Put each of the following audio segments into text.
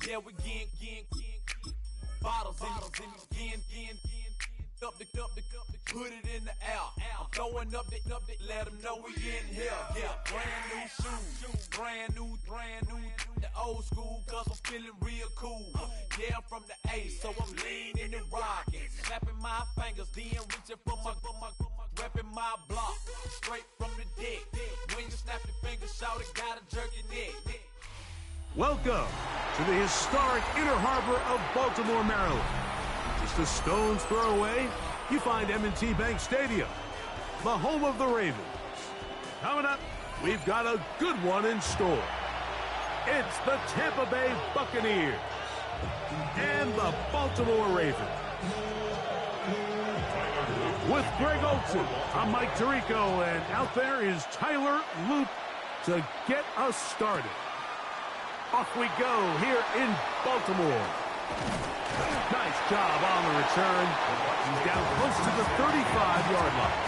Yeah, we again. Bottles in again. Up the put it in the air. I'm throwing up the, let them know we in here. Yeah, brand new shoes, brand new. The old school, cause I'm feeling real cool. Yeah, I'm from the A, so I'm leaning and rocking. Snapping my fingers, then reaching for my repping my block. Straight from the deck. When you snap your fingers, shout it, gotta jerk your neck. Welcome to the historic Inner Harbor of Baltimore, Maryland. Just a stone's throw away, you find M&T Bank Stadium, the home of the Ravens. Coming up, we've got a good one in store. It's the Tampa Bay Buccaneers and the Baltimore Ravens. With Greg Olson, I'm Mike Tirico, and out there is Tyler Loop to get us started. Off we go here in Baltimore. Nice job on the return. He's down close to the 35-yard line.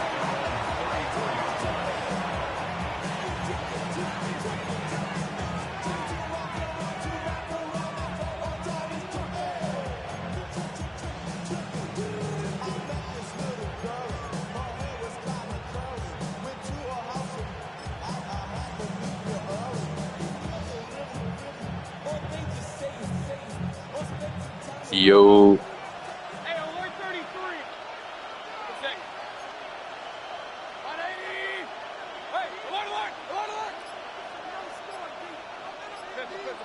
Yo. Hey, alert 33. One second. 180. Hey, alert.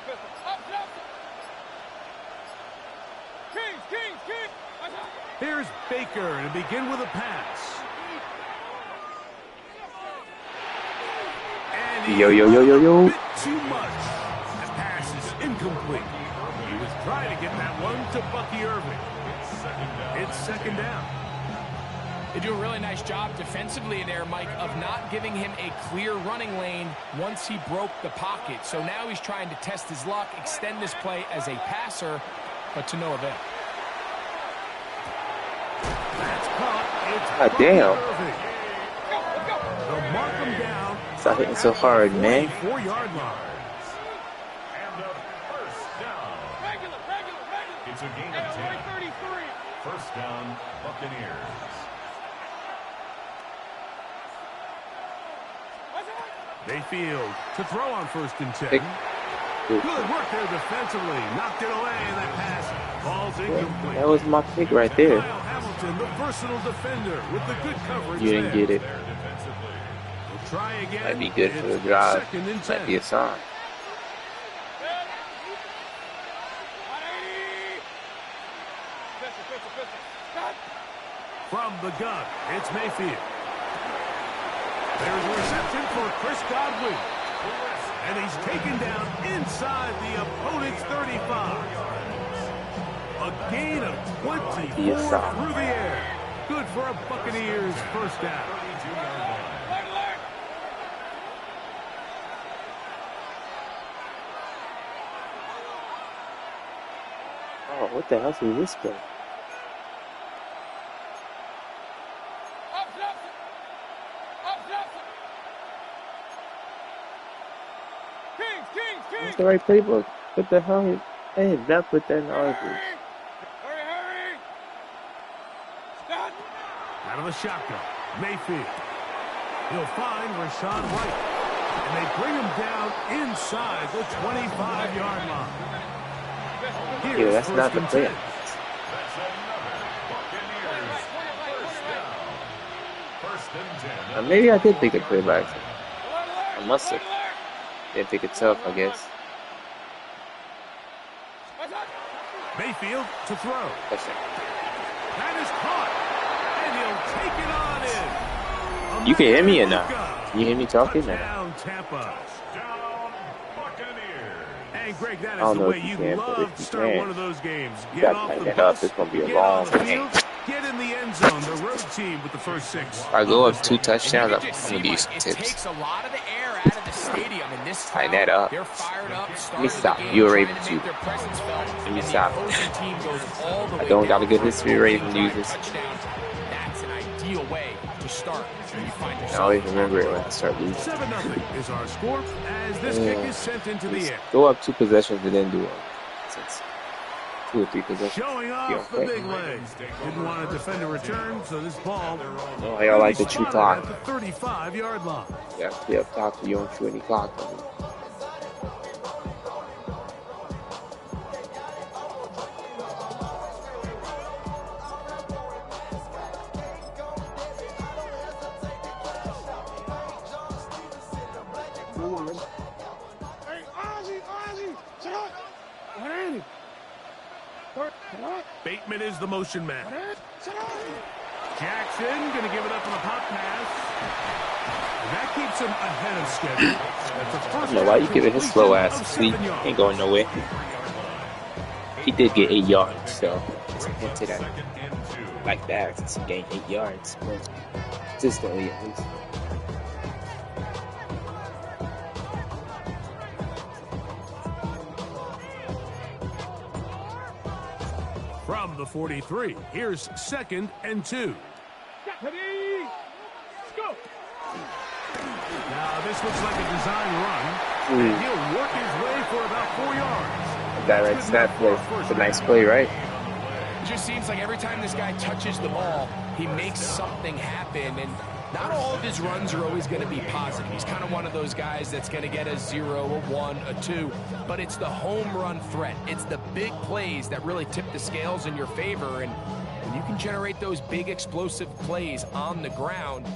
Pistol. Up, Johnson. Kings. Here's Baker to begin with a pass. And Yo. a bit too much. The pass is incomplete. He was trying to get that one to Bucky Irving. It's second down. They do a really nice job defensively in there, Mike, of not giving him a clear running lane once he broke the pocket. So now he's trying to test his luck, extend this play as a passer, but to no avail. That's caught. It's God damn. Let's go. They'll mark him down. Stop hitting so hard, man. 4-yard line. It's a gain Hey, of 10. alert 33. First down, Buccaneers. Mayfield to throw on 1st and 10. Pick. Good work there defensively. Knocked it away, and that pass falls incomplete. That was my pick right there. Kyle Hamilton, the versatile defender, with the good coverage. You didn't get it. We'll try again. Might be good for the It's drive. 2nd and 10. Might be a sign. 180. Pistol. Stop. From the gun, it's Mayfield. There's a reception for Chris Godwin. And he's taken down inside the opponent's 35. A gain of 24 through the air. Good for a Buccaneers first down. Alert. Oh, what the hell is this play? Up, Johnson. Kings. That's the right playbook. What the hell? Hey, that put that in the article. Hurry. Stop. Out of the shotgun, Mayfield. He'll find Rashawn White. And they bring him down inside the 25-yard line. Yeah, that's not the play. Maybe I did pick a play by accident. I must have. Didn't pick it up, I guess. Mayfield to throw. That's it. That is caught. And he'll take it on in. You can hear me or not? Can you hear me talking? Touchdown, Tampa. Hey, Greg, that I don't is the know way if you you can, but love if to you start can, one of those games. you Get gotta off tighten the that up. bus, It's gonna be a get long on the game. field, get in the end zone. The road team with the first 6. If I go up 2 touchdowns, I'm gonna give you some It tips. takes a lot of the air out of the stadium, and this Tighten crowd, that up. they're fired up. Let me stop. You're a Raven too. Let me stop. I don't got a good history of Raven users. That's an ideal way to start when you find I yourself. always remember it when I start losing. 7-0 is our score as this kick is sent into the air. Go up 2 possessions and then do it. possessions. 2 or 3 possessions. Showing off the big legs. Didn't want to defend a return, so this ball. No, I like the chew clock. At the 35-yard line. Yeah, be up top so you don't chew any clock on me. Bateman is the motion man. Jackson going to give it up on a pop pass. And that keeps him ahead of schedule. That's the I first don't know why you giving his slow ass of sleep. 7 yards. Ain't going nowhere. He did get 8 yards, so it's into that like that since he gained 8 yards. Consistently at least. From the 43, here's 2nd and 2. Now this looks like a design run. And he'll work his way for about 4 yards. That right snap play. It's a nice play, right? It just seems like every time this guy touches the ball, he makes something happen. And not all of his runs are always going to be positive. He's kind of one of those guys that's going to get a 0, a 1, a 2. But it's the home run threat. It's the big plays that really tip the scales in your favor. And when you can generate those big explosive plays on the ground,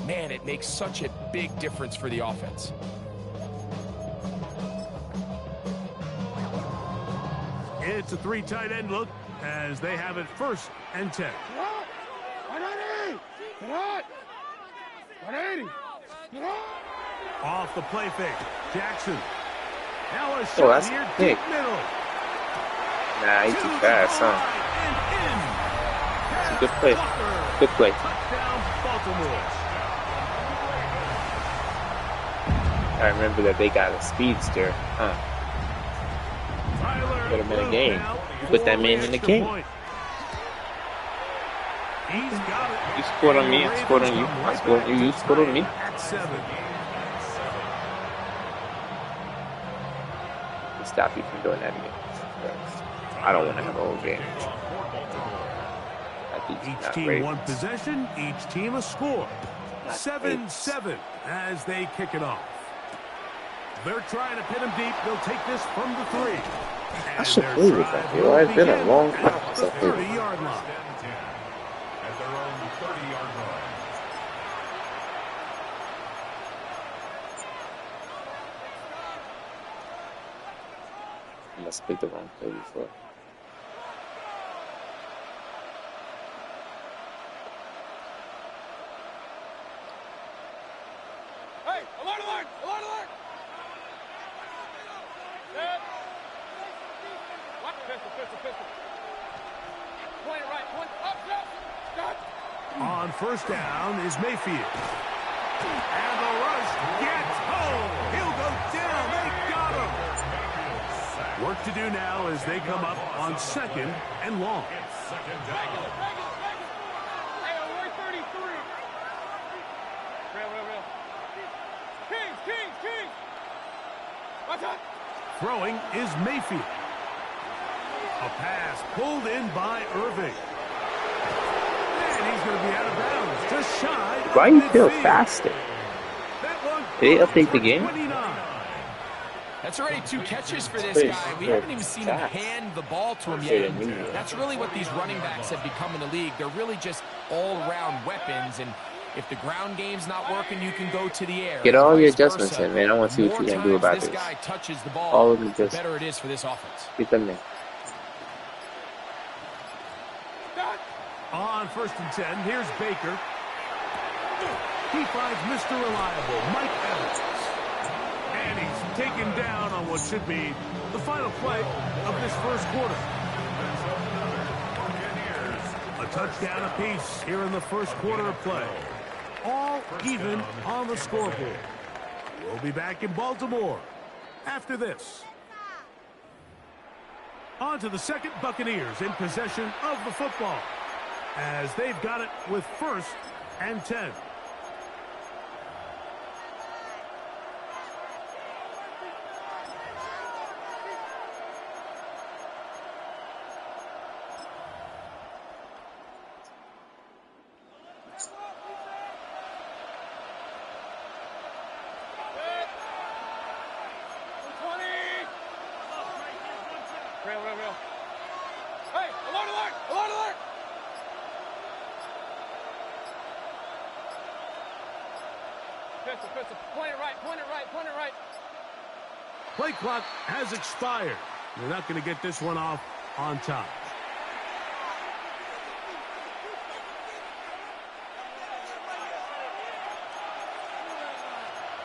man, it makes such a big difference for the offense. It's a 3 tight end look as they have it 1st and 10. Off the play fake, Jackson. Now a shot that's here, big. deep middle. Nah, he's too fast, huh? It's a good play. Good play. Touchdown, Baltimore. I remember that they got a speedster, huh? Put him in a game. Put that man in the game. You scored on me, I scored on you. I scored on you, you scored on me. Stop you from doing that again. I don't want to have a whole game. Each team one possession, each team a score. 7-7 as they kick it off. They're trying to pin him deep. They'll take this from the 3. I should play with that, yo. It's been a long time since I played with 30-yard line. At their own 30-yard line. I must pick the wrong play before. Hey, alert, alert, alert, alert! Set. What? Pistol, pistol, pistol. Point it right, point up, up, stop. On 1st down is Mayfield. And the rush gets home. He'll go down. They got him. Work to do now as they come up on 2nd and long. Second down. Hey, alert 33. Real. Kings, Kings, Kings. Watch out. Throwing is Mayfield. A pass pulled in by Irving. And he's going to be out of bounds. Just shy. Why you feel faster? Did they update the game? 29. That's already 2 catches for this guy. We haven't even seen him hand the ball to him yet. That's really what these running backs have become in the league. They're really just all-around weapons, and if the ground game's not working, you can go to the air. Get all your adjustments in, man. I want to see what you can do about this. Guy touches the ball, All of them the just better it is for this offense. get them in. On 1st and 10, here's Baker. He finds Mr. Reliable, Mike Evans. And he's taken down on what should be the final play of this 1st quarter. A touchdown apiece here in the 1st quarter of play. All even on the scoreboard. We'll be back in Baltimore after this. On to the 2nd, Buccaneers in possession of the football as they've got it with 1st and 10. Pistol, pistol. Point it right, point it right, point it right. Play clock has expired. They're not going to get this one off on time.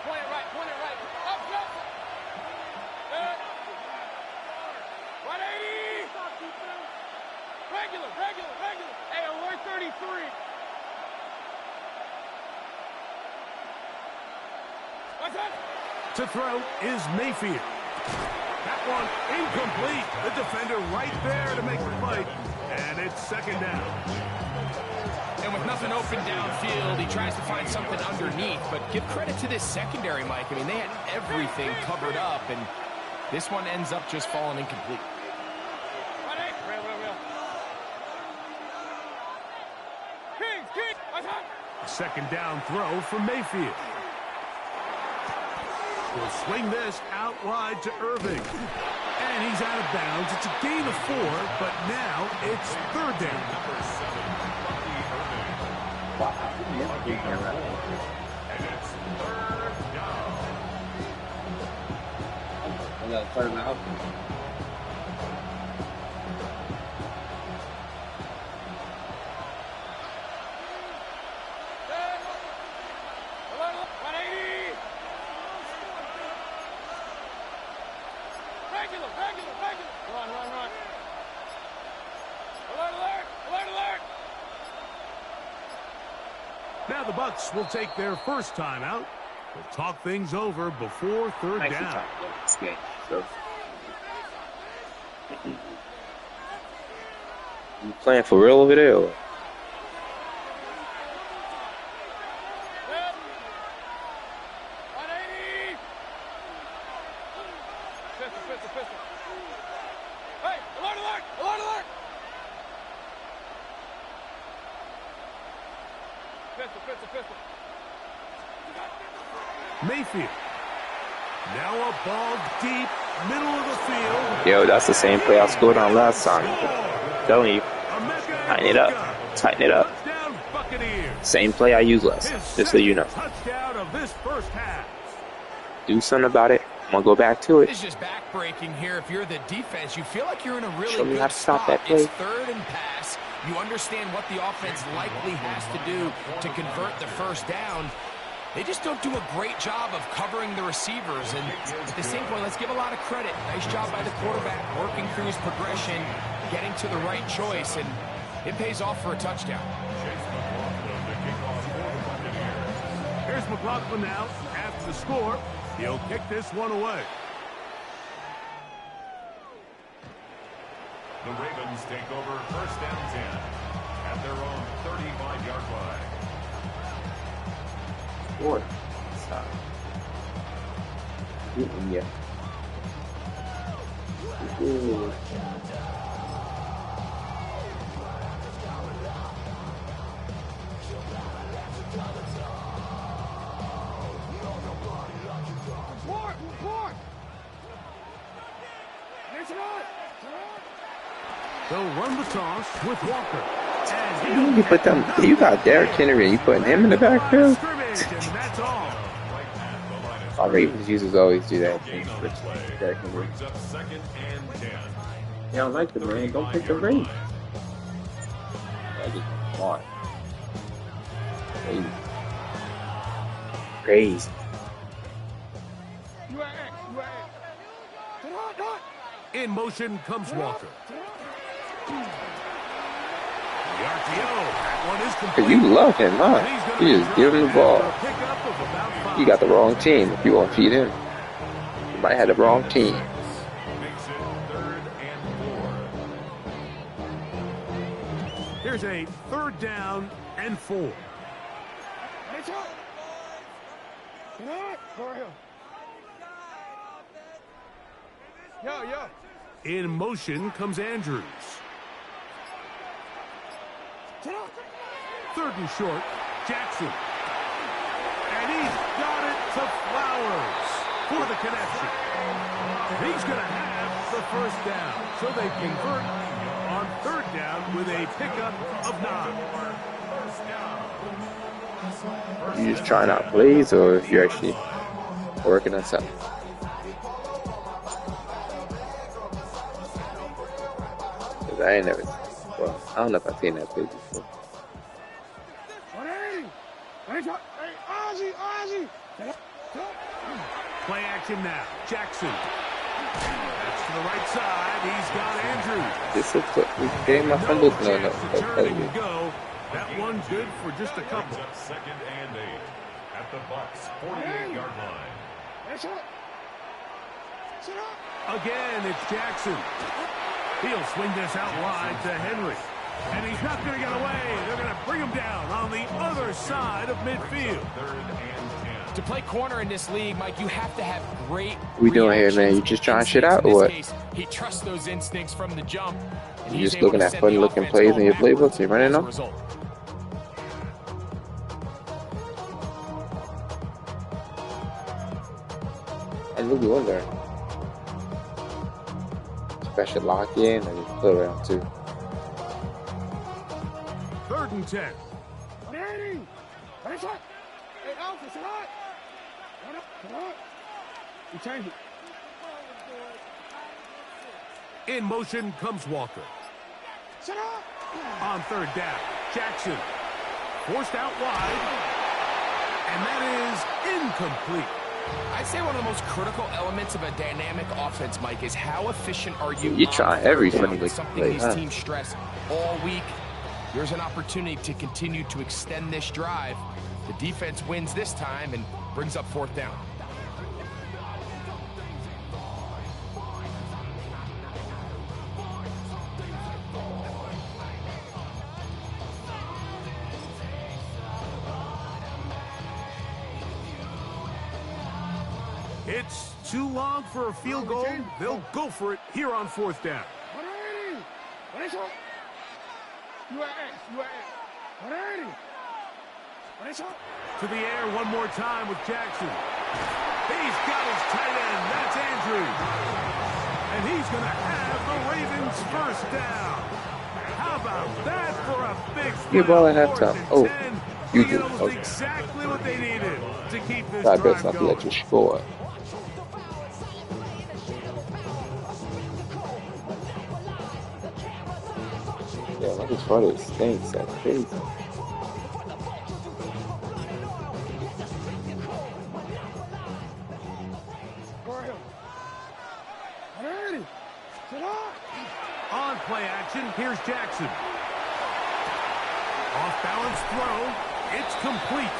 Point it right, point it right. Up, jump. Good. 180. Regular, regular, regular. Hey, 133. What's that? To throw is Mayfield. That one incomplete. The defender right there to make the fight. And it's second down. And with nothing open downfield, he tries to find something underneath. But give credit to this secondary, Mike. I mean, they had everything covered up, and this one ends up just falling incomplete. Real. King. What's that? Second down throw from Mayfield. He'll swing this out wide to Irving. And he's out of bounds. It's a gain of 4, but now it's third down. Wow. And it's third down. I got to turn him out. Run. Alert. Now the Bucs will take their first timeout. We'll talk things over before third down. Okay, so you playing for real over there? Or? Pistol. Hey, alert. Pistol. Mayfield. Now a ball deep, middle of the field. Yo, that's the same play I scored on last time. I'm telling you. Tighten it up. Touchdown, Buccaneers. Same play I used last time, just so you know. Touchdown of this first half. Do something about it. I'm going to go back to it. It's just back-breaking here. If you're the defense, you feel like you're in a really Show me how good to stop spot. that play. It's third and pass. You understand what the offense likely has to do to convert the first down. They just don't do a great job of covering the receivers. And at the same point, let's give a lot of credit. Nice job by the quarterback, working through his progression, getting to the right choice, and it pays off for a touchdown. Here's McLaughlin now. After the score, he'll kick this one away. The Ravens take over first down 10 at their own 35-yard line. Fourth. Stop. Yeah. Ooh. They'll run the toss with Walker. You put them. You got Derrick Henry. You putting him in the backfield? That's all. Our Ravens users always do that thing for Derrick Henry. Brings up second and 10. You don't like the man? Don't pick the Ravens. I just want. Crazy. In motion comes Walker. The RPO. That one is complete. You love him, huh? You just give him the ball. You got the wrong team if you want to feed him. You might have the wrong team. Makes it third and 4. Here's a third down and 4. Yo. In motion comes Andrews. Third and short, Jackson. And he's got it to Flowers for the connection. He's going to have the first down. So they convert on third down with a pickup of 9. First down. You just trying out plays, or if you're actually working on something? Because I ain't never, well, I don't know if I've seen that play before. Play action now. Jackson. That's to the right side. He's got Andrews. This is what game my fumbles. No, no. Turning to go. That one's good for just a couple. Second and 8 at the Bucs 48-yard line. Again, it's Jackson. He'll swing this out wide to Henry. And he's not going to get away. They're going to bring him down on the other side of midfield. Third and 10. To play corner in this league, Mike, you have to have great We doing here, man? You just trying shit out or what? Case, he trusts those instincts from the jump. And You just looking at funny looking plays in your playbooks and running them? I'm really wondering. Special lock in and just play around too. 3rd and 10. In motion comes Walker. On 3rd down, Jackson. Forced out wide. And that is incomplete. I'd say one of the most critical elements of a dynamic offense, Mike, is how efficient are you? You try every funny looking something play, these huh? teams stress all week. There's an opportunity to continue to extend this drive. The defense wins this time and brings up 4th down. It's too long for a field goal. They'll go for it here on 4th down. To the air one more time with Jackson. He's got his tight end. That's Andrews. And he's going to have the Ravens 1st down. How about that for a big Get ball at fourth halftime. and Oh, 10? you The do. Eagles Okay. exactly what they needed to keep this I bet drive not to let going. you score. Yeah, look as far as stinks. That's crazy. On play action, here's Jackson. Off balance throw. It's complete.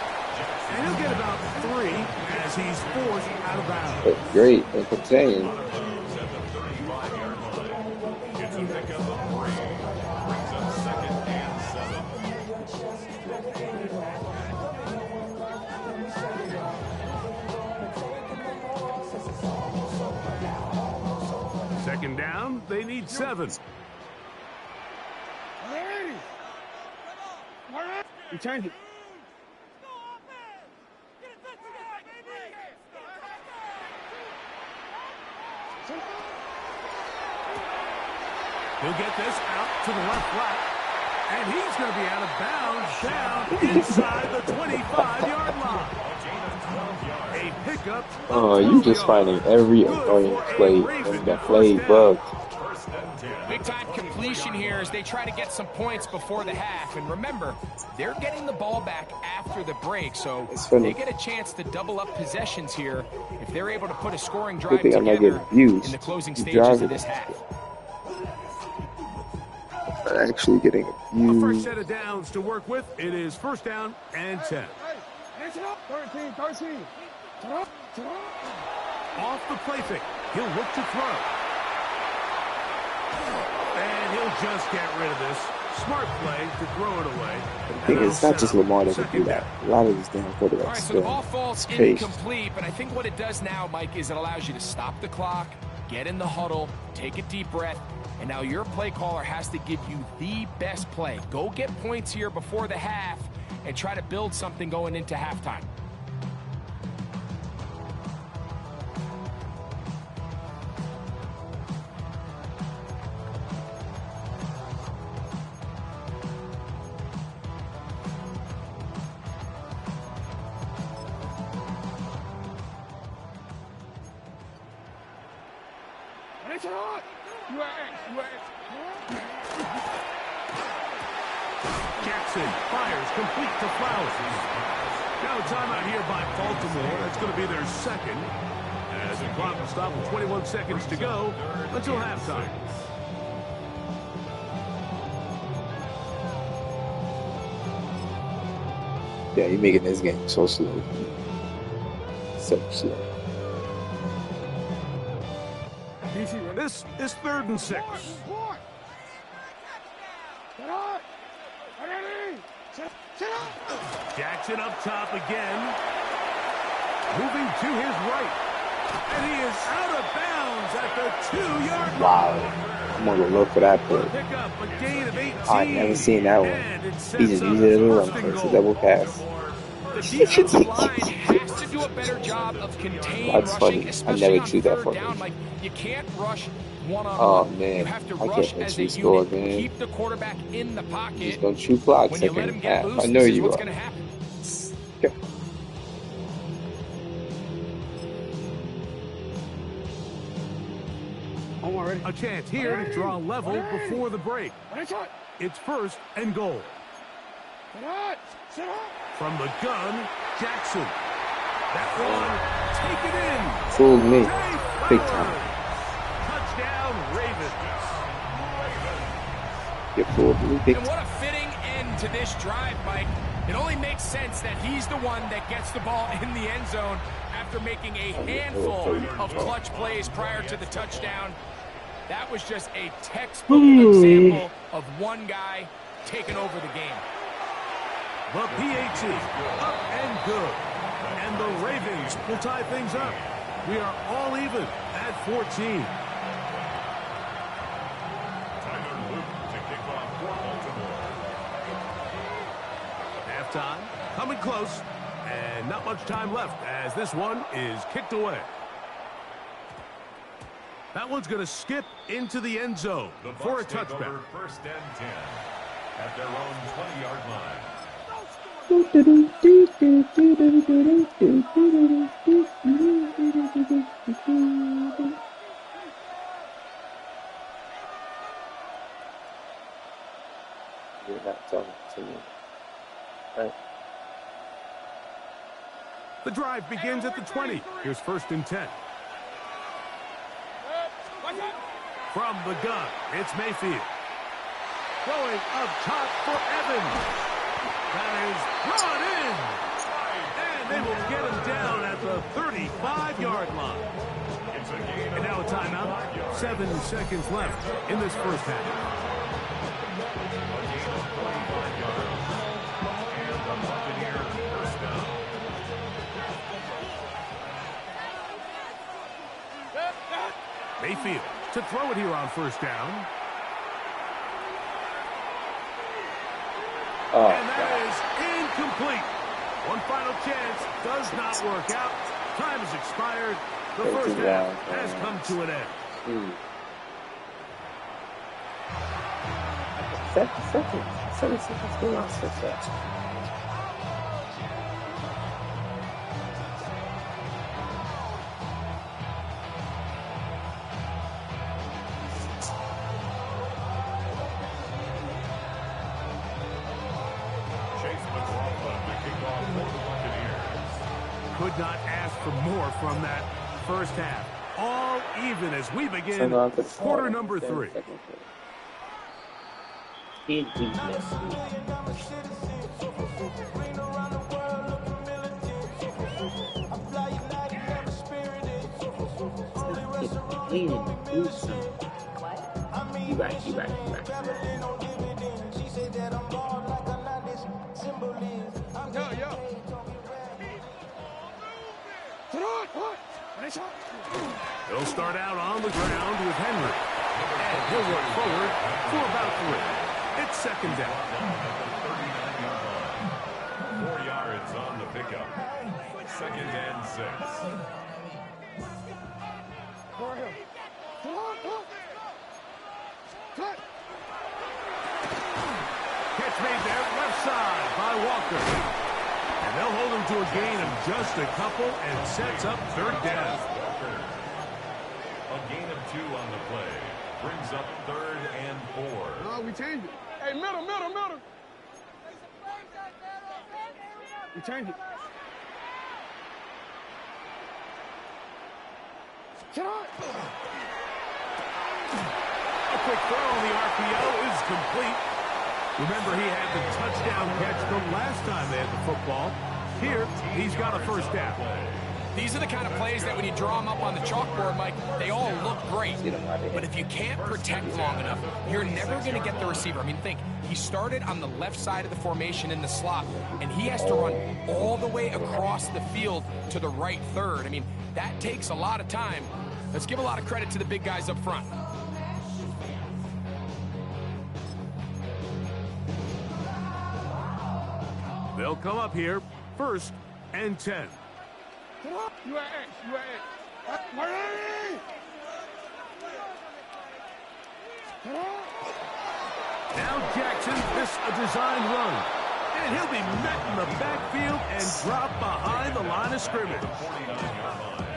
And he'll get about 3 as he's forced out of bounds. But great and contained. It's a pickup of 3. Brings up 2nd and 7. Second down, they need 7. You change it. He'll get this out to the left flat. And he's going to be out of bounds down inside the 25-yard line. A pickup. Oh, you just finding every annoying play in the playbook. Big time completion here as they try to get some points before the half. And remember, they're getting the ball back after the break, so they get a chance to double up possessions here if they're able to put a scoring drive think I'm not together getting views. in the closing You stages drive of it. this half. Actually getting A fresh abused. set of downs to work with. It is 1st down and 10. 13. Off the play fake. He'll look to throw. And he'll just get rid of this. Smart play to throw it away. I think it's not just Lamar that can do that. A lot of these damn All quarterbacks right, so the ball still falls pace. incomplete, but I think what it does now, Mike, is it allows you to stop the clock, get in the huddle, take a deep breath, and now your play caller has to give you the best play. Go get points here before the half and try to build something going into halftime. Jackson fires complete to Flowers. Now a timeout here by Baltimore. That's going to be their second. As the clock will stop with 21 seconds to go until halftime. Yeah, you're making this game so slow. So slow. This is 3rd and 6. Jackson up top again. Moving to his right. And he is out of bounds at the 2-yard line. Wow. I'm going to look for that play. Pick up a gain of 18. I've never seen that one. He just used it as a run play. It's a double pass. The defensive line has to do a better job of containing That's rushing, funny. I especially never on see that 3rd for down. me. Like, you can't rush one-on-one. Oh, man. You have to I rush can't as let a you score, unit. man. Keep the quarterback in the pocket. Just don't shoot clock When you let second him get half. loose, I know this is you what's are. going to happen. A chance here to draw level before the break. It's 1st and goal. From the gun, Jackson. That one, take it in. Fooled me. Big time. Touchdown, Ravens. You fooled me big And time. what a fitting end to this drive, Mike. It only makes sense that he's the one that gets the ball in the end zone after making a handful of clutch plays prior to the touchdown. That was just a textbook example of one guy taking over the game. The PAT, up and good. And the Ravens will tie things up. We are all even at 14. Tyler Luke to kick off for Baltimore. Halftime, coming close, and not much time left as this one is kicked away. That one's going to skip into the end zone for a touchback. 1st and 10 at their own 20-yard line. You're not talking to me. Right. The drive begins at the 20. Here's 1st and 10. From the gun, it's Mayfield. Going up top for Evans. That is brought in. And they will get him down at the 35-yard line. And now a timeout. 7 seconds left in this first half. Mayfield to throw it here on 1st down. Oh, And that is incomplete. One final chance does not work out. Time has expired. The first half has come to an end. 7 seconds. 7 seconds. Go on so fast. Could not ask for more from that first half. All even as we begin quarter number 3. You back. They'll start out on the ground with Henry. And he'll work forward for about 3. It's 2nd down. 4 yards on the pickup. 2nd and 6. Catch made there, left side by Walker. And they'll hold him to a gain of just a couple and sets up 3rd down. A gain of 2 on the play. Brings up 3rd and 4. No, we changed it. Hey, middle. We changed it. Get on. A quick throw on the RPO is complete. Remember, he had the touchdown catch the last time they had the football. Here, he's got a first down. These are the kind of plays that when you draw them up on the chalkboard, Mike, they all look great. But if you can't protect long enough, you're never going to get the receiver. I mean, think, he started on the left side of the formation in the slot, and he has to run all the way across the field to the right third. I mean, that takes a lot of time. Let's give a lot of credit to the big guys up front. They'll come up here, 1st and 10. You at X. Now Jackson, this a designed run. And he'll be met in the backfield and dropped behind the line of scrimmage.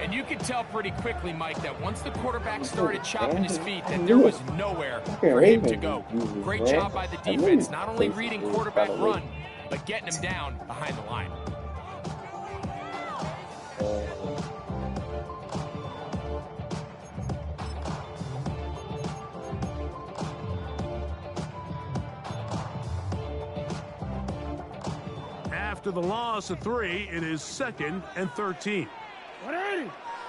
And you can tell pretty quickly, Mike, that once the quarterback started chopping his feet, that there was nowhere for him to go. Great job by the defense, not only reading quarterback run, but getting him down behind the line. After the loss of 3, it is 2nd and 13.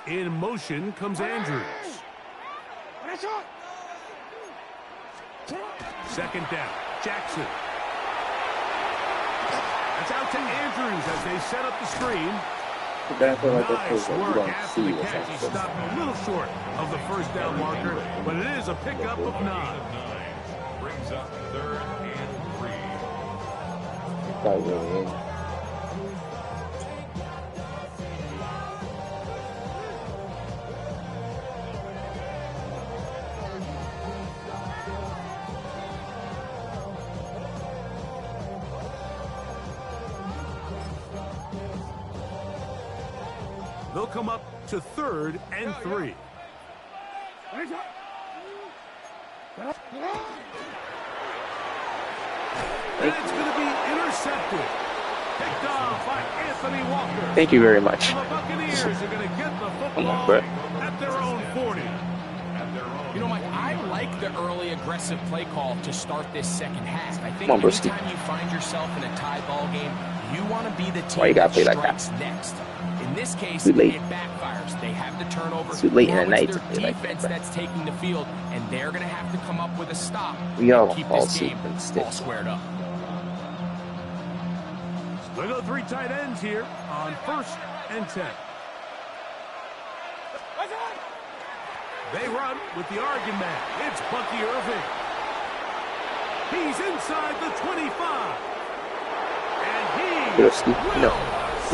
In motion comes Andrews. 2nd down, Jackson. That's out to Andrews as they set up the screen. Nice work after the catch. He stopped a little short of the first down marker, but it is a pickup of 9. Brings up 3rd and 3. They'll come up to 3rd and 3. And it's going to be intercepted. Picked off by Anthony Walker. Thank you very much. And the Buccaneers are going to get the football at their own 40. You know, Mike, I like the early aggressive play call to start this second half. I think anytime you find yourself in a tie ball game, you want to be the team that strikes next. In this case, it backfires. They have the turnover. Too late in the night. It's their defense that's taking the field, and they're going to have to come up with a stop We all to keep this game stick. all squared up. They go 3 tight ends here on 1st and 10. They run with the Oregon man. It's Bucky Irving. He's inside the 25. And he Broski. No,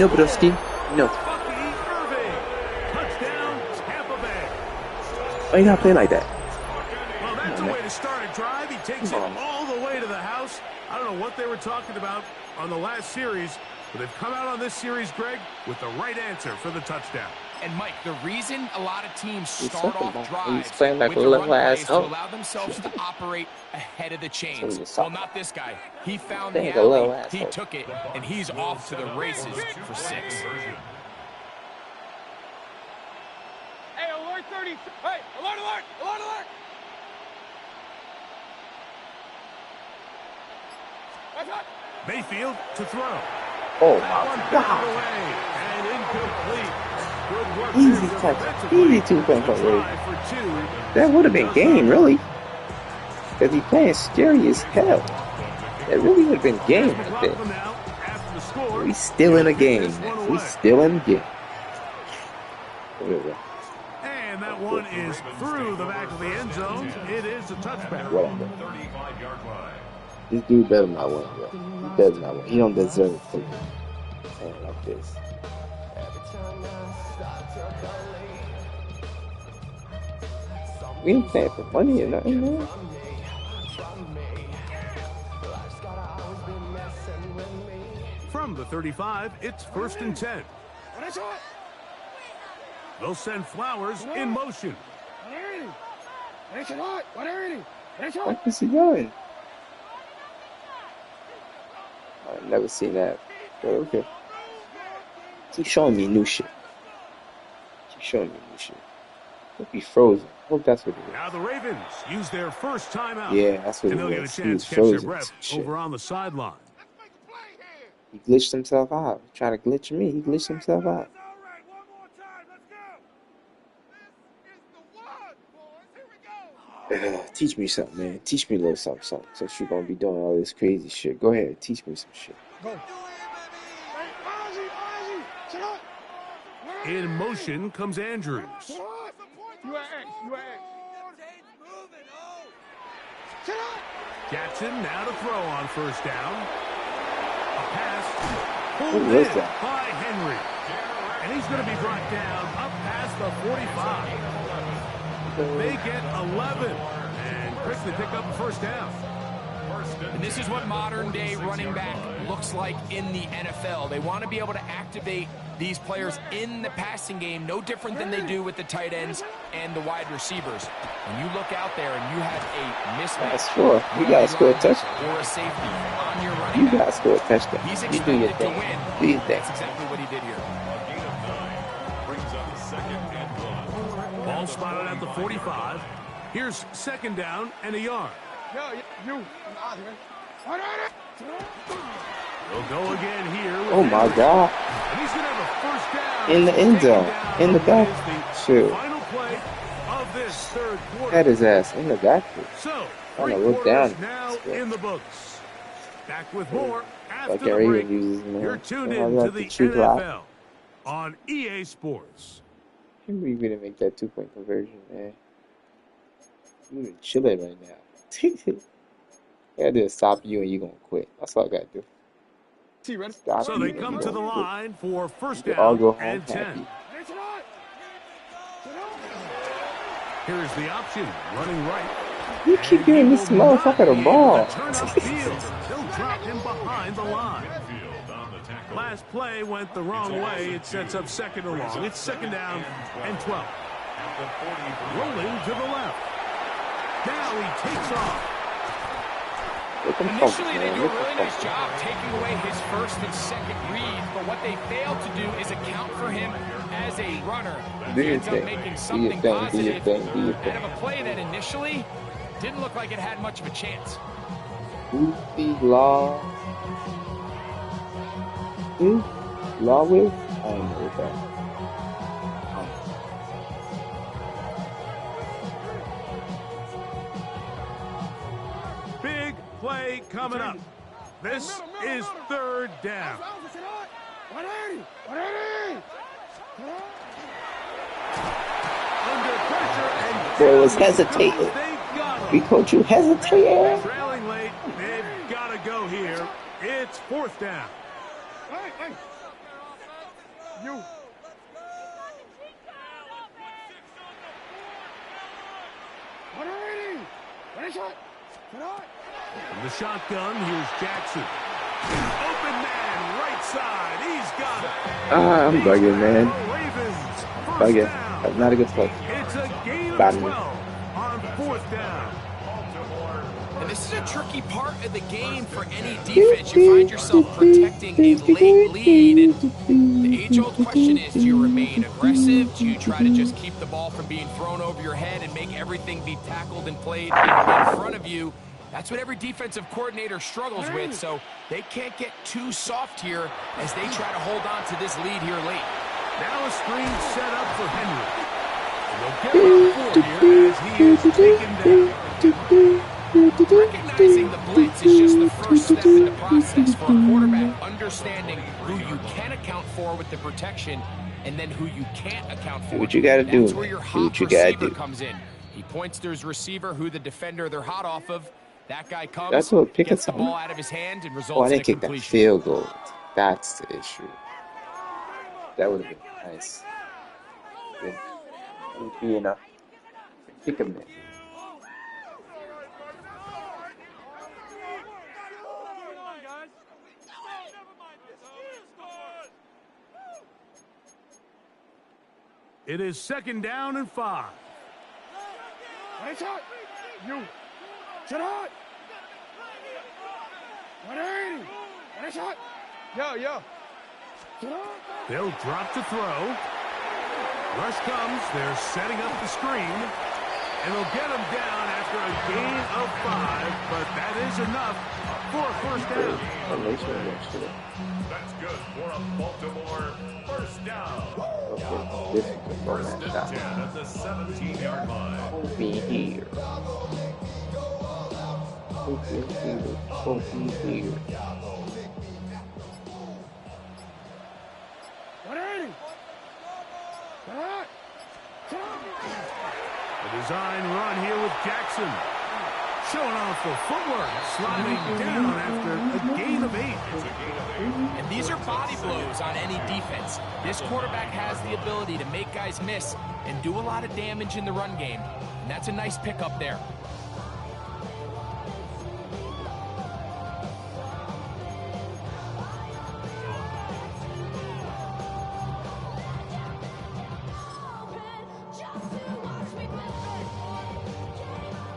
Broski. No. Bucky Irving. Touchdown, Tampa Bay. Why you gotta play like that? Well, that's a way to start a drive. He takes it all the way to the house. I don't know what they were talking about on the last series, but they've come out on this series, Greg, with the right answer for the touchdown. And, Mike, the reason a lot of teams start off drives with playing like the run play is to oh. allow themselves to operate ahead of the chains. Well, not this guy. He found the Playing alley, like a he took it, and he's off to the races for 6. Hey, alert 30. Hey, alert, alert, alert, alert. That's hot. Mayfield to throw. Oh That one my batted God! away and incomplete. Good work Easy there catch. defensively. Easy 2-point To conversion. try for 2. That would have been game, really. Because he's playing scary as hell. That really would have been game right there. Now, after the score, We still in a game. this one We away. still in the game. And that one is through the back of the end zone. It is a touchback. Whatever. 35-yard line. This dude better not win, bro. He better not win. He don't deserve to win. Saying like this. We ain't playing for money or nothing, man. From the 35, it's 1st and 10. They'll send Flowers in motion. What is he doing? I've never seen that. But okay. Keep showing me new shit. Keep showing me new shit. Hope he frozen. Hope that's what it is. Now the Ravens use their first timeout. Yeah, that's what and it they'll get a was. He chance was to catch their frozen. breath Shit. over on the sideline. He glitched himself out. Trying to glitch me. He glitched himself out. Teach me something, man. Teach me a little something. Since you're gonna be doing all this crazy shit, go ahead. Teach me some shit. In motion comes Andrews. Jackson now to throw on first down. A pass pulled in by Henry. And he's going to be brought down up past the 45. They get 11 and quickly pick up a first down. And this is what modern-day running back looks like in the NFL. They want to be able to activate these players in the passing game, no different than they do with the tight ends and the wide receivers. When you look out there and you have a mismatch, that's sure. You got to score a touchdown. Or a safety on your running back. You got to score a touchdown. He's You do your expected to thing. win. Do your thing. That's exactly what he did here. Brings up second and goal. Ball spotted at the 45. Here's second down and a yard. They'll go again here. Oh my God. And he's going to have a first down. In the end zone. In the back. Shoot. Final play of this third quarter. Had his ass in the backfield. So, I'm three gonna look quarters down. now in the books. Back with more after I the can't read break. reviews, man. You're tuned I in got to the the cheap lot. NFL on EA Sports. I can't believe we didn't make that 2-point conversion, man. You're chilling right now. I gotta do is stop you and you're gonna quit. That's all I gotta do. Stop So you they and come you're to the gonna quit. line for first We all down go home and happy. 10. Here's the option, running right. You keep And giving he this will not motherfucker the be able ball. to turn upfield. They'll drop him behind the line. Field on the tackle. Last play went the wrong way. It sets up second and long. It's second down and 12. At the 43. Rolling to the left. Now he takes off. Look him focus, Initially, they man. do a Look really him nice focus. job taking away his first and second read, but what they failed to do is account for him as a runner. Do He your ends up thing. making Do something your thing. Do your positive thing. Do your out thing. of a play that initially didn't look like it had much of a chance. Goofy Law. Who? Law with? I don't know what that. Big play coming up. This is third down. Under pressure and Boy was hesitating. they got him. We coach you hesitating. Trailing late, they've got to go here. It's fourth down. From the shotgun, here's Jackson. Open man, right side. He's got it. I'm bugging, man. Ravens, first Bugging. down. That's not a good play. It's a gain Got of me. 12 on fourth down. And this is a tricky part of the game for any defense. You find yourself protecting a late lead, and the age-old question is, do you remain aggressive? Do you try to just keep the ball from being thrown over your head and make everything be tackled and played in front of you? That's what every defensive coordinator struggles with, so they can't get too soft here as they try to hold on to this lead here late. Now a screen set up for Henry. They'll get about 4 here as he is taken down. Recognizing the blitz is just the first step in the process for a quarterback, understanding who you can account for with the protection and then who you can't account for. Do what you gotta do, That's where man. your Do hot what you gotta receiver do. comes in. He points to his receiver, who the defender they're hot off of. That guy comes, That's what Pickett's gets the on. ball out of his hand, and Oh, I results in a didn't kick that completion. field goal. That's the issue. That would have been nice. Good. Would be enough. Kick him there. It is second down and 5. Nice shot. You. Shut up. 180. Nice shot. Yo. They'll drop to throw. Rush comes. They're setting up the screen. And they'll get him down after a gain of 5. But that is enough for a first down. That's good for a Baltimore first down. Okay, First and 10 at the 17-yard line. Be here. Here. 180. A design run here with Jackson. Showing off the footwork, sliding down after a gain of 8. And these are body blows on any defense. This quarterback has the ability to make guys miss and do a lot of damage in the run game. And that's a nice pickup there.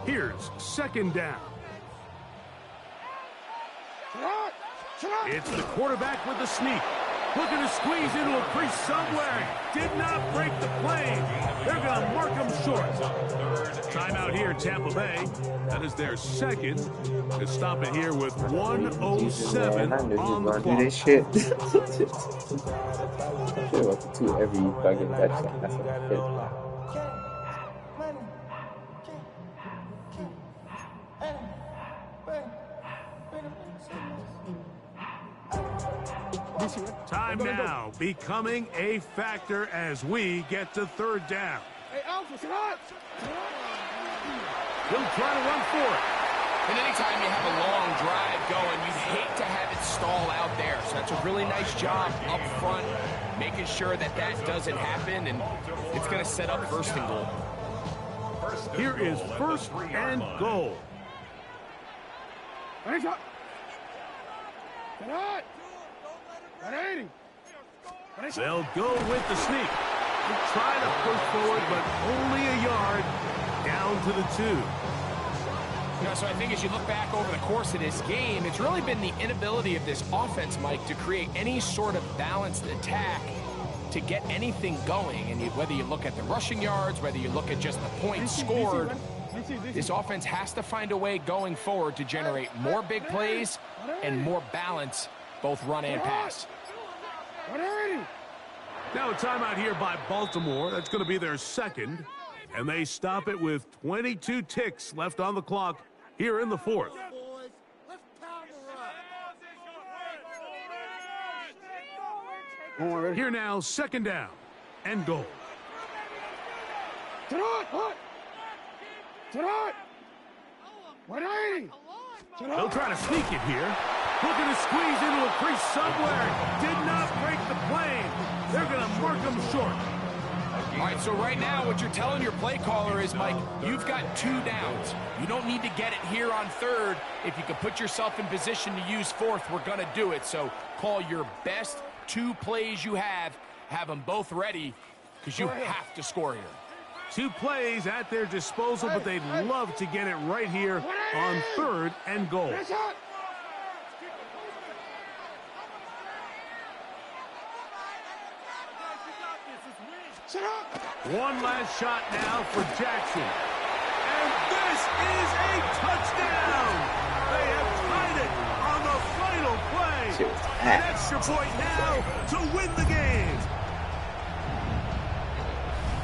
Here's second down. It's the quarterback with the sneak. Looking to squeeze into a crease somewhere. Did not break the plane. They're going to mark him short. Timeout here, Tampa Bay. That is their second. To stop it here with 1:07 on the clock. This shit. Shit went to 2 every fucking touchdown. That's what I did. Time now becoming a factor as we get to third down. Hey, Alpha, sit up. He'll try to run for it. And anytime you have a long drive going, you'd hate to have it stall out there. So that's a really nice job up front, making sure that that doesn't happen, and it's going to set up first and goal. Here is first and goal. Nice shot. Sit up. 180. They'll go with the sneak. They try to push forward, but only a yard down to the 2. You know, so I think as you look back over the course of this game, it's really been the inability of this offense, Mike, to create any sort of balanced attack to get anything going. And whether you look at the rushing yards, whether you look at just the points scored, this offense has to find a way going forward to generate more big plays and more balance, both run and pass. 180. Now a timeout here by Baltimore. That's going to be their second. And they stop it with 22 ticks left on the clock here in the 4th. Here now, second down and goal. Tonight, 180. They'll try to sneak it here. Looking to squeeze into a crease somewhere. Did not break the plane. They're going to mark them short. All right, so right now what you're telling your play caller is, Mike, you've got 2 downs. You don't need to get it here on 3rd. If you can put yourself in position to use 4th, we're going to do it. So call your best 2 plays you have them both ready, because you have to score here. 2 plays at their disposal, but they'd love to get it right here on 3rd and goal. One last shot now for Jackson. And this is a touchdown! They have tied it on the final play. An extra point now to win the game.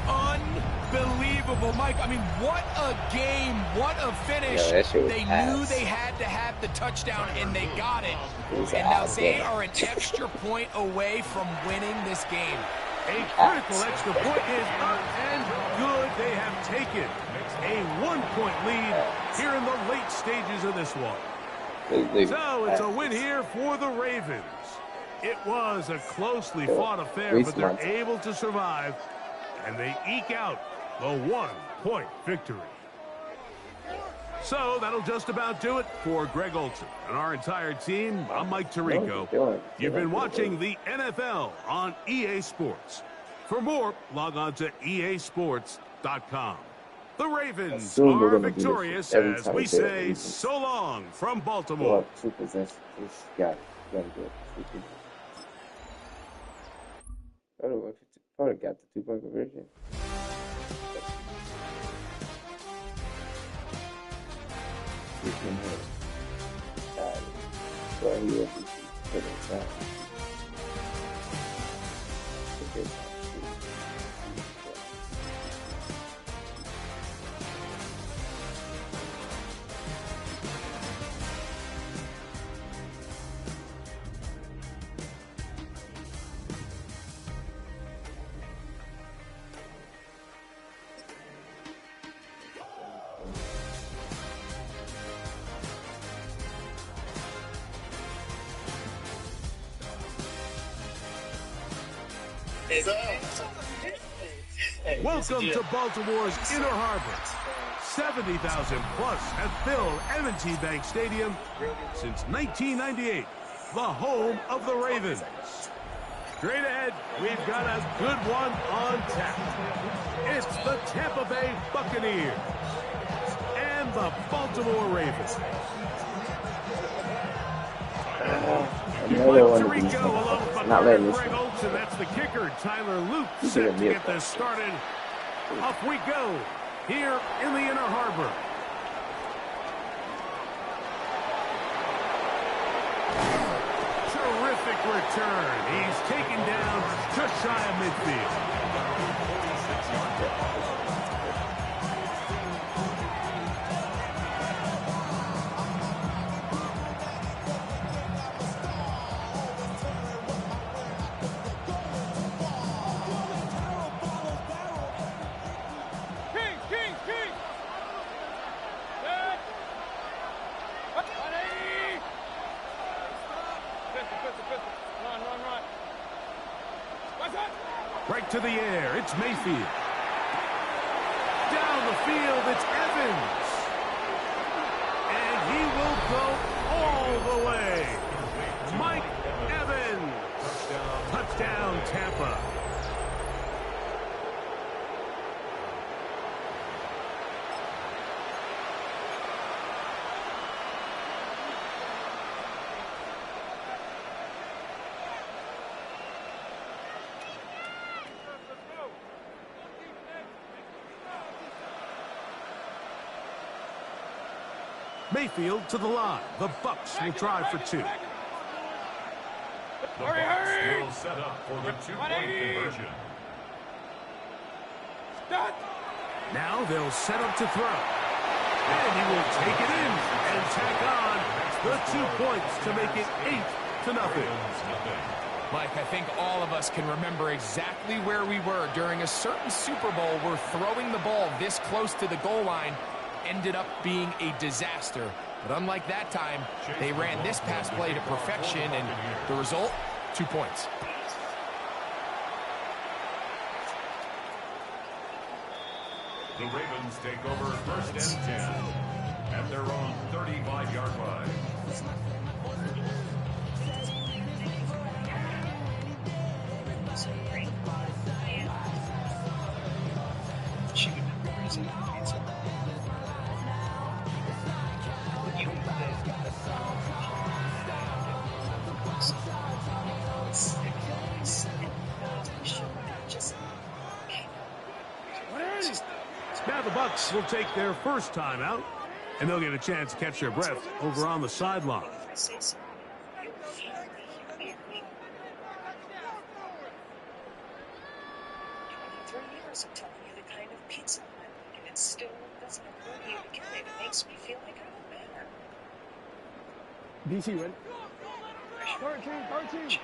Unbelievable, Mike. I mean, what a game. What a finish. They knew they had to have the touchdown, and they got it. And now they are an extra point away from winning this game. A critical extra point is up and good. They have taken a 1-point lead here in the late stages of this one. So it's a win here for the Ravens. It was a closely fought affair, but they're able to survive, and they eke out the 1-point victory. So that'll just about do it for Greg Olson and our entire team. I'm Mike Tirico. You've been watching the NFL on EA Sports. For more, log on to easports.com. The Ravens Assume we're are gonna do this victorious every as time we we play the say Ravens. so long from Go Baltimore. up 2 possessions. Just got to do it. Probably got the 2-point conversion. Well, he was for the time. Welcome to Baltimore's Inner Harbor. 70,000 plus have filled M&T Bank Stadium since 1998, the home of the Ravens. Straight ahead, we've got a good one on tap. It's the Tampa Bay Buccaneers and the Baltimore Ravens. Another one Puerto of these Rico along niggas. with Not letting this Greg one. Olsen, that's the kicker. Tyler Luke He's set gonna to be get a this started. Off we go here in the Inner Harbor. Terrific return. He's taken down just shy of midfield. Right to the air, it's Mayfield. Down the field, it's Evans. And he will go all the way. Mike Evans. Touchdown, Tampa. Mayfield to the line. The Bucs will try for 2. The Bucs will set up for the 2-point conversion. Now they'll set up to throw. And he will take it in and tack on the 2 points to make it 8-0. Mike, I think all of us can remember exactly where we were during a certain Super Bowl where throwing the ball this close to the goal line ended up being a disaster. But unlike that time, they ran this pass play to perfection, and the result, 2 points. The Ravens take over first and 10 at their own 35-yard line. Now the Bucs will take their first time out, and they'll get a chance to catch their breath over on the sideline. Years of telling you the kind of pizza I like, and it still doesn't occur to you to get it. It makes me feel like I don't matter. DC ready? 13.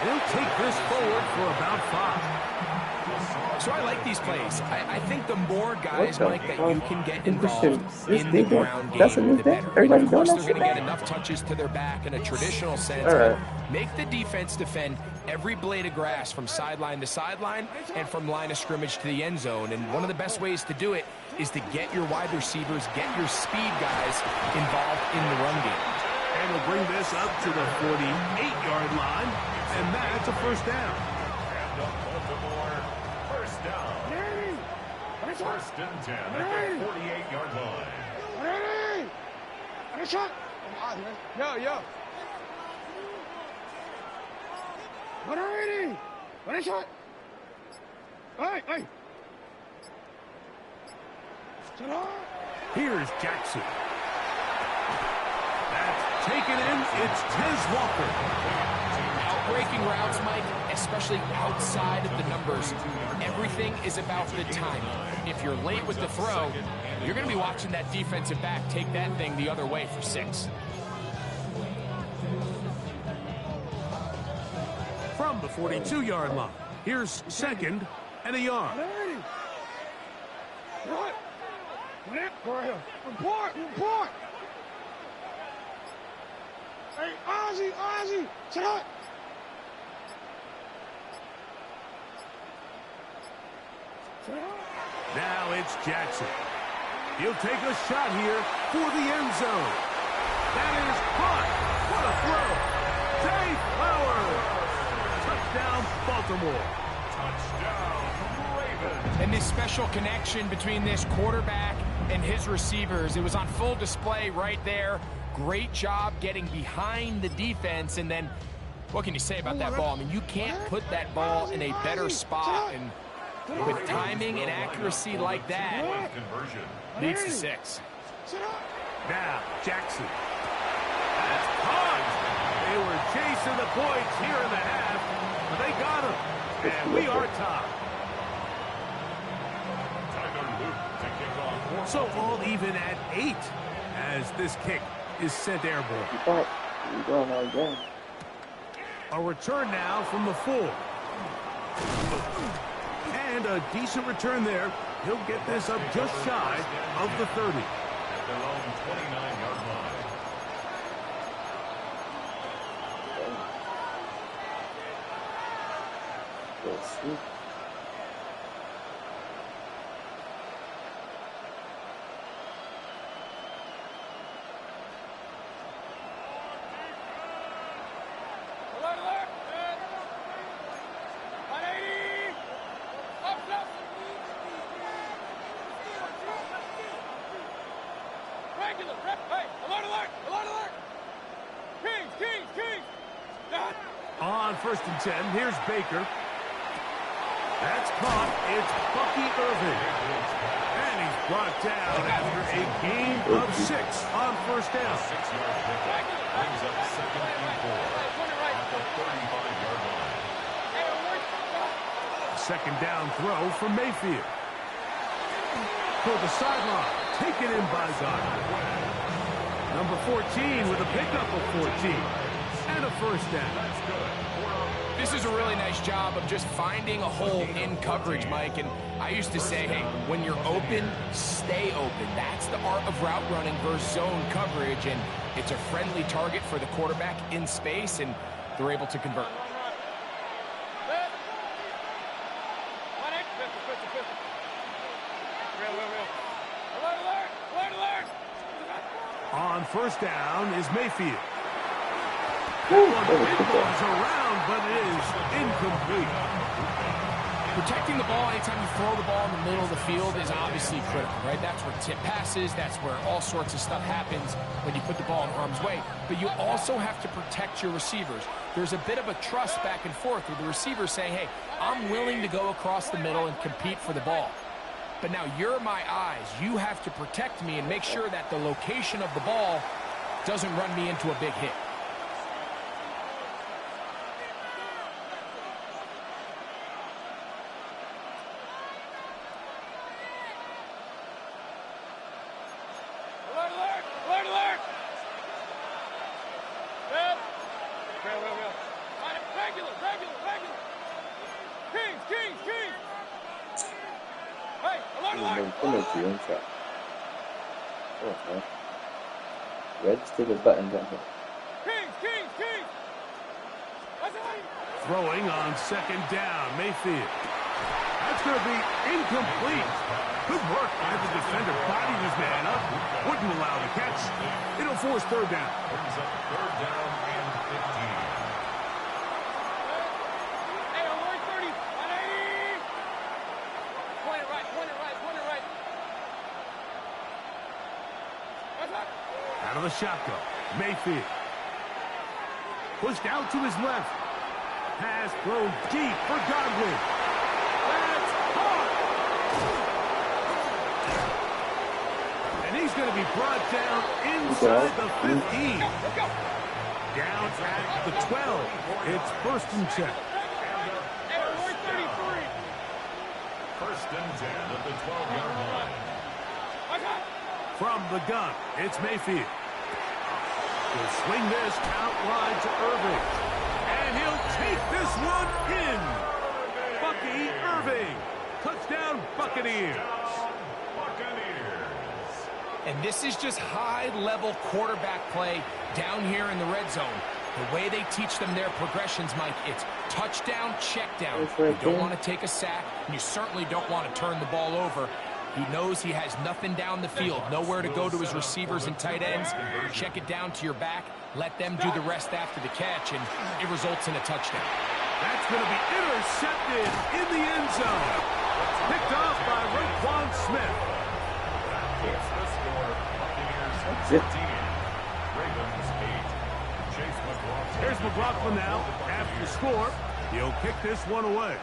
They'll take this forward for about 5. So I like these plays. I think the more guys, Mike, that you can get This involved shit- in this the nigga, ground that's game, what the this better. thing? Everybody Of course, doing they're that going to shit get enough touches to their back in a traditional sense. All right. Make the defense defend every blade of grass from sideline to sideline and from line of scrimmage to the end zone. And one of the best ways to do it is to get your wide receivers, get your speed guys involved in the run game. And we'll bring this up to the 48-yard line, and that's a first down. up Baltimore. First down. First and 10 at the 48-yard line. Yo, yo. Hey. Here's Jackson. That's taken in. It's Tez Walker. Breaking routes, Mike, especially outside of the numbers, everything is about the timing. If you're late with the throw, you're going to be watching that defensive back take that thing the other way for 6. From the 42-yard line, here's 2nd and a yard. Report. Hey, Ozzy, sit up. Now it's Jackson. He'll take a shot here for the end zone. That is caught. What a throw. Zay Flowers. Touchdown, Ravens. And this special connection between this quarterback and his receivers, it was on full display right there. Great job getting behind the defense. And then, what can you say about that ball? I mean, you can't put that ball in a better spot. And with timing and accuracy like that, leads to 6. Now, Jackson. That's caught. They were chasing the points here in the half, but they got him. And we are tied. So all even at 8 as this kick is sent airborne. A return now from the 4. And a decent return there. He'll get this up just shy of the 30. At their own 29-yard line. On 1st and 10, here's Baker. That's caught. It's Bucky Irving. And he's brought down after a gain of 6 on 1st down. 6-yard pickup brings up 2nd and 4 at the 35-yard line. 2nd down throw from Mayfield. For the sideline, taken in by Gardner. Number 14 with a pickup of 14. And a 1st down. This is a really nice job of just finding a hole in coverage, Mike. And I used to say, hey, when you're open, stay open. That's the art of route running versus zone coverage. And it's a friendly target for the quarterback in space, and they're able to convert. On 1st down is Mayfield. That one around, but it is incomplete. Protecting the ball anytime you throw the ball in the middle of the field is obviously critical, right? That's where tip passes, that's where all sorts of stuff happens when you put the ball in harm's way. But you also have to protect your receivers. There's a bit of a trust back and forth with the receiver saying, hey, I'm willing to go across the middle and compete for the ball. But now you're my eyes. You have to protect me and make sure that the location of the ball doesn't run me into a big hit. Register the button down here. Throwing on 2nd down, Mayfield. That's going to be incomplete. Good work by the defender. Bodied his man up. Wouldn't allow the catch. It'll force 3rd down. Brings up 3rd down and 15. the shotgun. Mayfield. Pushed out to his left. Pass thrown deep for Godwin. That's caught. And he's going to be brought down inside the 15. Down at the 12. It's first and 10. First and 10 at the 12-yard line. From the gun, it's Mayfield. He'll swing this out wide to Irving. And he'll take this one in. Bucky Irving. Touchdown, Buccaneers. And this is just high-level quarterback play down here in the red zone. The way they teach them their progressions, Mike, it's touchdown, check down. You don't want to take a sack, and you certainly don't want to turn the ball over. He knows he has nothing down the field, nowhere to go to his receivers and tight ends. Check it down to your back, let them do the rest after the catch, and it results in a touchdown. That's going to be intercepted in the end zone. Picked off by Roquan Smith. Here's McLaughlin now. After the score, he'll kick this one away.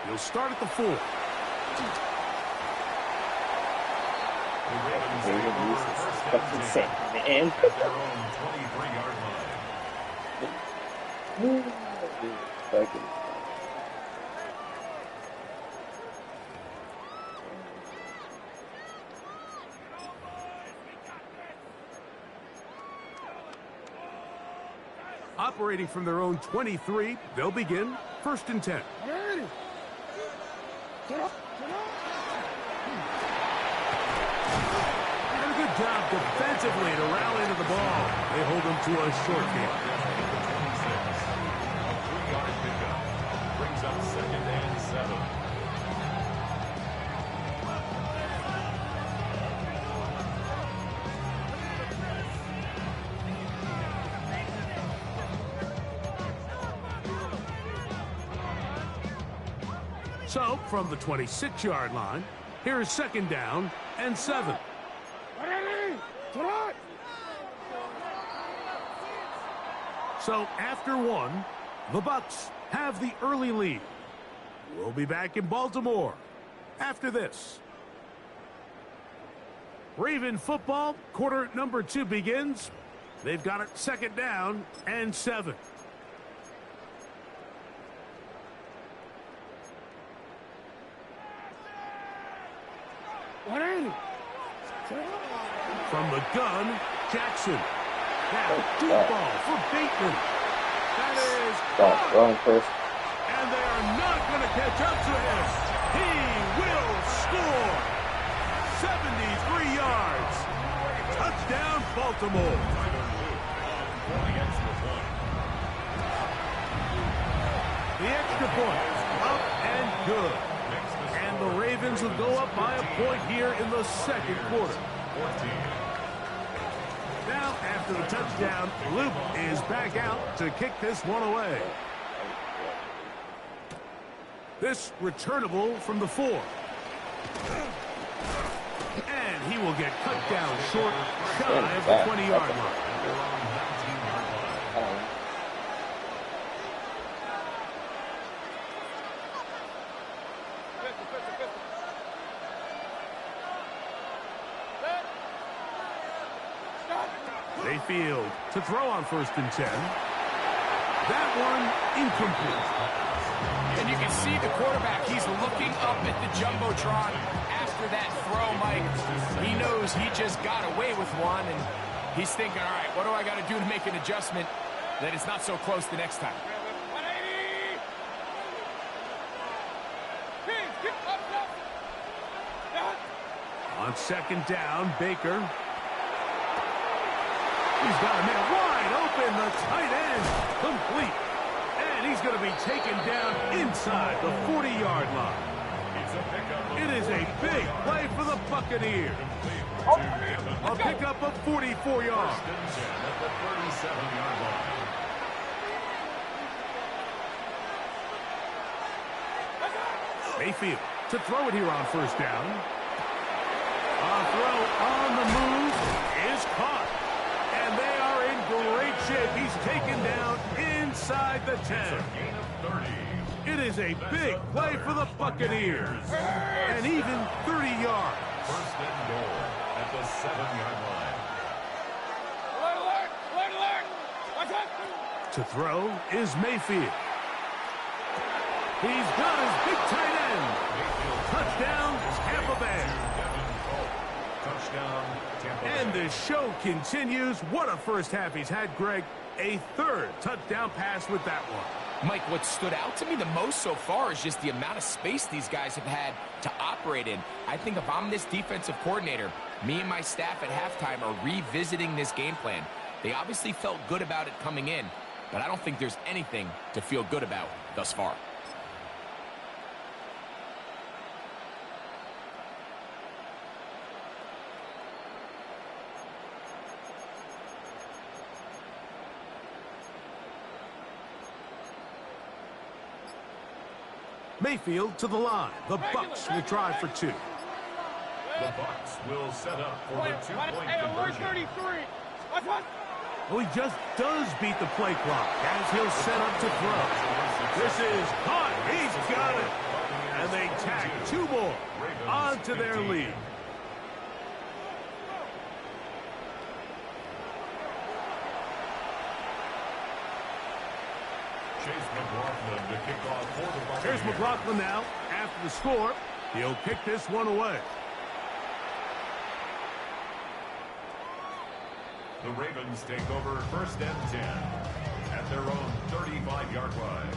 He'll start at the 4. Man. Operating from their own 23, they'll begin first and 10. And a good job defensively to rally to the ball. They hold them to a short game. A 3-yard pickup brings up second and 7. So, from the 26-yard line, here is second down and 7. So, after 1, the Bucs have the early lead. We'll be back in Baltimore after this. Raven football, quarter number 2 begins. They've got it second down and 7. From the gun, Jackson. Now, deep ball for Bateman. That is Wrong first. and they are not going to catch up to him. He will score. 73 yards. Touchdown, Baltimore. The extra point, up and good. And the Ravens will go up by a point here in the second quarter. Now, after the touchdown, Luke is back out to kick this one away. This returnable from the 4. And he will get cut down short, shy of the 20-yard line. Mayfield to throw on first and 10. That one incomplete. And you can see the quarterback, he's looking up at the Jumbotron after that throw, Mike. He knows he just got away with one, and he's thinking, all right, what do I got to do to make an adjustment that it's not so close the next time? On second down, Baker. He's got a man wide open, the tight end, complete. And he's going to be taken down inside the 40-yard line. It is a big play for the Buccaneers. A pickup of 44 yards. At the 37-yard line. Mayfield to throw it here on first down. A throw on the move is caught. And they are in great shape. He's taken down inside the 10. Gain of 30. It is a big play for the Buccaneers. And even 30 yards. First and goal at the 7-yard line. Alert, alert! Alert, alert! Watch out! To throw is Mayfield. He's got his big tight end. Touchdown, Tampa Bay. Touchdown, Tampa Bay. And the show continues. What a first half he's had, Greg. A third touchdown pass with that one. Mike, what stood out to me the most so far is just the amount of space these guys have had to operate in. I think if I'm this defensive coordinator, me and my staff at halftime are revisiting this game plan. They obviously felt good about it coming in, but I don't think there's anything to feel good about thus far. Mayfield to the line. The Bucs will try for 2. The Bucs will set up for the 2-point Hey, conversion. 133. Watch out! Well, he just does beat the play clock as he'll set up to throw. This is caught. He's got it. And they tack 2 more onto their lead. Chase McLaughlin to kick off for the Buccaneers. Here's McLaughlin now. After the score, he'll kick this one away. The Ravens take over first and 10 at their own 35-yard line.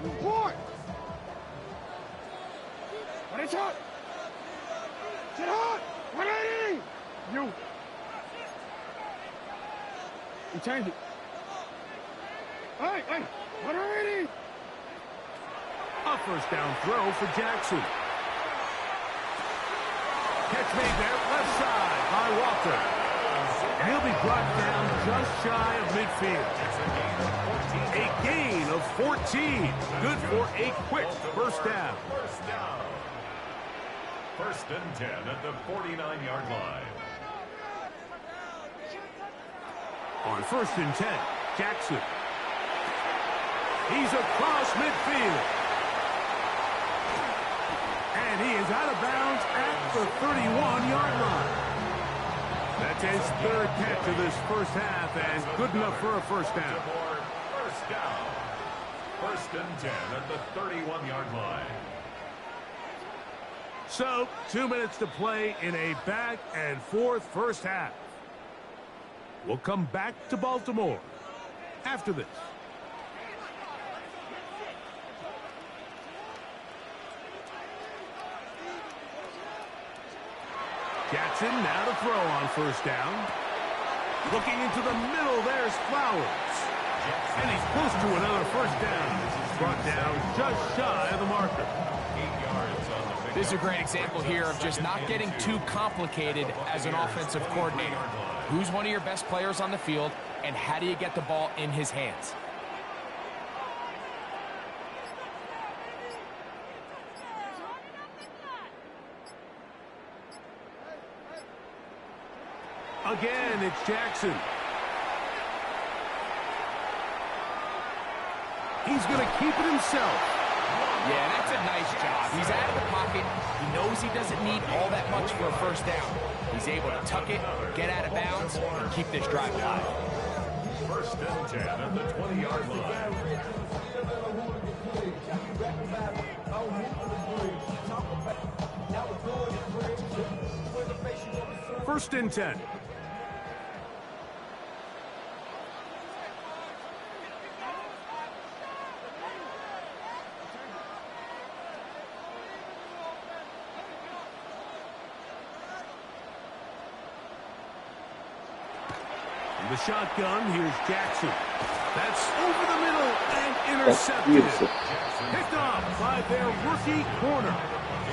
Report! What is up? Sit hot! 180! You change it. Hey, 180! A first down throw for Jackson. Catch made there, left side by Walker. And he'll be brought down just shy of midfield. A gain of 14. Good for a quick first down. First down. First and 10 at the 49-yard line. On first and 10, Jackson. He's across midfield. And he is out of bounds at the 31-yard line. That's his third catch of this first half, and good enough for a first down. First down. First and 10 at the 31-yard line. So, 2 minutes to play in a back-and-forth first half. We'll come back to Baltimore after this. Jackson now to throw on first down. Looking into the middle, there's Flowers. And he's close to another first down. Brought down just shy of the marker. 8 yards on the pick. This is a great example here of just not getting too complicated as an offensive coordinator. Who's one of your best players on the field, and how do you get the ball in his hands? Again, it's Jackson. He's going to keep it himself. Yeah, that's a nice job. He's out of the pocket. He knows he doesn't need all that much for a first down. He's able to tuck it, get out of bounds, and keep this drive alive. First and 10 at the 20-yard line. First and 10. The shotgun, here's Jackson. That's over the middle and intercepted. Beautiful. Picked off by their rookie corner.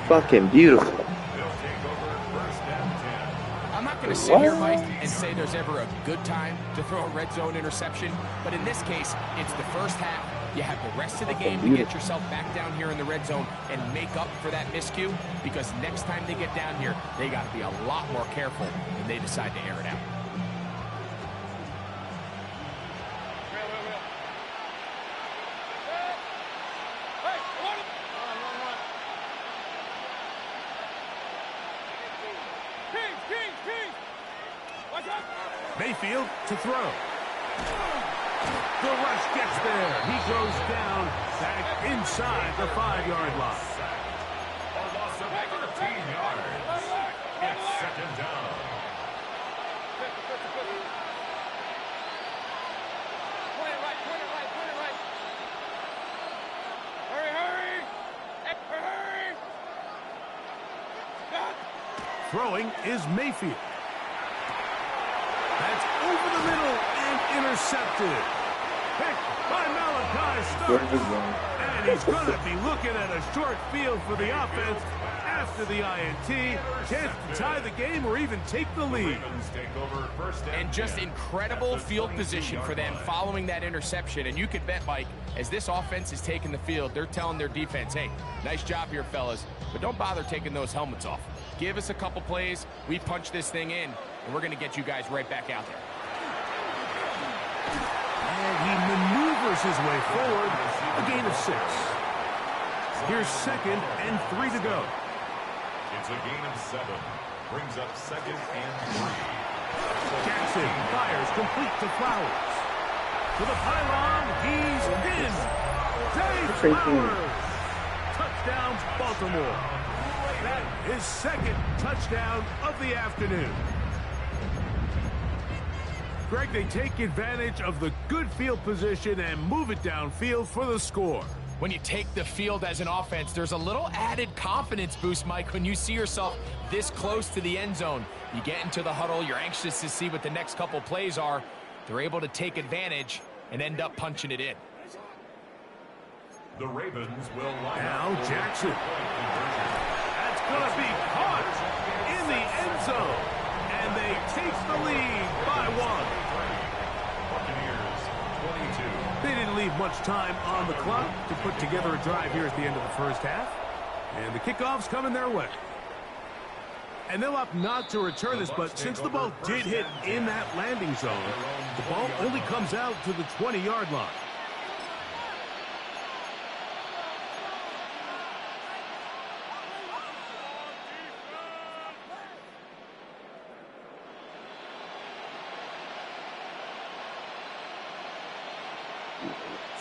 Fucking beautiful. They'll take over first and 10. I'm not going going to sit here, Mike, and say there's ever a good time to throw a red zone interception, but in this case, it's the first half. You have the rest of the game to get yourself back down here in the red zone and make up for that miscue, because next time they get down here, they got to be a lot more careful when they decide to air it out. Mayfield to throw. The rush gets there. He goes down back inside the 5-yard line. A loss of 13 yards. It's second down. Point it right. Hurry. Throwing is Mayfield. That's over the middle and intercepted. Picked by Malachi Starks. And he's going to be looking at a short field for the offense after the INT. Chance to tie the game or even take the lead. And just incredible field position for them following that interception. And you could bet, Mike, as this offense is taking the field, they're telling their defense, hey, nice job here, fellas, but don't bother taking those helmets off. Give us a couple plays, we punch this thing in, and we're going to get you guys right back out there. And he maneuvers his way forward, a gain of 6. Here's 2nd and 3 to go. It's a gain of 7. Brings up 2nd and 3. Jackson fires complete to Flowers. To the pylon, he's in. Dave Flowers. Touchdown, Baltimore. That is 2nd touchdown of the afternoon. Greg, they take advantage of the good field position and move it downfield for the score. When you take the field as an offense, there's a little added confidence boost, Mike, when you see yourself this close to the end zone. You get into the huddle, you're anxious to see what the next couple plays are. They're able to take advantage and end up punching it in. The Ravens will line now up. Jackson. That's going to be caught in the end zone. And they take the lead by 1. They didn't leave much time on the clock to put together a drive here at the end of the first half. And the kickoff's coming their way. And they'll opt not to return this, but since the ball did hit in that landing zone, the ball only comes out to the 20-yard line.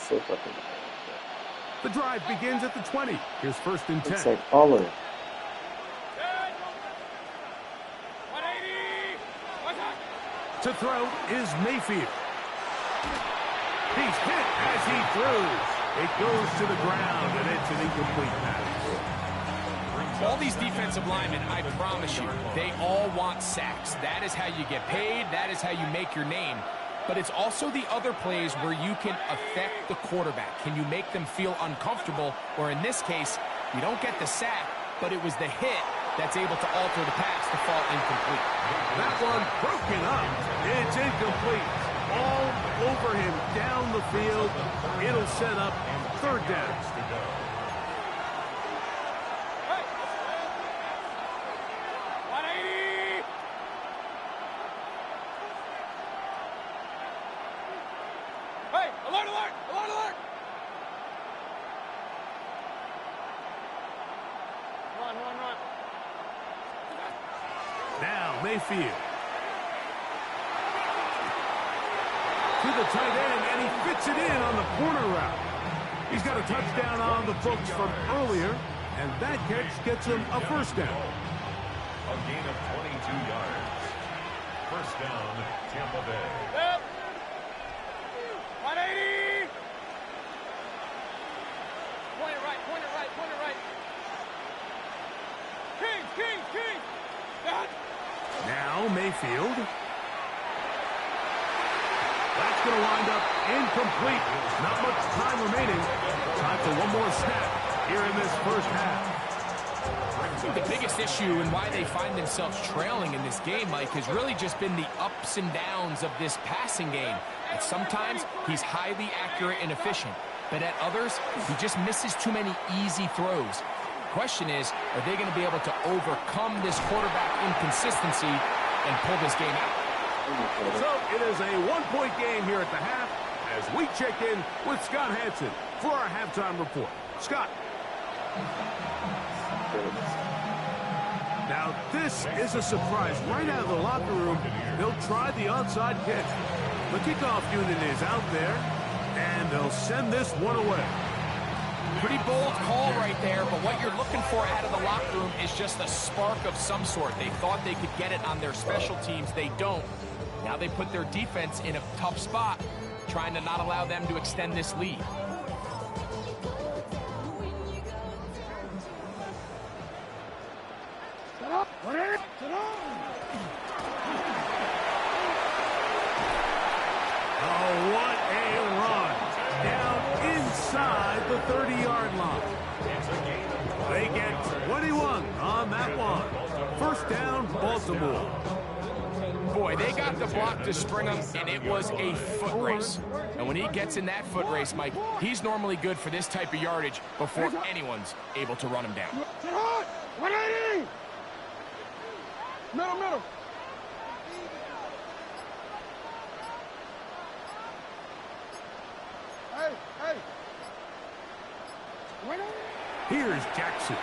So fucking. The drive begins at the 20. Here's 1st and 10. It's like all of it. To throw is Mayfield. He's hit as he throws. It goes to the ground, and it's an incomplete pass. All these defensive linemen, I promise you, they all want sacks. That is how you get paid. That is how you make your name. But it's also the other plays where you can affect the quarterback. Can you make them feel uncomfortable? Or in this case, you don't get the sack, but it was the hit that's able to alter the pass to fall incomplete. That one broken up. It's incomplete. All over him down the field. It'll set up 3rd down. Now Mayfield. To the tight end, and he fits it in on the corner route. He's got a touchdown on the books from earlier, and that catch gets him a 1st down. A gain of 22 yards. 1st down, Tampa Bay. 180. Point it right. King. Now Mayfield. That's going to wind up incomplete. Not much time remaining. Time for one more snap here in this first half. The biggest issue and why they find themselves trailing in this game, Mike, has really just been the ups and downs of this passing game. And sometimes he's highly accurate and efficient, but at others, he just misses too many easy throws. Question is, are they going to be able to overcome this quarterback inconsistency and pull this game out? So it is a one-point game here at the half as we check in with Scott Hansen for our halftime report. Scott. Now, this is a surprise. Right out of the locker room, they'll try the onside kick. The kickoff unit is out there, and they'll send this one away. Pretty bold call right there, but what you're looking for out of the locker room is just a spark of some sort. They thought they could get it on their special teams. They don't. Now they put their defense in a tough spot, trying to not allow them to extend this lead. Oh, what a run. Down inside the 30-yard line. They get 21 on that one. First down, Baltimore. Boy, they got the block to string him, and it was a foot race. And when he gets in that foot race, Mike, he's normally good for this type of yardage before anyone's able to run him down. 180! Middle. Hey. Here's Jackson.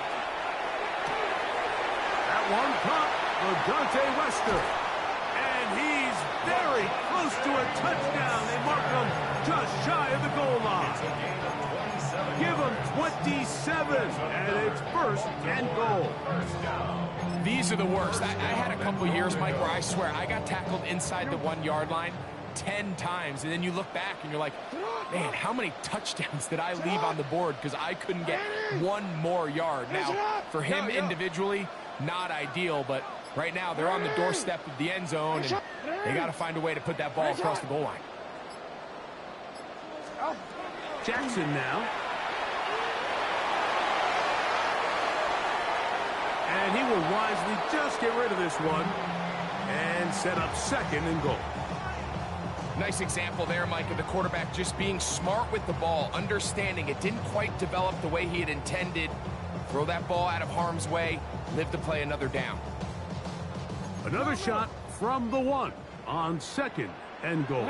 That one caught for Dante Wester. And he's very close to a touchdown. They mark him just shy of the goal line. Give him 27, and it's first and goal. These are the worst. I had a couple years, Mike, where I swear I got tackled inside the 1-yard line 10 times, and then you look back and you're like, man, how many touchdowns did I leave on the board because I couldn't get one more yard? Now, for him individually, not ideal, but right now they're on the doorstep of the end zone, and they got to find a way to put that ball across the goal line. Jackson now. And he will wisely just get rid of this one and set up second and goal. Nice example there, Mike, of the quarterback just being smart with the ball, understanding it didn't quite develop the way he had intended. Throw that ball out of harm's way, live to play another down. Another shot from the 1 on second and goal.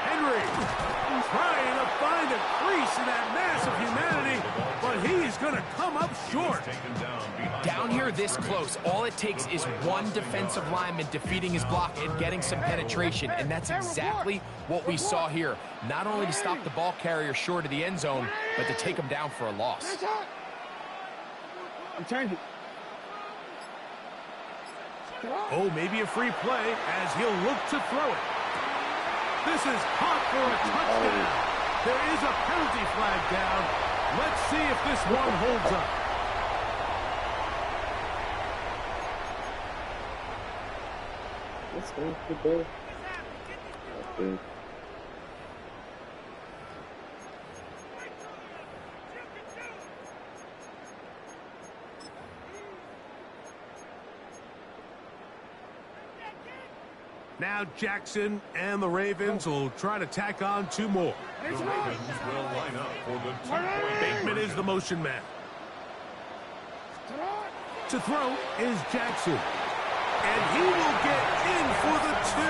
Henry trying to find a crease in that mass of humanity, but he's going to come up short. Down here this close, all it takes is one defensive lineman defeating his block and getting some penetration, and that's exactly what we saw here. Not only to stop the ball carrier short of the end zone, but to take him down for a loss. I'm changing. Oh, maybe a free play as he'll look to throw it. This is caught for a touchdown. There is a penalty flag down. Let's see if this one holds up. Let's go for both. Okay. Now Jackson and the Ravens will try to tack on 2 more. The Ravens will line up for the 2-point. Bateman is the motion man. To throw is Jackson. And he will get in for the 2.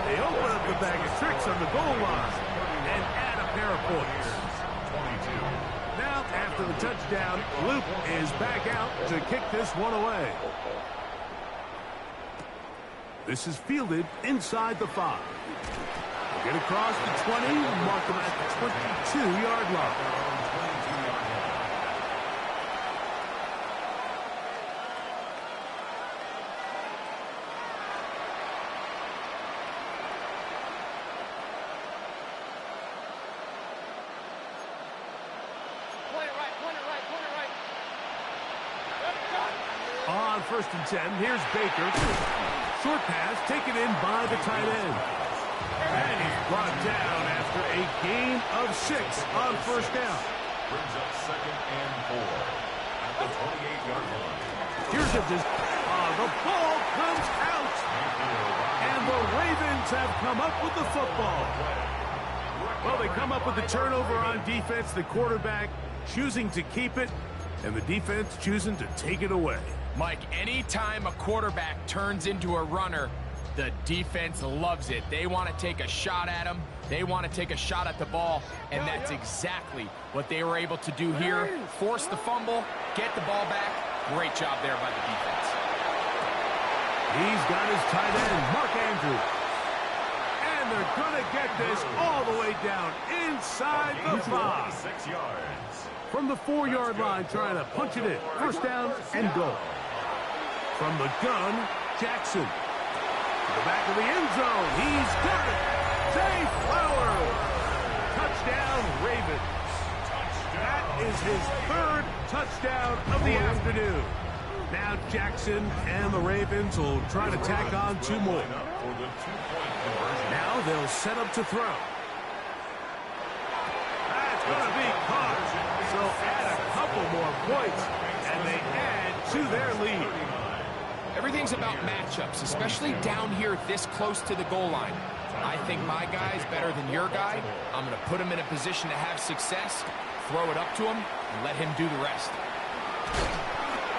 They open up the bag of tricks on the goal line and add a pair of points. 22. Now, after the touchdown, Luke is back out to kick this one away. This is fielded inside the 5. Get across the 20, mark them at the 22-yard line. On 1st and 10, here's Baker. Short pass taken in by the tight end. And he's brought down after a gain of 6 on first down. Brings up 2nd and 4 at the 28-yard line. Here's a the ball comes out. And the Ravens have come up with the football. Well, they come up with the turnover on defense. The quarterback choosing to keep it, and the defense choosing to take it away. Mike, anytime a quarterback turns into a runner, the defense loves it. They want to take a shot at him. They want to take a shot at the ball, and that's exactly what they were able to do here. Force the fumble, get the ball back. Great job there by the defense. He's got his tight end, Mark Andrews. And they're going to get this all the way down inside the 5. 6 yards. From the 4-yard line, trying to punch it in. First down and goal. From the gun, Jackson. To the back of the end zone. He's got it. Zay Flowers. Touchdown, Ravens. That is his 3rd touchdown of the afternoon. Now Jackson and the Ravens will try to tack on 2 more. Now they'll set up to throw. That's going to be caught. So add a couple more points, and they add to their lead. Everything's about matchups, especially down here this close to the goal line. I think my guy's better than your guy. I'm going to put him in a position to have success, throw it up to him, and let him do the rest.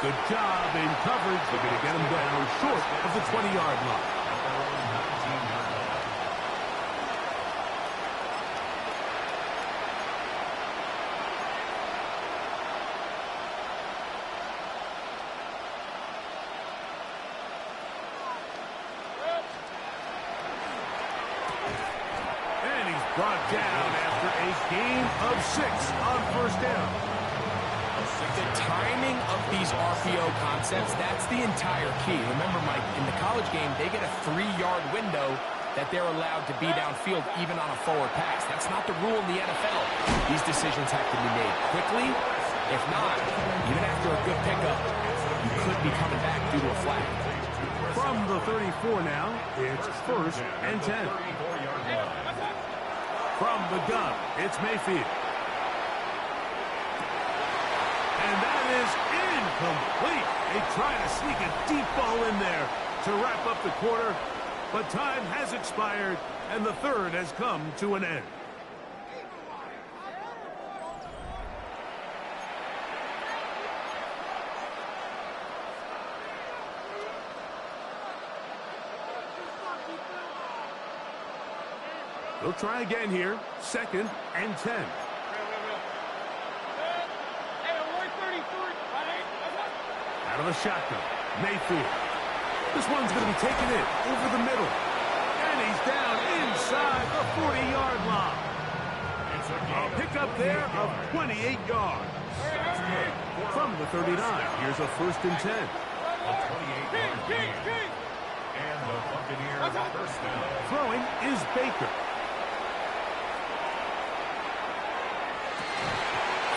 Good job in coverage. They're going to get him down short of the 20-yard line. And he's brought down after a gain of 6 on first down. The timing of these RPO concepts, that's the entire key. Remember, Mike, in the college game, they get a 3-yard window that they're allowed to be downfield even on a forward pass. That's not the rule in the NFL. These decisions have to be made quickly. If not, even after a good pickup, you could be coming back due to a flag. From the 34 now, it's 1st and 10. From the gun, it's Mayfield. And that is incomplete. They try to sneak a deep ball in there to wrap up the quarter, but time has expired, and the 3rd has come to an end. They'll try again here, 2nd and 10. Out of the shotgun, Mayfield. This one's going to be taken in over the middle. And he's down inside the 40-yard line. A pickup there of 28 yards. From the 39, here's a 1st and 10. A 28-yard gain. And the Buccaneers first down. Throwing is Baker.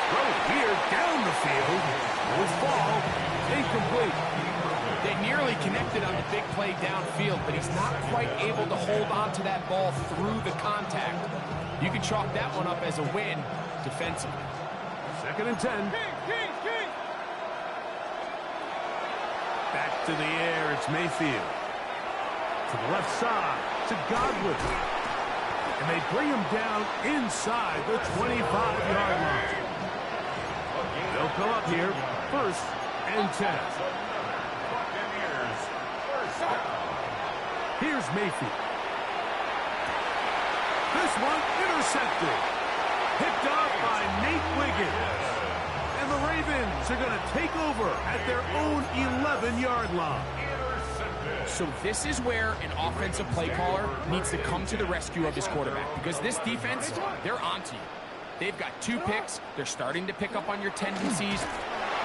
Throw here down the field. Will fall. Incomplete. They nearly connected on the big play downfield, but he's not quite able to hold on to that ball through the contact. You can chalk that one up as a win defensively. 2nd and 10. Back to the air, it's Mayfield. To the left side, to Godwin. And they bring him down inside the 25-yard line. They'll come up here, 1st and 10. Here's Mayfield. This one intercepted. Picked off by Nate Wiggins. And the Ravens are going to take over at their own 11-yard line. So this is where an offensive play caller needs to come to the rescue of his quarterback, because this defense, they're onto you. They've got 2 picks. They're starting to pick up on your tendencies.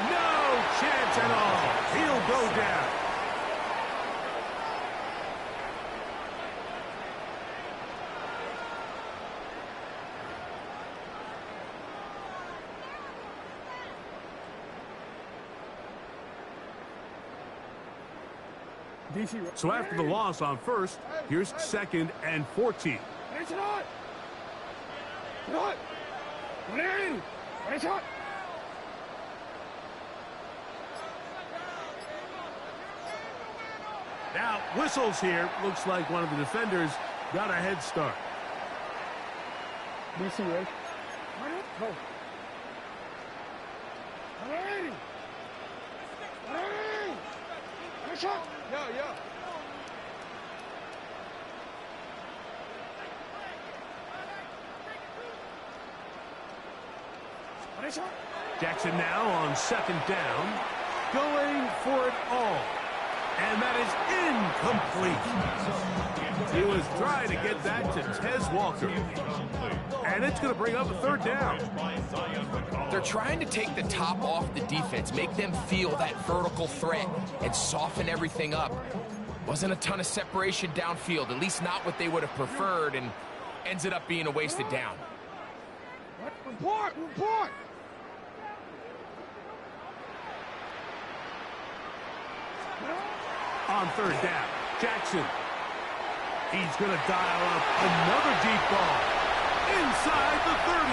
No chance at all. He'll go down. So after the loss on first, here's 2nd and 14. Now, whistles here. Looks like one of the defenders got a head start. Jackson now on 2nd down, going for it all. And that is incomplete. He was trying to get that to Tez Walker. And it's going to bring up a 3rd down. They're trying to take the top off the defense, make them feel that vertical threat, and soften everything up. Wasn't a ton of separation downfield, at least not what they would have preferred, and ends it up being a wasted down. Report! On 3rd down, Jackson. He's going to dial up another deep ball inside the 30.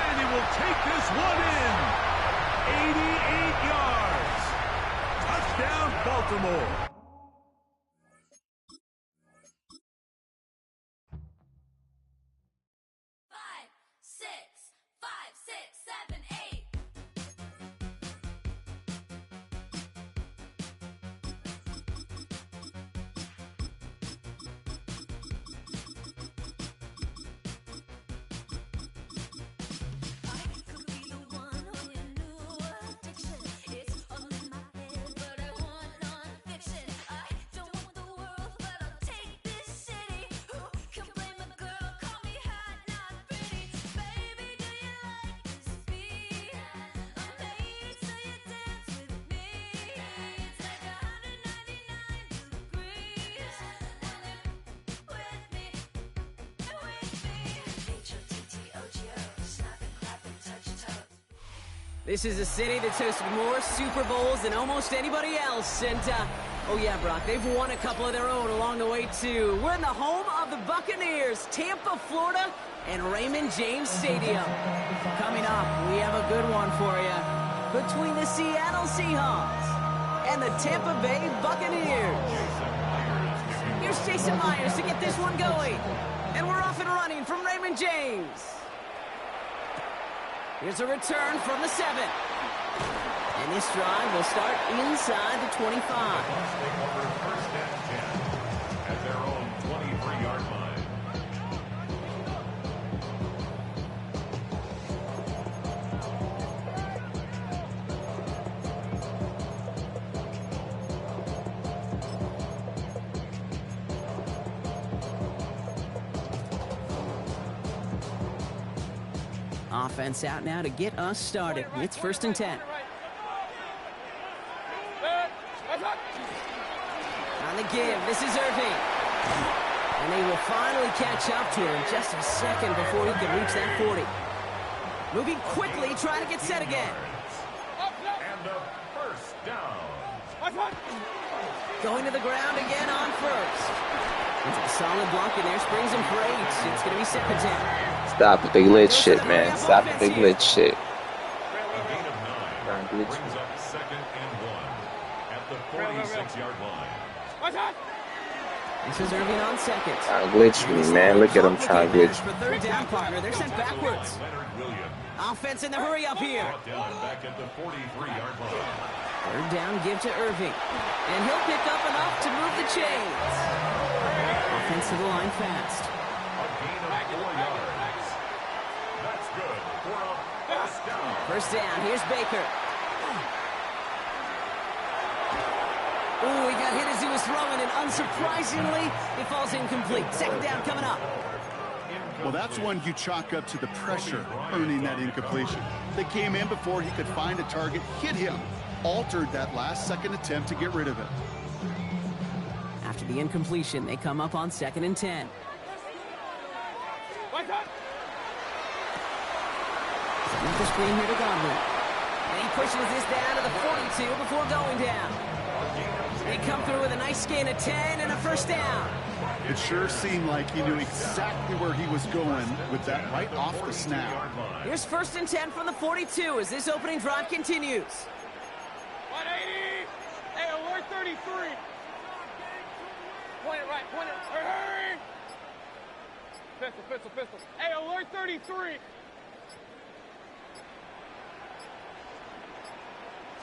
And he will take this one in. 88 yards. Touchdown, Baltimore. This is a city that's hosted more Super Bowls than almost anybody else. And, oh yeah, Brock, they've won a couple of their own along the way, too. We're in the home of the Buccaneers, Tampa, Florida, and Raymond James Stadium. Coming up, we have a good one for you. Between the Seattle Seahawks and the Tampa Bay Buccaneers. Here's Jason Myers to get this one going. And we're off and running from Raymond James. Here's a return from the 7. And this drive will start inside the 25. Take over 1st and 10 at their own 23-yard line. Offense out now to get us started. It's 1st and 10. On the give, this is Irving. And they will finally catch up to him just a second before he can reach that 40. Moving quickly, trying to get set again. And a 1st down. Going to the ground again on 1st. It's a solid block in there, springs him for 8. It's going to be 2nd down. Stop with the glitch shit, man. Stop with the glitch shit. A gain of 9 brings up 2nd and 1 at the 46-yard line. This is Irving on 2nd. Trying to glitch me, man. Look at him trying to glitch. For 3rd down, partner. They're sent backwards. Offense in the hurry up here. Back at the 43-yard line. 3rd down, give to Irving. And he'll pick up enough to move the chains. Offense to the line fast. A gain of 4 yards. That's good for a 1st down. 1st down, here's Baker. Ooh, he got hit as he was throwing, and unsurprisingly, it falls incomplete. 2nd down coming up. Well, that's one you chalk up to the pressure earning that incompletion. They came in before he could find a target, hit him, altered that last second attempt to get rid of it. After the incompletion, they come up on 2nd and 10. Another screen here to Godwin. And he pushes this down to the 42 before going down. They come through with a nice gain of 10 and a first down. It sure seemed like he knew exactly where he was going with that right off the snap. Here's 1st and 10 from the 42 as this opening drive continues. 180. Hey, alert 33. Point it right, point it. Hurry. Pistol, pistol, pistol. Hey, alert 33.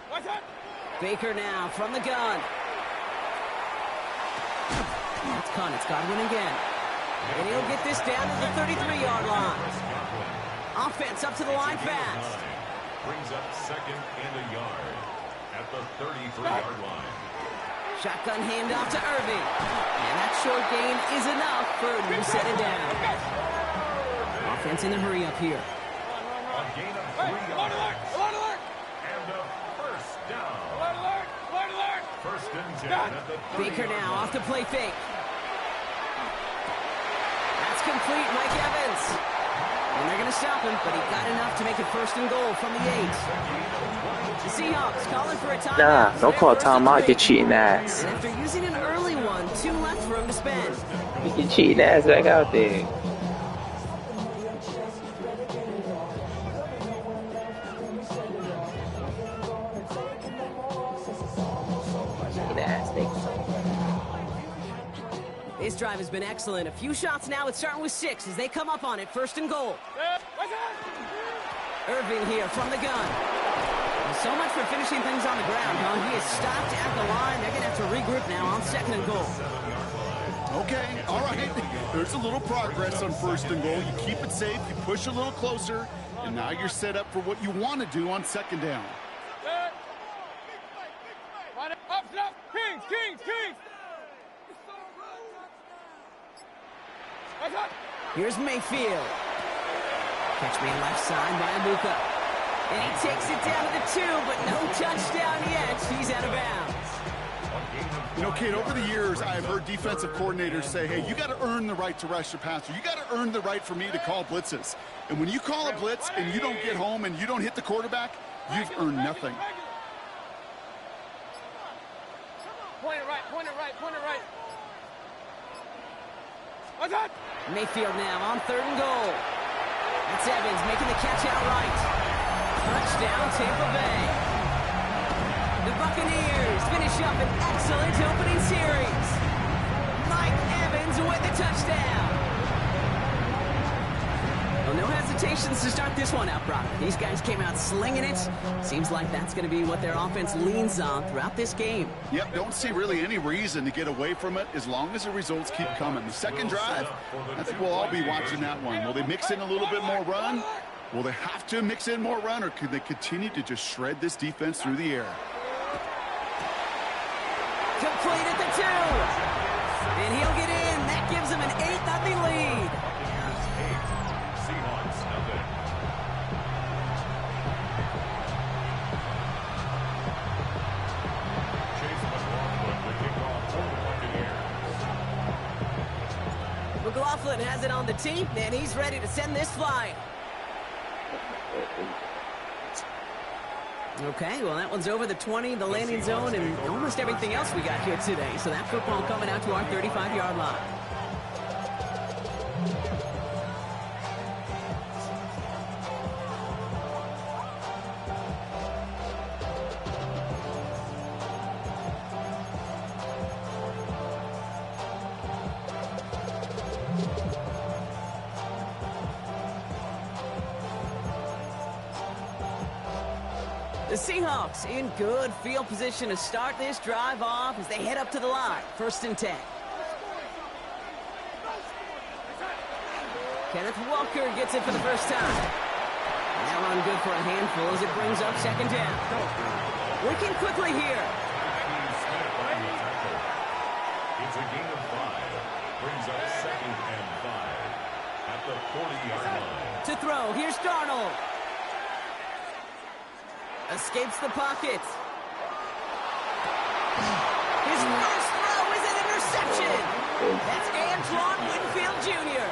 What's that? Baker now from the gun. It's Conn. It's Godwin again. And he'll get this down to the 33-yard line. Offense up to the line fast. Brings up 2nd and a yard at the 33-yard line. Shotgun handoff to Irving. And that short gain is enough for a new set it down. Offense in the hurry up here. A gain of 3 yards. Alert, alert, alert. And a first down. Alert, alert, alert, alert. 1st and 10 at the 30-yard Baker now line. off the play fake. That's complete, Mike Evans. And they're going to stop him, but he got enough to make it 1st and goal from the 8. The Seahawks calling for a timeout. Nah, don't call timeout, you cheating ass. And after using an early one, 2 left for him to spend. You can cheating ass back out there. This drive has been excellent. A few shots now. It's starting with 6 as they come up on it. 1st and goal. Irving here from the gun. Well, so much for finishing things on the ground, huh? He is stopped at the line. They're going to have to regroup now on 2nd and goal. Okay, all right. There's a little progress on 1st and goal. You keep it safe, you push a little closer, and now you're set up for what you want to do on 2nd down. Up, Kings, Kings, Kings. Here's Mayfield. Catch me left side by Amuka. And he takes it down to the 2, but no touchdown yet. He's out of bounds. You know, Kate, over the years, I've heard defensive coordinators say, hey, you got to earn the right to rush the passer. You got to earn the right for me to call blitzes. And when you call a blitz and you don't get home and you don't hit the quarterback, you've earned nothing. Point it right, point it right, point it right. What's that? Mayfield now on 3rd and goal. That's Evans making the catch outright. Touchdown, Tampa Bay. The Buccaneers finish up an excellent opening series. Mike Evans with the touchdown. Well, no hesitations to start this one out, Brock. These guys came out slinging it. Seems like that's going to be what their offense leans on throughout this game. Yep, don't see really any reason to get away from it as long as the results keep coming. The 2nd drive, I think we'll all be watching that one. Will they mix in a little bit more run? Will they have to mix in more run, or could they continue to just shred this defense through the air? Complete at the 2. And he'll get in. That gives him an 8-0 lead. Seahawks nothing. Chase McLaughlin with kickoff for the Buccaneers. McLaughlin has it on the tee, and he's ready to send this flying. Okay, well, that one's over the 20, the landing zone, and almost everything else we got here today. So that football coming out to our 35-yard line. The Seahawks in good field position to start this drive off as they head up to the line. 1st and 10. Kenneth Walker gets it for the first time. And that run good for a handful as it brings up 2nd down. Working quickly here. It's a gain of 5. Brings up 2nd and 5 at the 40-yard line. To throw, here's Darnold. Escapes the pocket. His first throw is an interception. That's Antoine Winfield Jr.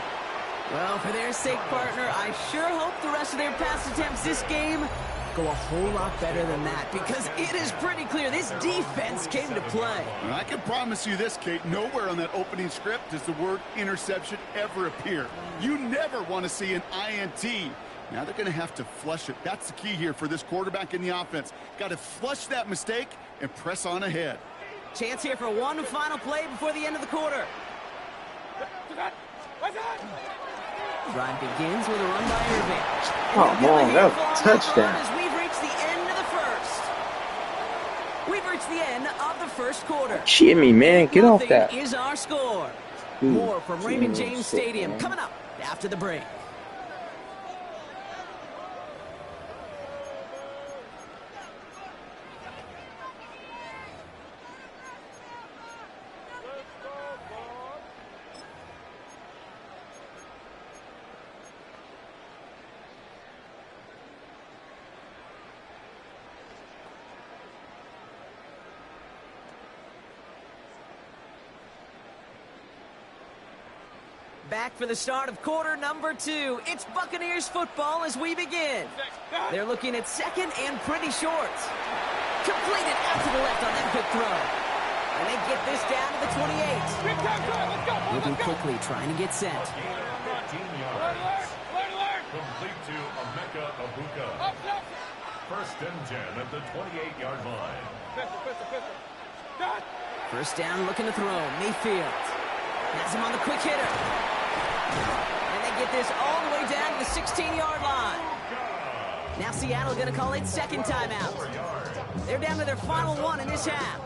Well, for their sake, partner, I sure hope the rest of their pass attempts this game go a whole lot better than that, because it is pretty clear this defense came to play. And I can promise you this, Kate, nowhere on that opening script does the word interception ever appear. You never want to see an INT. Now they're going to have to flush it. That's the key here for this quarterback in the offense. Got to flush that mistake and press on ahead. Chance here for one final play before the end of the quarter. Drive begins with a run by Irving. Come on, that was a touchdown. As we've reached the end of the first. We've reached the end of the first quarter. Shit me, man. Get off that. Is our score. Dude, more from Raymond James Stadium coming up after the break. Back for the start of quarter number 2. It's Buccaneers football as we begin. They're looking at second and pretty short. Completed out to the left on that quick throw. And they get this down to the 28. Moving quickly, trying to get set. 15 yards. Complete to Emeka Abuka. First and 10 at the 28-yard line. First down, looking to throw. Mayfield has him on the quick hitter. And they get this all the way down to the 16-yard line. Now Seattle going to call it second timeout. They're down to their final one in this half.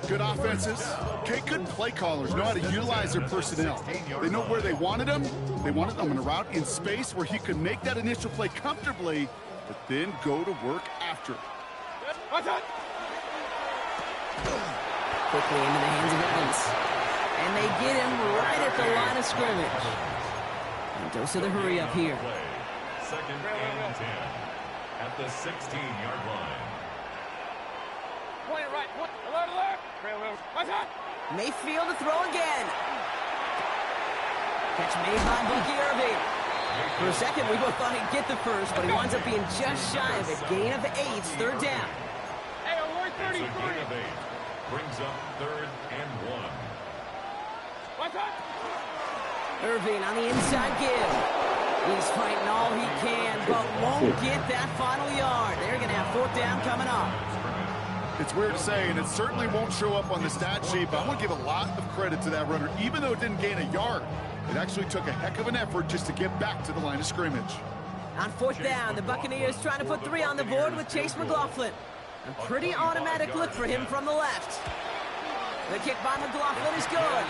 Good offenses. Good play callers know how to utilize their personnel. They know where they wanted them. They wanted them on a route in space where he could make that initial play comfortably, but then go to work after. Quickly into the hands of Evans. And they get him right at the line of scrimmage. And dose of the hurry up here. Second and 10 at the 16-yard line. Point right. Mayfield to throw again. Catch made by Bucky Irving. For a second, we both thought he'd get the first, but he winds up being just shy of a gain of 8. Third down. Hey, we're 33. It's a gain of 8. Brings up third and 1. Irving on the inside give. He's fighting all he can, but won't get that final yard. They're going to have fourth down coming up. It's weird to say, and it certainly won't show up on the stat sheet, but I want to give a lot of credit to that runner. Even though it didn't gain a yard, it actually took a heck of an effort just to get back to the line of scrimmage. On fourth down, the Buccaneers trying to put 3 on the board with Chase McLaughlin. A pretty automatic look for him from the left. The kick by McLaughlin is good.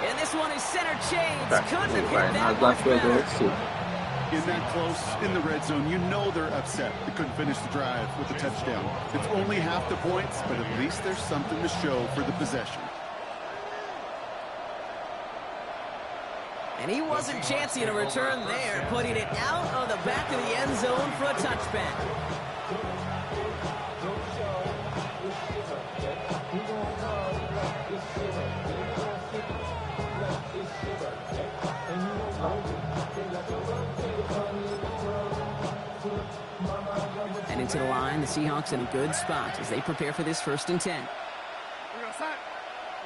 And this one is center change. Couldn't have hit that much better. In that close, in the red zone, you know they're upset. They couldn't finish the drive with a touchdown. It's only half the points, but at least there's something to show for the possession. And he wasn't chancing a return there, putting it out of the back of the end zone for a touchback. Heading to the line, the Seahawks in a good spot as they prepare for this 1st and 10. We're going to set.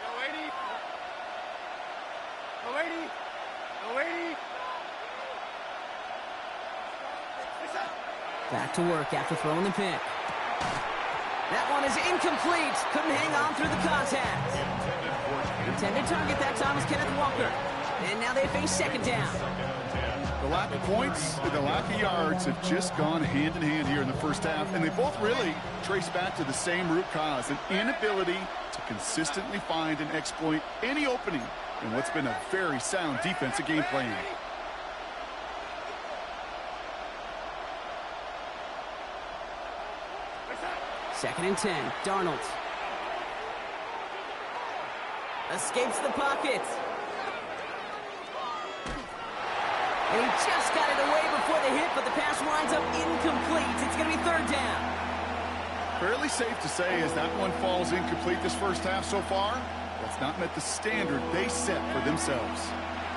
No 80. No 80. Back to work after throwing the pick. That one is incomplete. Couldn't hang on through the contact. Intended target that time was Kenneth Walker. And now they face second down. The lack of points and the lack of yards have just gone hand in hand here in the first half, and they both really trace back to the same root cause, an inability to consistently find and exploit any opening in what's been a very sound defensive game plan. Second and 10, Darnold. Escapes the pocket. And he just got it away before the hit, but the pass winds up incomplete. It's going to be third down. Fairly safe to say as that one falls incomplete this first half so far, that's not met the standard they set for themselves.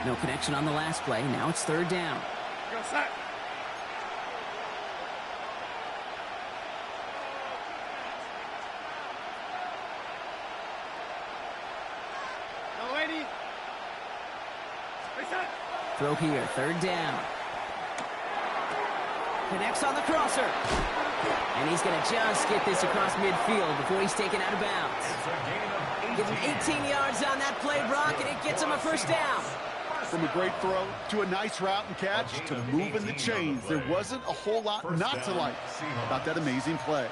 No connection on the last play. Now it's third down. Go set. Throw here, third down. Connects on the crosser. And he's going to just get this across midfield before he's taken out of bounds. Gives him 18 yards on that play, Brock, and it gets him a first down. From a great throw to a nice route and catch to moving the chains, there wasn't a whole lot not to like about that amazing play.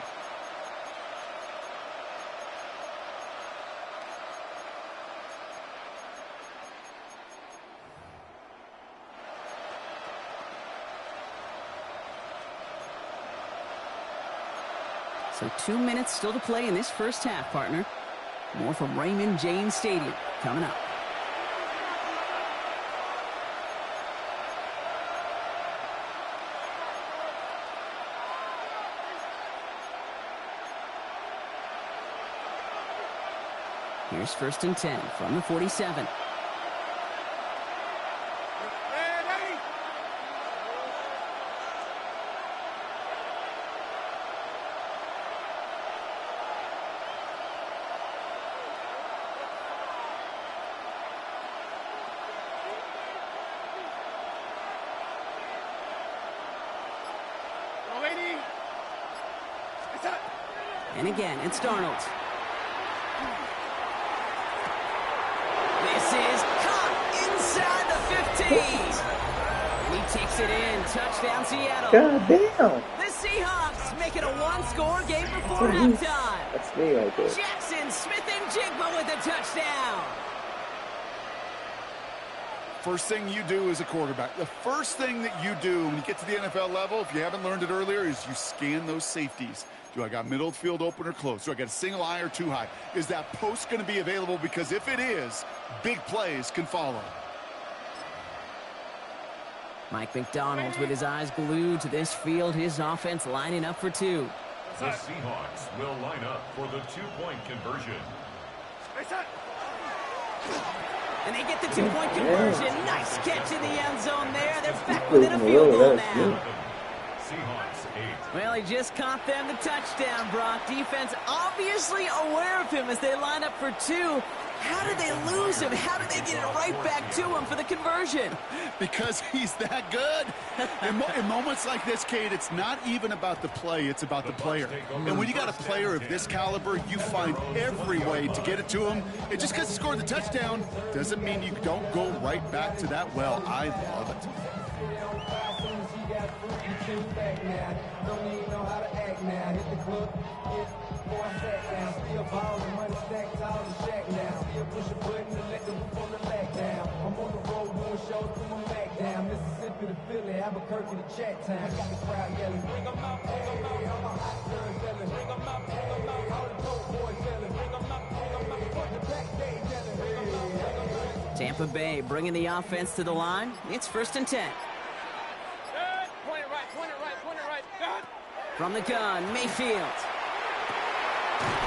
So 2 minutes still to play in this first half, partner. More from Raymond James Stadium coming up. Here's 1st and 10 from the 47. And again, it's Darnold. This is caught inside the 15. And he takes it in. Touchdown, Seattle. God damn. The Seahawks make it a one-score game before halftime. That's me right there. Jackson, Smith, and Jigba with a touchdown. First thing you do as a quarterback, the first thing that you do when you get to the NFL level, if you haven't learned it earlier, is you scan those safeties. Do I got middle field open or close? Do I got a single high or two high? Is that post going to be available? Because if it is, big plays can follow. Mike McDonald with his eyes glued to this field. His offense lining up for two. The Seahawks will line up for the two-point conversion. And they get the two-point conversion. Nice catch in the end zone there. They're back within a field goal now. Seahawks 8. Well, he just caught them the touchdown, Brock. Defense obviously aware of him as they line up for two. How did they lose him? How did they get it right back to him for the conversion? Because he's that good. In moments like this, Kate, it's not even about the play, it's about the player. And when you got a player of this caliber, you find every way to get it to him. And just because he scored the touchdown doesn't mean you don't go right back to that well. I love it. Tampa Bay bringing the offense to the line. It's 1st and 10. Point it right. God. From the gun, Mayfield.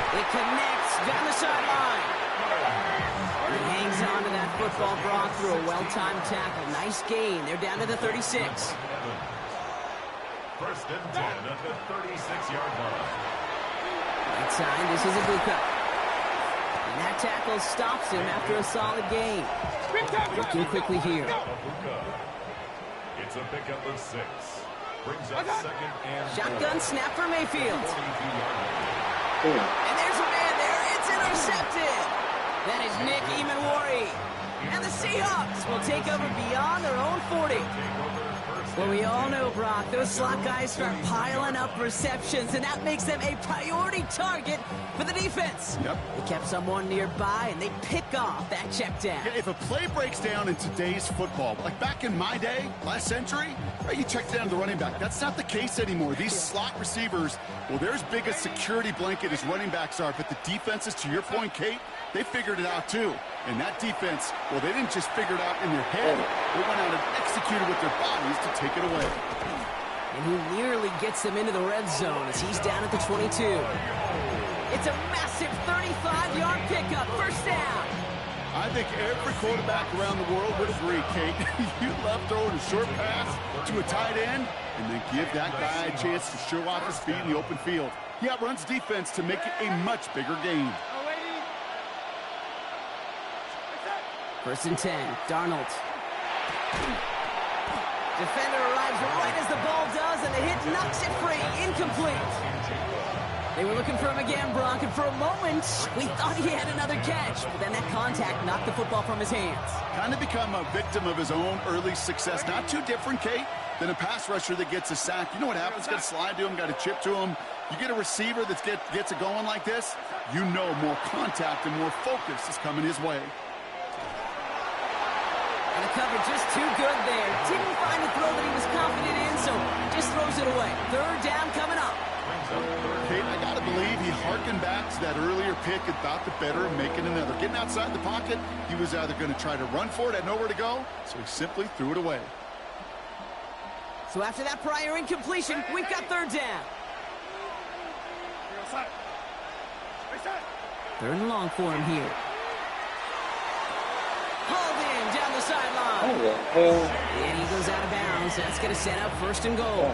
It connects down the sideline. He hangs on to that football, Brock, through a well-timed tackle. Nice gain. They're down to the 36. 1st and 10 at the 36-yard line. Right side, this is Ibuka. And that tackle stops him after a solid gain. Looking quickly here. Abuka. It's a pickup of 6. Brings up 2nd and Shotgun snap for Mayfield. 42-yard line. And there's a man there. It's intercepted. That is Nick Emanwari. And the Seahawks will take over beyond their own 40. Well, we all know, Brock, those slot guys start piling up receptions, and that makes them a priority target for the defense. Yep. They kept someone nearby, and they pick off that check down. Yeah, if a play breaks down in today's football, like back in my day, last century, right, you check down the running back. That's not the case anymore. These slot receivers, well, they're as big a security blanket as running backs are, but the defenses, to your point, Kate, they figured it out too. And that defense, well, they didn't just figure it out in their head. They went out and executed with their bodies to take it away. And he nearly gets them into the red zone as he's down at the 22. It's a massive 35-yard pickup, first down. I think every quarterback around the world would agree, Kate. You love throwing a short pass to a tight end and then give that guy a chance to show off his speed in the open field. He outruns defense to make it a much bigger gain. 1st and 10, Darnold. Defender arrives right as the ball does, and the hit knocks it free. Incomplete. They were looking for him again, Brock, and for a moment, we thought he had another catch. But then that contact knocked the football from his hands. Kind of become a victim of his own early success. Not too different, Kate, than a pass rusher that gets a sack. You know what happens? Got to slide to him, got to chip to him. You get a receiver that gets it going like this, you know more contact and more focus is coming his way. And the cover just too good there. Didn't find the throw that he was confident in, so just throws it away. Third down coming up. Kate, I got to believe he harkened back to that earlier pick and thought the better of making another. Getting outside the pocket, he was either going to try to run for it, had nowhere to go, so he simply threw it away. So after that prior incompletion, we've got third down. Third and long for him here. Hauled in down the sideline. And he goes out of bounds. That's going to set up first and goal.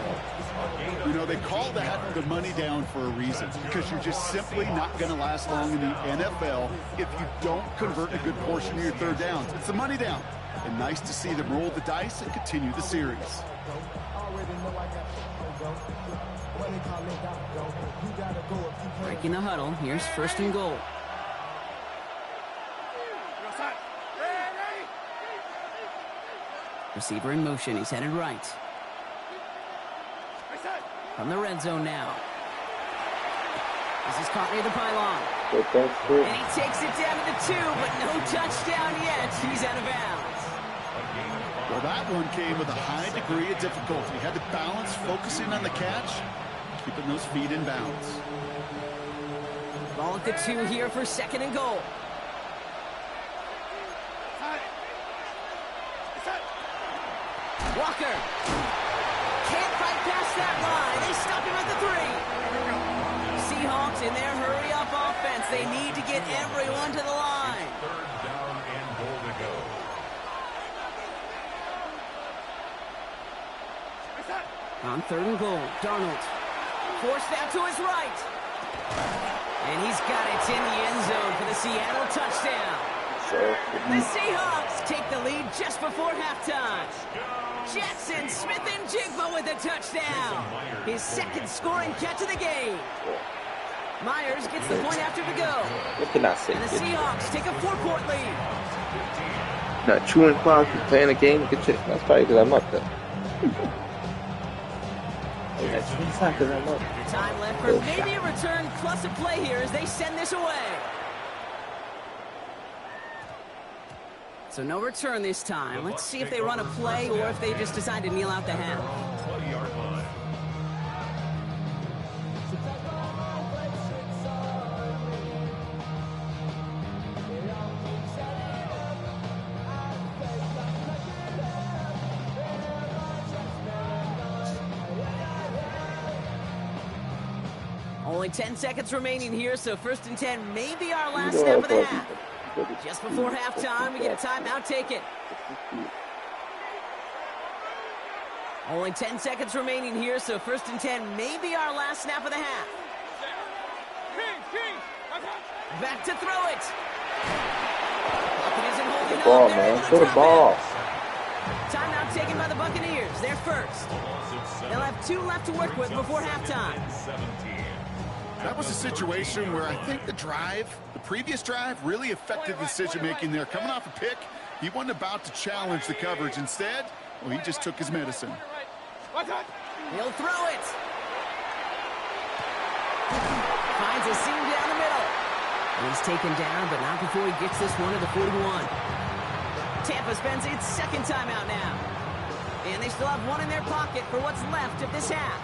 You know, they call that the money down for a reason, because you're just simply not going to last long in the NFL if you don't convert a good portion of your third downs. It's the money down. And nice to see them roll the dice and continue the series. Breaking the huddle. Here's first and goal. Receiver in motion. He's headed right. From the red zone now. This is caught near the pylon. And he takes it down to the 2, but no touchdown yet. He's out of bounds. Well, that one came with a high degree of difficulty. He had to balance focusing on the catch, keeping those feet in bounds. Ball at the 2 here for second and goal. Walker. Can't fight past that line. They stop him at the 3. Seahawks in their hurry-up offense. They need to get everyone to the line. Third down and goal to go. On third and goal, Darnold. Forced out to his right. And he's got it in the end zone for the Seattle touchdown. The Seahawks take the lead just before halftime. Jackson Smith-Njigba with a touchdown. His second scoring catch of the game. Myers gets the point after to go. And the Seahawks take a 4-point lead. Not chewing clown playing a game. Good shit. That's probably because I'm up though. That's not because I'm up. Time left for maybe a return plus a play here as they send this away. So no return this time. Let's see if they run a play or if they just decide to kneel out the half. 20-yard line. Only 10 seconds remaining here, so first and 10 may be our last snap of the half. Just before halftime, we get a timeout taken. Only 10 seconds remaining here, so first and 10 may be our last snap of the half. Back to throw it. Isn't holding the ball, on. man. Throw the ball. Timeout taken by the Buccaneers. They're first. They'll have 2 left to work with before halftime. That was a situation where I think the previous drive, really affected the decision-making there. Coming off a pick, he wasn't about to challenge the coverage. Instead, well, he just took his medicine. He'll throw it. Finds a seam down the middle. He's taken down, but not before he gets this one to the 41. Tampa spends its second timeout now. And they still have one in their pocket for what's left of this half.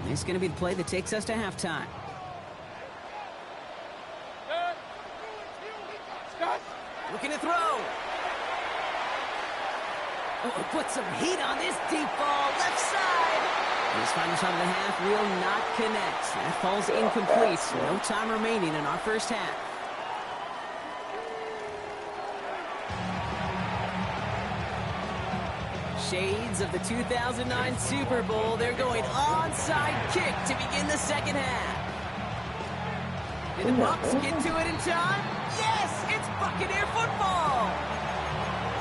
This is going to be the play that takes us to halftime. Looking to throw. Oh, put some heat on this deep ball. Left side. This final shot of the half will not connect. That falls incomplete. No time remaining in our first half. Shades of the 2009 Super Bowl. They're going onside kick to begin the second half. Did the Bucks get to it in time? Yes! It's Buccaneer football!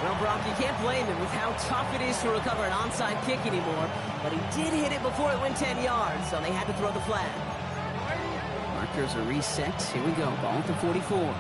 Well, Brock, you can't blame him with how tough it is to recover an onside kick anymore, but he did hit it before it went 10 yards, so they had to throw the flag. Markers are reset. Here we go. Ball at the 44.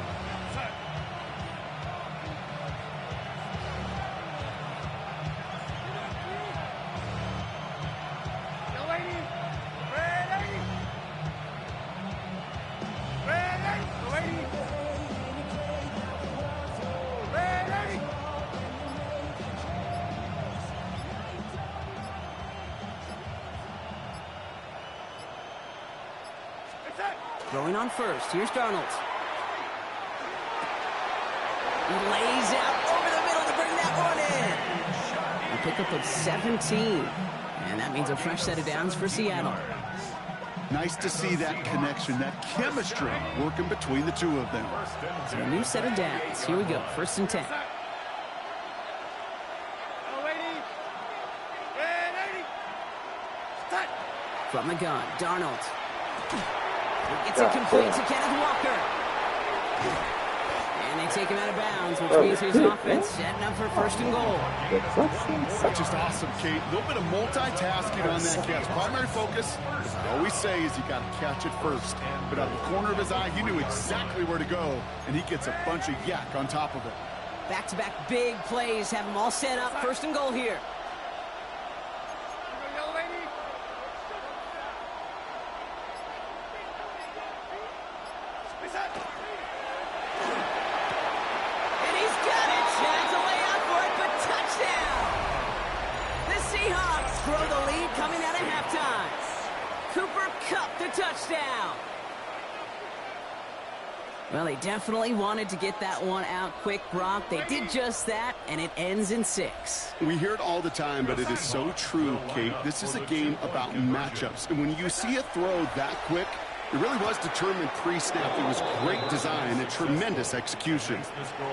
Throwing on first. Here's Darnold. He lays out over the middle to bring that one in. A pickup of 17. And that means a fresh set of downs for Seattle. Nice to see that connection, that chemistry working between the two of them. So a new set of downs. Here we go. 1st and 10. From the gun, Darnold. It's incomplete to Kenneth Walker. And they take him out of bounds, which means his offense setting up for 1st and goal. That's just awesome, Kate. A little bit of multitasking on that catch. Primary focus, as I always say, is you got to catch it first. But out of the corner of his eye, he knew exactly where to go, and he gets a bunch of yak on top of it. Back-to-back big plays have them all set up. 1st and goal here. Touchdown. Well, they definitely wanted to get that one out quick, Brock. They did just that, and it ends in 6. We hear it all the time, but it is so true, Kate. This is a game about matchups. And when you see a throw that quick, it really was determined pre-snap. It was great design and tremendous execution.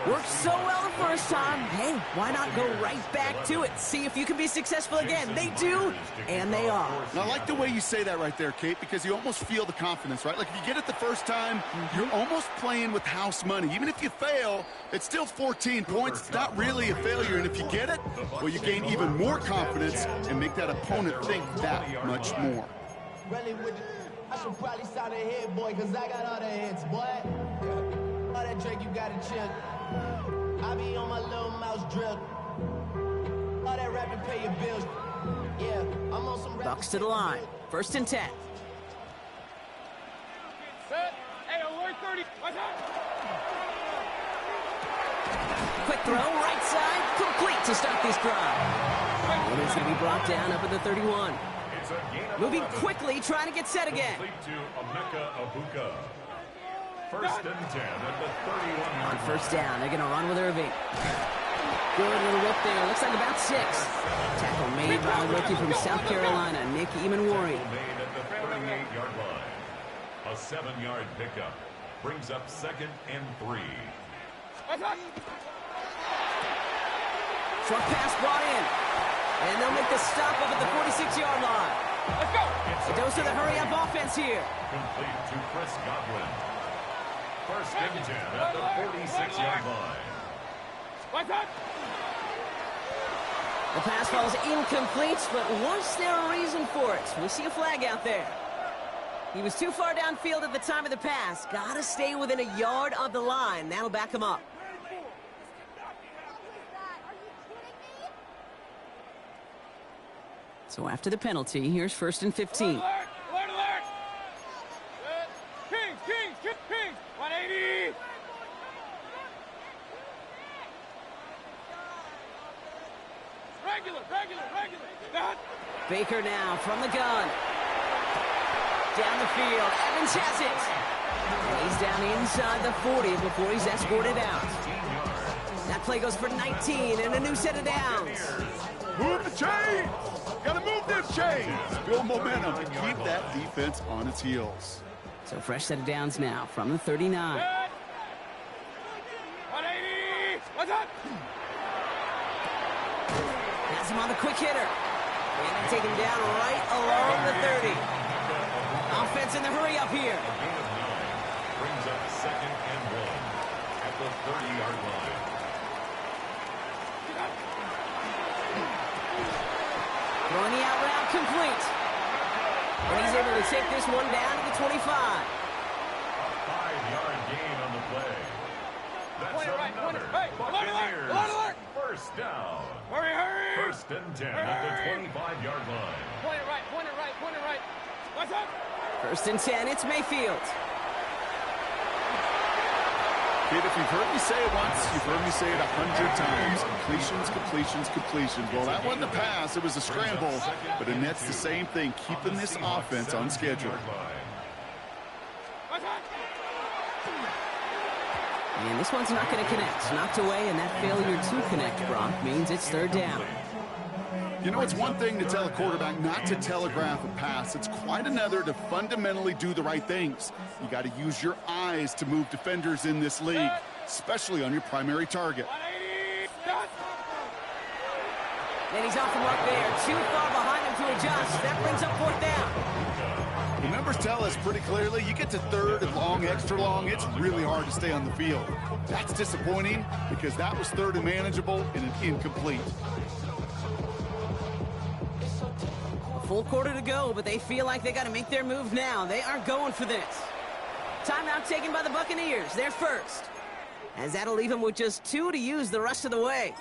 Worked so well the first time. Hey, why not go right back to it? See if you can be successful again. They do, and they are. And I like the way you say that right there, Kate, because you almost feel the confidence, right? Like if you get it the first time, you're almost playing with house money. Even if you fail, it's still 14 points. It's not really a failure. And if you get it, well, you gain even more confidence and make that opponent think that much more. I should probably sign a hit, boy, cause I got all the hits, boy. All that drink, you gotta chill. I be on my little mouse drill. All that rapping, pay your bills. Yeah, I'm on some Bucks to the line. 1st and 10. Set. Hey, alert 30. What's up? Quick throw, right side, complete to start this drive. And it's going to be brought down up at the 31. Moving quickly, trying to get set again. First and 10 at the 31. On 1st down, they're going to run with Irving. Good little whip there. Looks like about 6. Tackle made by the rookie from South Carolina, Nick Emanwari. Made at the 38-yard line. A 7-yard pickup brings up 2nd and 3. Short pass brought in. And they'll make the stop up at the 46-yard line. Let's go. A dose of the hurry-up offense here. Complete to Chris Godwin. 1st and 10 at the 46-yard line. What's up? The pass ball is incomplete, but was there a reason for it? We see a flag out there. He was too far downfield at the time of the pass. Got to stay within a yard of the line. That'll back him up. So after the penalty, here's 1st and 15. Alert! Alert! Alert! Kings! 180! Regular! Baker now from the gun. Down the field. Evans has it. And he's down inside the 40 before he's escorted out. That play goes for 19 and a new set of downs. Move the chains! Gotta move them chains! Build momentum and keep that defense on its heels. So fresh set of downs now from the 39. 180! What's up? Has him on the quick hitter. And they take him down right along the 30. Offense in the hurry up here. Brings up 2nd and 1 at the 30-yard line. Throwing the out route complete. And he's able to take this one down to the 25. A 5-yard gain on the play. That's another Buccaneers first down. Hurry! 1st and 10 at the 25-yard line. Point it right. What's up? 1st and 10, it's Mayfield. Kid, if you've heard me say it once, you've heard me say it 100 times. Completions. Well, that wasn't a pass. It was a scramble. But it nets the same thing, keeping this offense on schedule. And this one's not going to connect. Knocked away, and that failure to connect, Brock, means it's 3rd down. You know, it's one thing to tell a quarterback not to telegraph a pass. It's quite another to fundamentally do the right things. You got to use your eyes to move defenders in this league, especially on your primary target. And he's off the mark there. Too far behind him to adjust. That brings up 4th down. The numbers tell us pretty clearly, you get to 3rd and long, extra long, it's really hard to stay on the field. That's disappointing because that was 3rd and manageable and an incomplete. Full quarter to go, but they feel like they got to make their move now. They are going for this. Timeout taken by the Buccaneers. They're first. As that'll leave them with just 2 to use the rest of the way.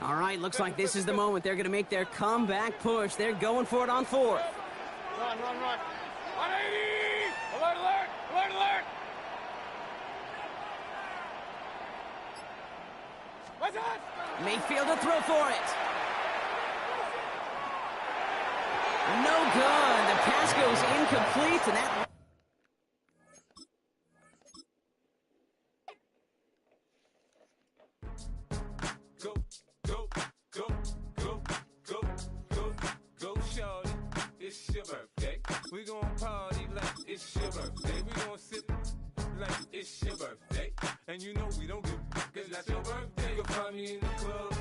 All right, looks like this is the moment. They're going to make their comeback push. They're going for it on 4th. Run. 180! Alert! What's that? Mayfield to throw for it. No good. The pass goes incomplete, and that... It's your birthday. We gon' party like it's your birthday. We gon' sip like it's your birthday. And you know we don't give cause that's your birthday. You'll find me in the club,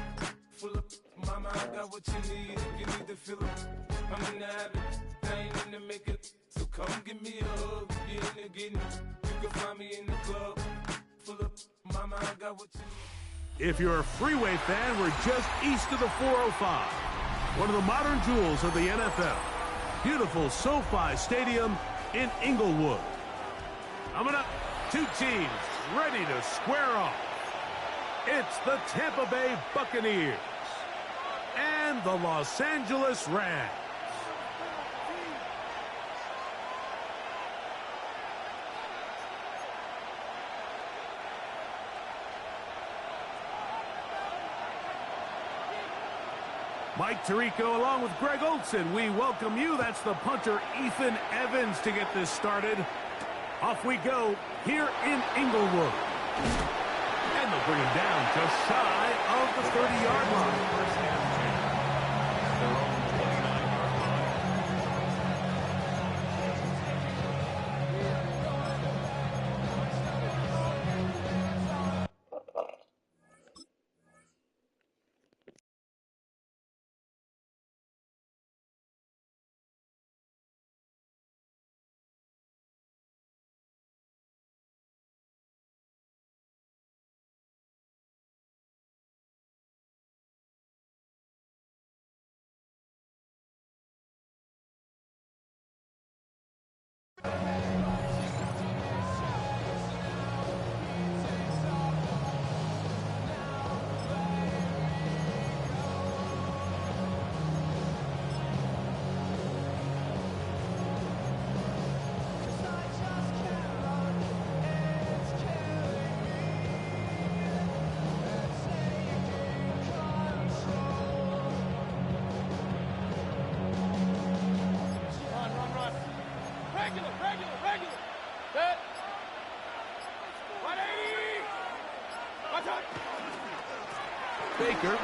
full of mama, I got what you need. If you need to fill up, I'm in the habit, I ain't in the makeup. So come give me a hug, you in the getting. You can find me in the club, full of mama, I got what you need. If you're a freeway fan, we're just east of the 405. One of the modern jewels of the NFL. Beautiful SoFi Stadium in Inglewood. Coming up, 2 teams ready to square off. It's the Tampa Bay Buccaneers and the Los Angeles Rams. Mike Tirico along with Greg Olson. We welcome you. That's the punter, Ethan Evans, to get this started. Off we go here in Inglewood. And they'll bring him down just shy of the 30-yard line. Regular. Set. 180. Watch out. Baker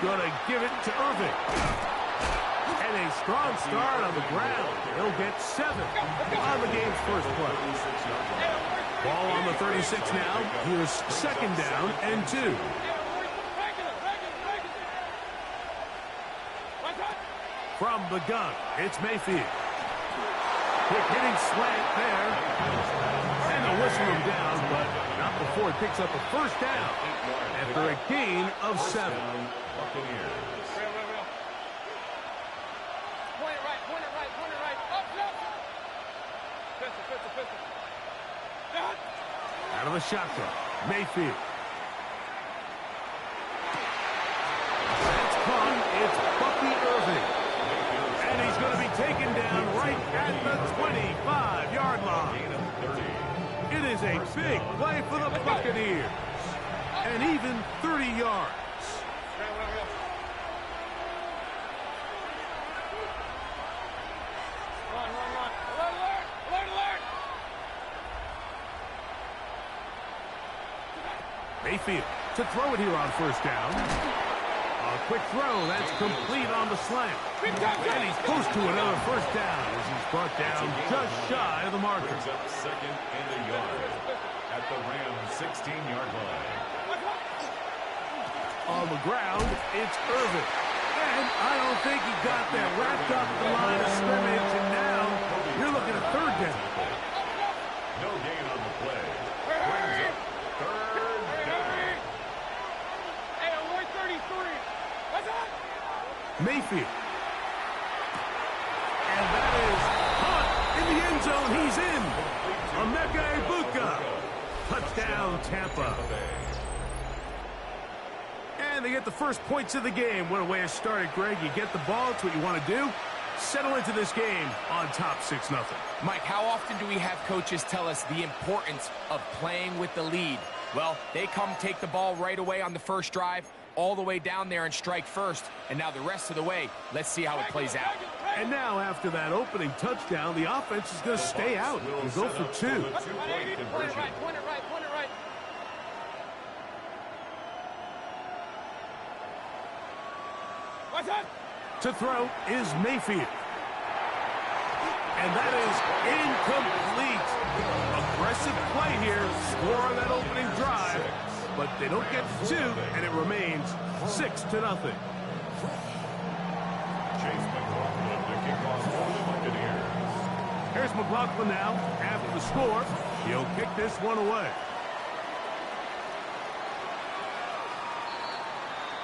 gonna give it to Irving. And a strong start on the ground. He'll get 7 on the game's first play. Ball on the 36 now. Here's 2nd down and 2. From the gun, it's Mayfield. Quick hitting slant there. And they'll whistle him down, but not before it picks up a first down after a gain of 7. Out of the shotgun, Mayfield. That's caught. It's Bucky Irving. And he's going to be taken down right at the 25-yard line. It is a big play for the Buccaneers. And even 30 yards. Mayfield to throw it here on first down. A quick throw, that's complete on the slant. And he's close to another first down as he's brought down just shy of the marker. Brings up 2nd and a yard at the Rams' 16-yard line. On the ground, it's Irvin. And I don't think he got that wrapped up the line of scrimmage, and now you're looking at 3rd down. No gain on the play. Brings up 3rd down. Mayfield. And that is caught in the end zone. He's in. Emeka Egbuka. Touchdown, Tampa. And they get the first points of the game. What a way to start it, Greg. You get the ball. It's what you want to do. Settle into this game on top 6-0. Mike, how often do we have coaches tell us the importance of playing with the lead? Well, they come take the ball right away on the first drive, all the way down there and strike first. And now the rest of the way, let's see how it plays out. And now after that opening touchdown, the offense is going to stay out and go for 2. Point it right. To throw is Mayfield. And that is incomplete. Aggressive play here. Score on that opening drive. But they don't get to 2, and it remains 6-0. Chase McLaughlin to kick off for the Buccaneers. Here's McLaughlin now. After the score, he'll kick this one away.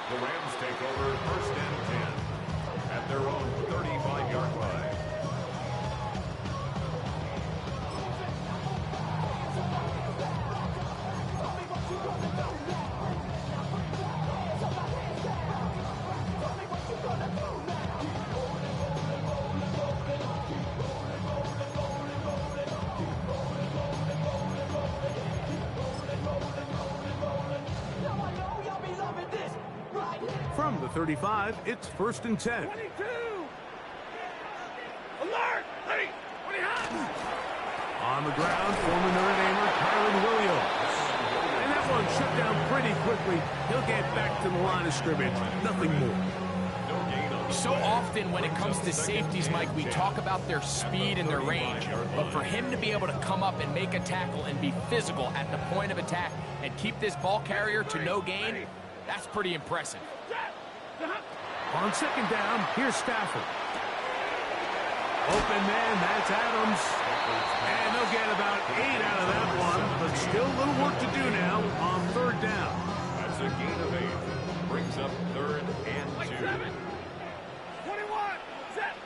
The Rams take over 1st and 10 at their own 35-yard line. From the 35, it's 1st and 10. 22! Alert! Ready! 20 hot! On the ground, former Notre Damer Kyron Williams. And that one shut down pretty quickly. He'll get back to the line of scrimmage. Nothing more. So often when it comes to safeties, Mike, we talk about their speed and their range. But for him to be able to come up and make a tackle and be physical at the point of attack and keep this ball carrier to no gain, that's pretty impressive. On 2nd down, here's Stafford. Open man, that's Adams. And they'll get about 8 out of that one, but still a little work to do now on 3rd down. That's a gain of 8. Brings up 3rd and 2. 21! Set!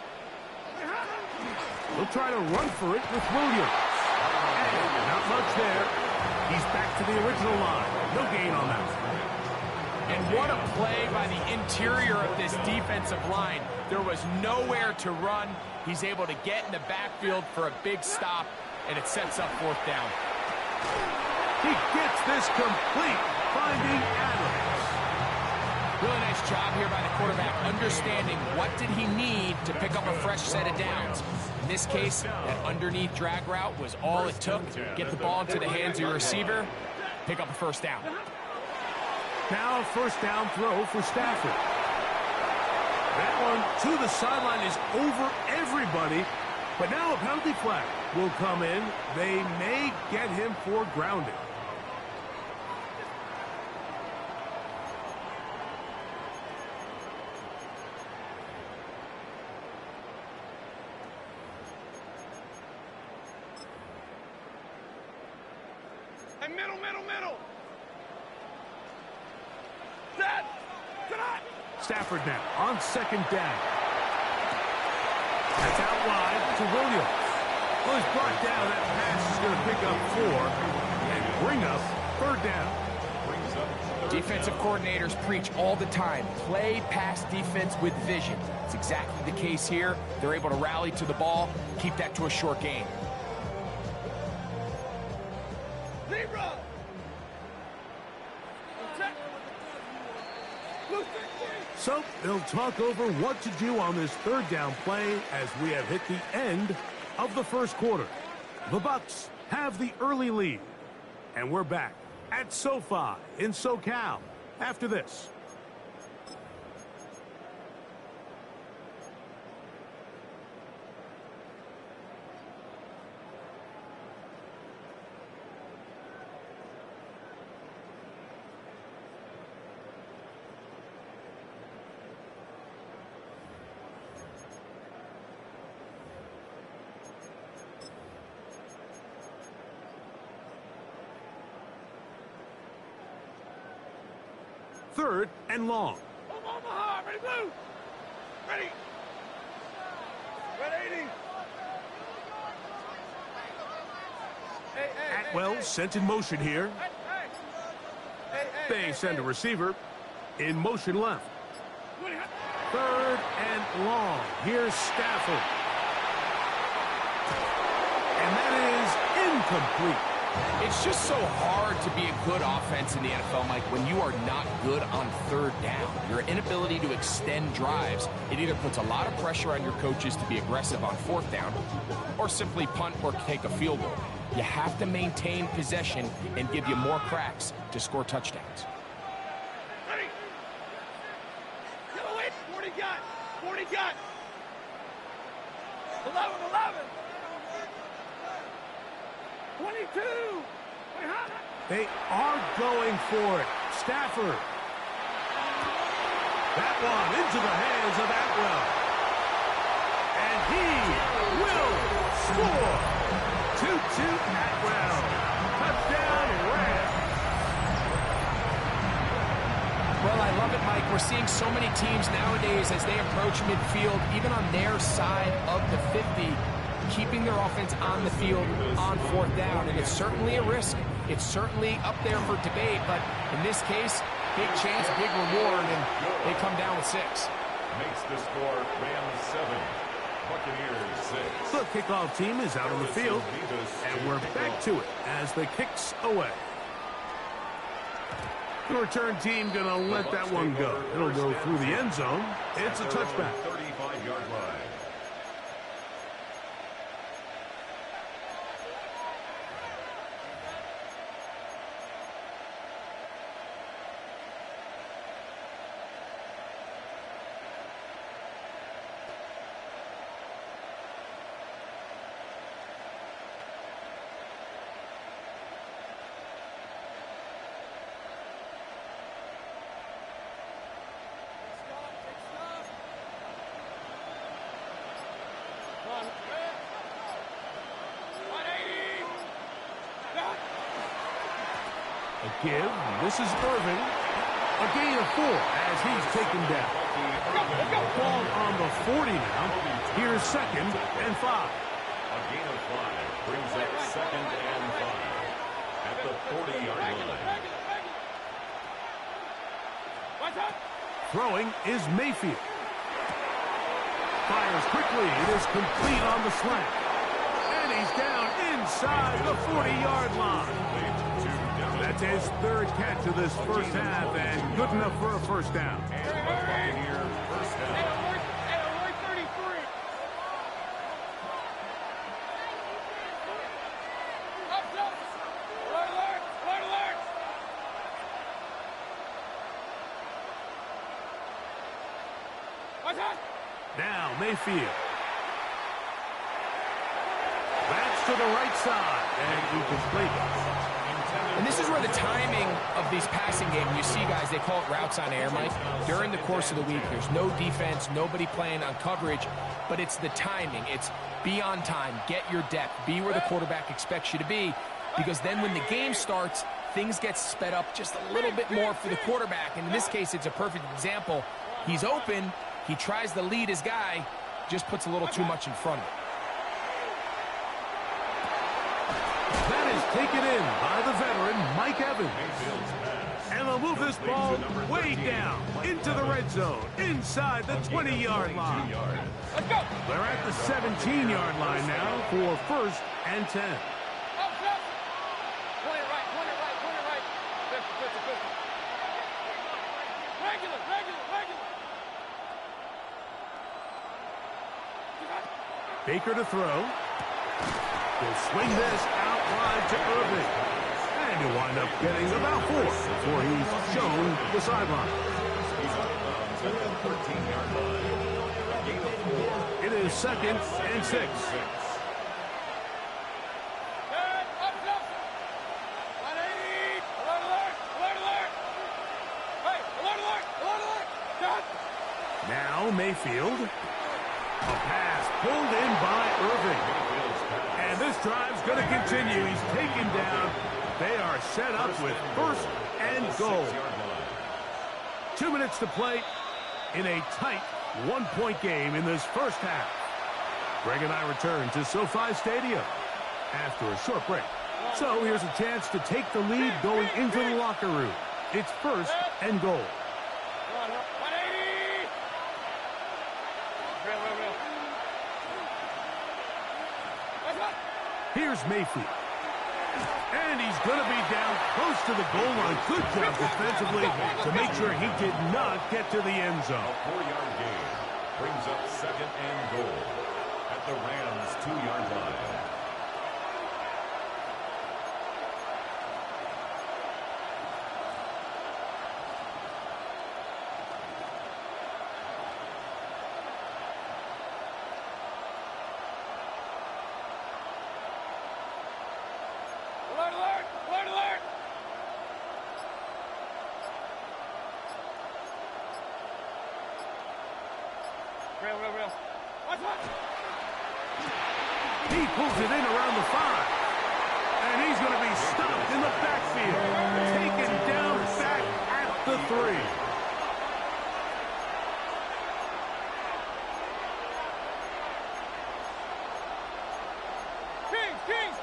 They'll try to run for it with Williams. And not much there. He's back to the original line. No gain on that. And what a play by the interior of this defensive line. There was nowhere to run. He's able to get in the backfield for a big stop, and it sets up 4th down. He gets this complete, finding Adams. Really nice job here by the quarterback, understanding what did he need to pick up a fresh set of downs. In this case, that underneath drag route was all it took. Get the ball into the hands of your receiver, pick up a 1st down. Now a 1st down throw for Stafford. That one to the sideline is over everybody. But now a penalty flag will come in. They may get him for grounding. Hey, middle, middle, middle. Set. Tonight. Stafford now on second down. That's out wide to Williams. Well, he's brought down. That pass is going to pick up 4 and bring up third down. Defensive coordinators preach all the time, play pass defense with vision. It's exactly the case here. They're able to rally to the ball, keep that to a short gain. Zebra. So they'll talk over what to do on this third down play as we have hit the end of the first quarter. The Bucs have the early lead. And we're back at SoFi in SoCal after this. Third and long. Omaha, ready blue. Ready. Ready 80. Atwell sent in motion here. They send a receiver in motion left. Third and long. Here's Stafford. And that is incomplete. It's just so hard to be a good offense in the NFL, Mike, when you are not good on third down. Your inability to extend drives, it either puts a lot of pressure on your coaches to be aggressive on fourth down or simply punt or take a field goal. You have to maintain possession and give you more cracks to score touchdowns. Ready. 40 got. 40 got. 11. 22! They are going for it. Stafford. That one into the hands of Atwell. And he will score. 2-2 Atwell. Touchdown Rams. Well, I love it, Mike. We're seeing so many teams nowadays as they approach midfield, even on their side of the 50, keeping their offense on the field on fourth down, and it's certainly a risk. It's certainly up there for debate, but in this case, big chance, big reward, and they come down with 6. Makes the score Rams 7, Buccaneers 6. The kickoff team is out on the field, and we're back to it as the kick's away. The return team going to let that one go. It'll go through the end zone. It's a touchback. 35-yard line. A give. This is Irving. A gain of 4 as he's taken down. Ball on the 40 now. Here's 2nd and 5. A gain of 5 brings up 2nd and 5 at the 40-yard line. Throwing is Mayfield. Fires quickly. It is complete on the slant. And he's down inside the 40-yard line. That's his 3rd catch of this first half, and good enough for a first down. And a Buccaneer first down. What's that? Mayfield. That's to the right side, and he completes. And this is where the timing of these passing games, you see, guys, they call it routes on air, Mike. During the course of the week, there's no defense, nobody playing on coverage, but it's the timing. It's be on time, get your depth, be where the quarterback expects you to be, because then when the game starts, things get sped up just a little bit more for the quarterback. And in this case, it's a perfect example. He's open, he tries to lead his guy, just puts a little too much in front of him. That is taken in by the veteran, Mike Evans. And they'll move this ball way down into the red zone, inside the 20-yard line. Let's go. They're at the 17-yard line now for 1st and 10. Point it right. Pistol. Regular. Baker to throw. He'll swing this out wide to Irving. And he'll wind up getting about 4 before he's shown the sideline. It is 2nd and 6. Now Mayfield. A pass pulled in by Irving. And this drive's going to continue. He's taken down. They are set up with 1st and goal. 2 minutes to play in a tight 1-point game in this first half. Greg and I return to SoFi Stadium after a short break. So here's a chance to take the lead going into the locker room. It's 1st and goal. Here's Mayfield. And he's going to be down close to the goal line. Good job defensively to make sure he did not get to the end zone. A 4-yard gain brings up 2nd and goal at the Rams' 2-yard line. Alert! Real. Watch. He pulls it in around the 5. And he's going to be stopped in the backfield. Taken down back at the 3. Kings!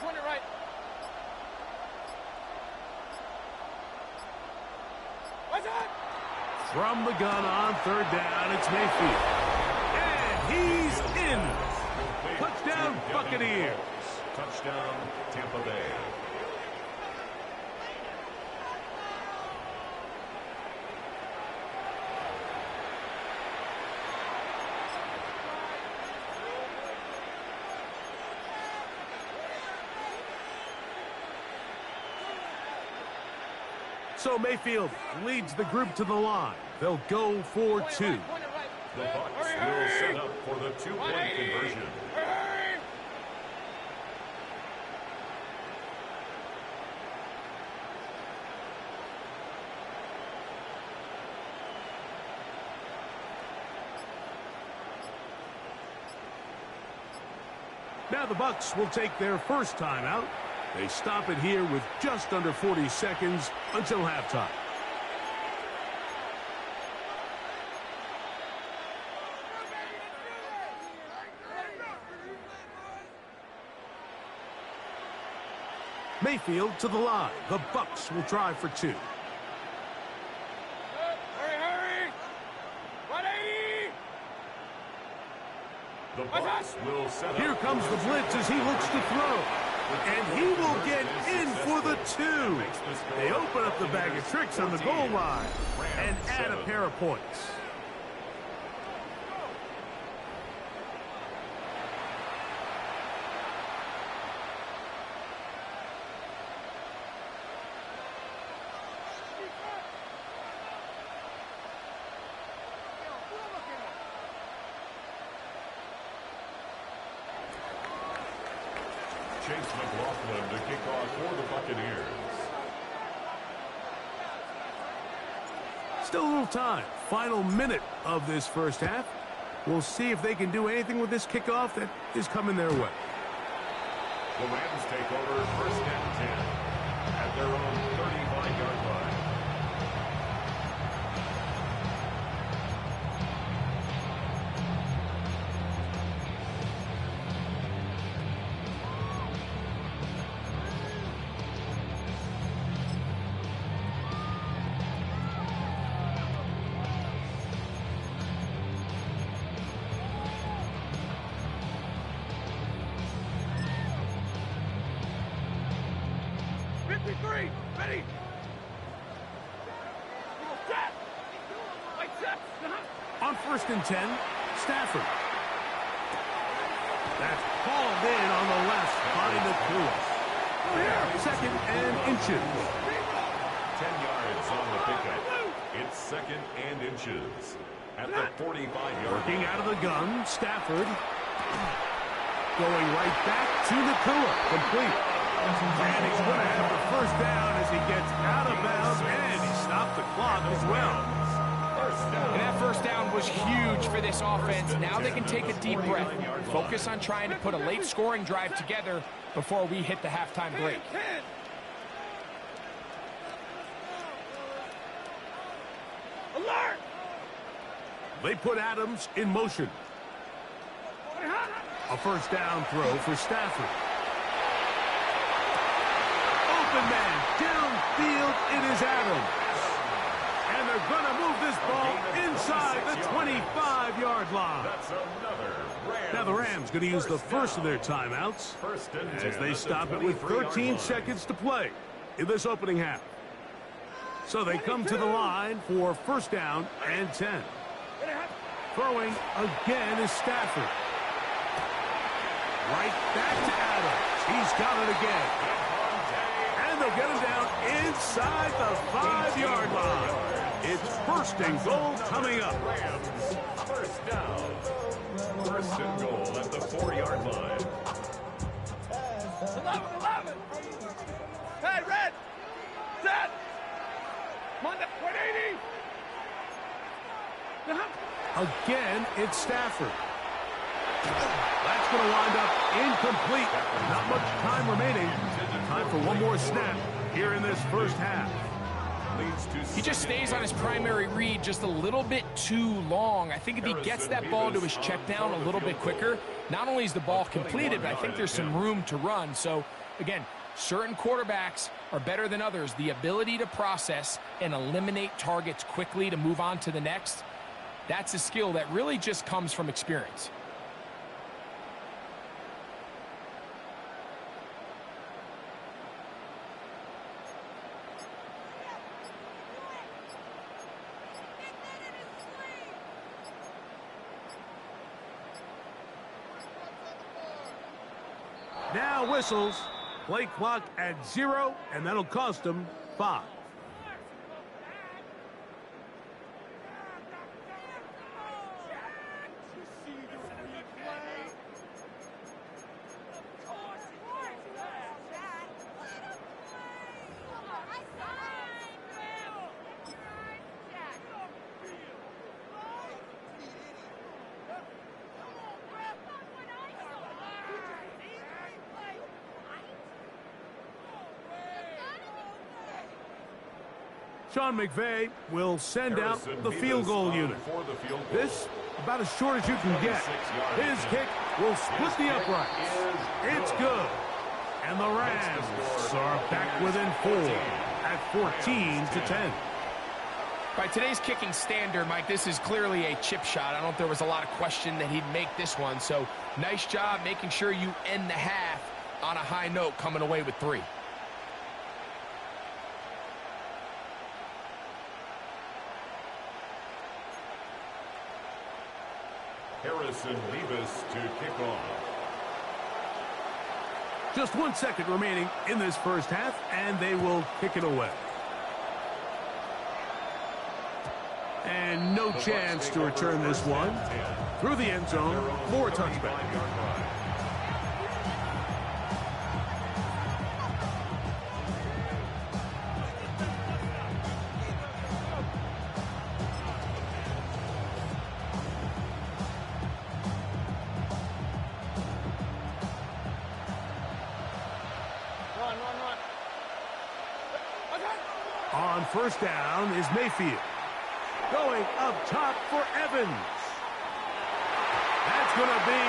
Point it right. What's that? From the gun on 3rd down, it's Mayfield. And he's in. Touchdown, Buccaneers. Touchdown, Tampa Bay. So Mayfield leads the group to the line. They'll go for 2. The Bucs will set up for the 2-point conversion. Now the Bucs will take their first timeout. They stop it here with just under 40 seconds until halftime. Mayfield to the line. The Bucs will try for 2. Hurry! 180! The Bucs will set up. Here comes the blitz as he looks to throw. And he will get in for the 2. They open up the bag of tricks on the goal line and add a pair of points. Chase McLaughlin to kick off for the Buccaneers. Still a little time. Final minute of this first half. We'll see if they can do anything with this kickoff that is coming their way. The Rams take over first and 10 at their own 35-yard line. Ready? On first and 10, Stafford. That's hauled in on the left by Nakua. Second and inches. 10 yards on the pickup. It's second and inches at the 45-yard. Working out of the gun, Stafford. Going right back to Nakua. Complete. And he's going to have the first down as he gets out of bounds, and he stopped the clock as well. And that first down was huge for this offense. Now they can take a deep breath, focus on trying to put a late scoring drive together before we hit the halftime break. Alert! They put Adams in motion. A first down throw for Stafford. Open man, downfield, it is Adams. And they're going to move this ball inside the 25-yard line. Now the Rams going to use the first of their timeouts as they stop it with 13 seconds to play in this opening half. So they come to the line for first down and 10. Throwing again is Stafford. Right back to Adams. He's got it again. And they'll get him down inside the 5-yard line. It's first and goal coming up. First down. First and goal at the 4-yard line. 11. Hey, red. Set. Monday, 180. Again, it's Stafford. That's going to wind up incomplete. Not much time remaining. Time for one more snap here in this first half. He just stays on his primary read just a little bit too long. I think if he gets that ball to his check down a little bit quicker, not only is the ball completed, but I think there's some room to run. So, again, certain quarterbacks are better than others. The ability to process and eliminate targets quickly to move on to the next, that's a skill that really just comes from experience. Now whistles. Play clock at 0, and that'll cost them 5. Sean McVay will send out the field goal unit. This, about as short as you can get. His kick will split the uprights. It's good. And the Rams are back within 4 at 14-10. By today's kicking standard, Mike, this is clearly a chip shot. I don't know if there was a lot of question that he'd make this one. So nice job making sure you end the half on a high note, coming away with 3. Harrison Levis to kick off. Just 1 second remaining in this first half, and they will kick it away. And no chance to return this one. Through the end zone, more touchback. first down is Mayfield. Going up top for Evans. That's going to be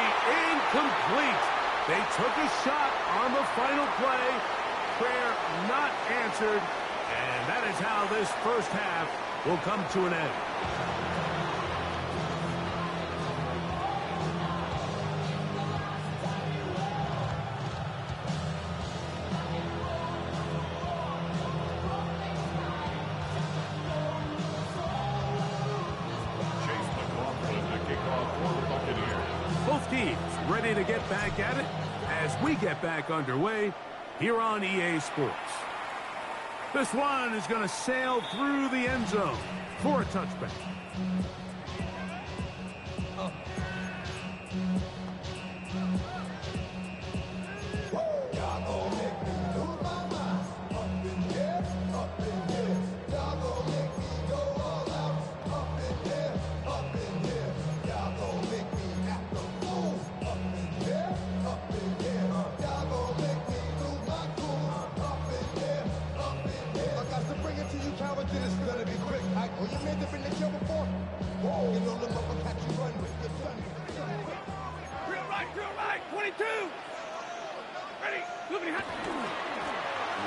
incomplete. They took a shot on the final play. Prayer not answered. And that is how this first half will come to an end. Both teams ready to get back at it as we get back underway here on EA Sports. This one is going to sail through the end zone for a touchback.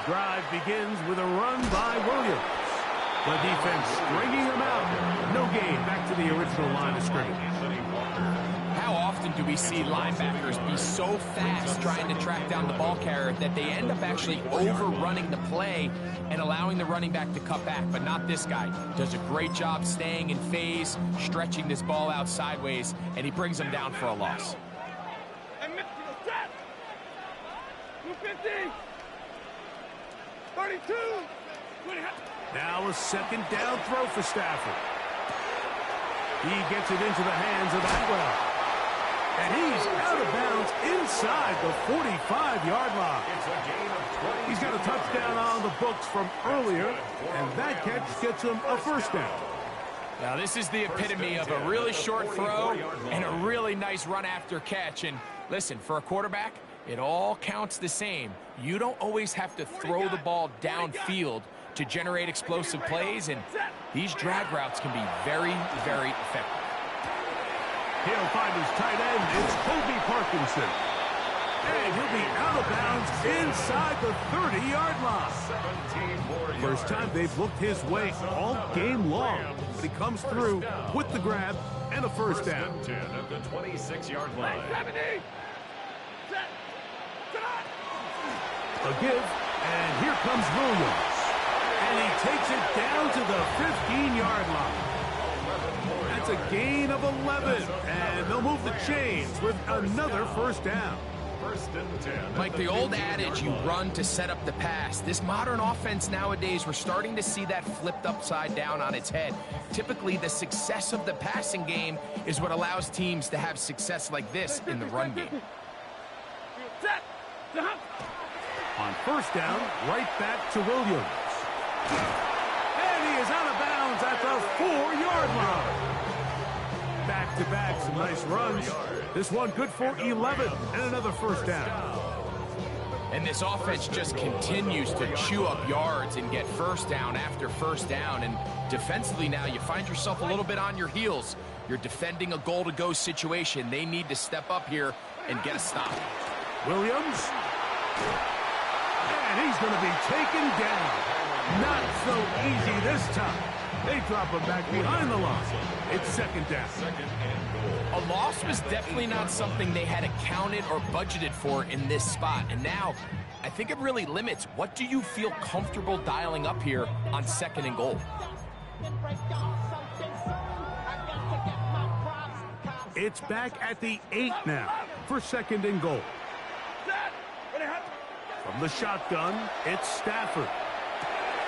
The drive begins with a run by Williams. The defense stringing him out. No gain back to the original line of scrimmage. How often do we see linebackers be so fast trying to track down the ball carrier that they end up actually overrunning the play and allowing the running back to cut back? But not this guy. Does a great job staying in phase, stretching this ball out sideways, and he brings him down for a loss. 250. 32. Now a second down throw for Stafford. He gets it into the hands of Atwell. And he's out of bounds inside the 45-yard line. He's got a touchdown on the books from earlier, and that catch gets him a first down. Now this is the epitome of a really short throw and a really nice run after catch. And listen, for a quarterback, it all counts the same. You don't always have to throw the ball downfield to generate explosive plays, and these drag routes can be very, very effective. He'll find his tight end. It's Kobe Parkinson. And he'll be out of bounds inside the 30-yard line. First time they've looked his way all game long, but he comes through with the grab and a first down. 10 at the 26-yard line. A give, and here comes Williams. And he takes it down to the 15-yard line. That's a gain of 11, and they'll move the chains with another first down. First and 10. Like the old adage, you run to set up the pass. This modern offense nowadays, we're starting to see that flipped upside down on its head. Typically, the success of the passing game is what allows teams to have success like this in the run game. On first down, right back to Williams. And he is out of bounds at the 4-yard line. Back-to-back, some nice runs. This one good for 11 and another first down. And this offense just continues to chew up yards and get first down after first down. And defensively now, you find yourself a little bit on your heels. You're defending a goal-to-go situation. They need to step up here and get a stop. Williams. And he's going to be taken down. Not so easy this time. They drop him back behind the line. It's second down. A loss was definitely not something they had accounted or budgeted for in this spot. And now, I think it really limits. What do you feel comfortable dialing up here on second and goal? It's back at the 8 now for second and goal. From the shotgun, it's Stafford.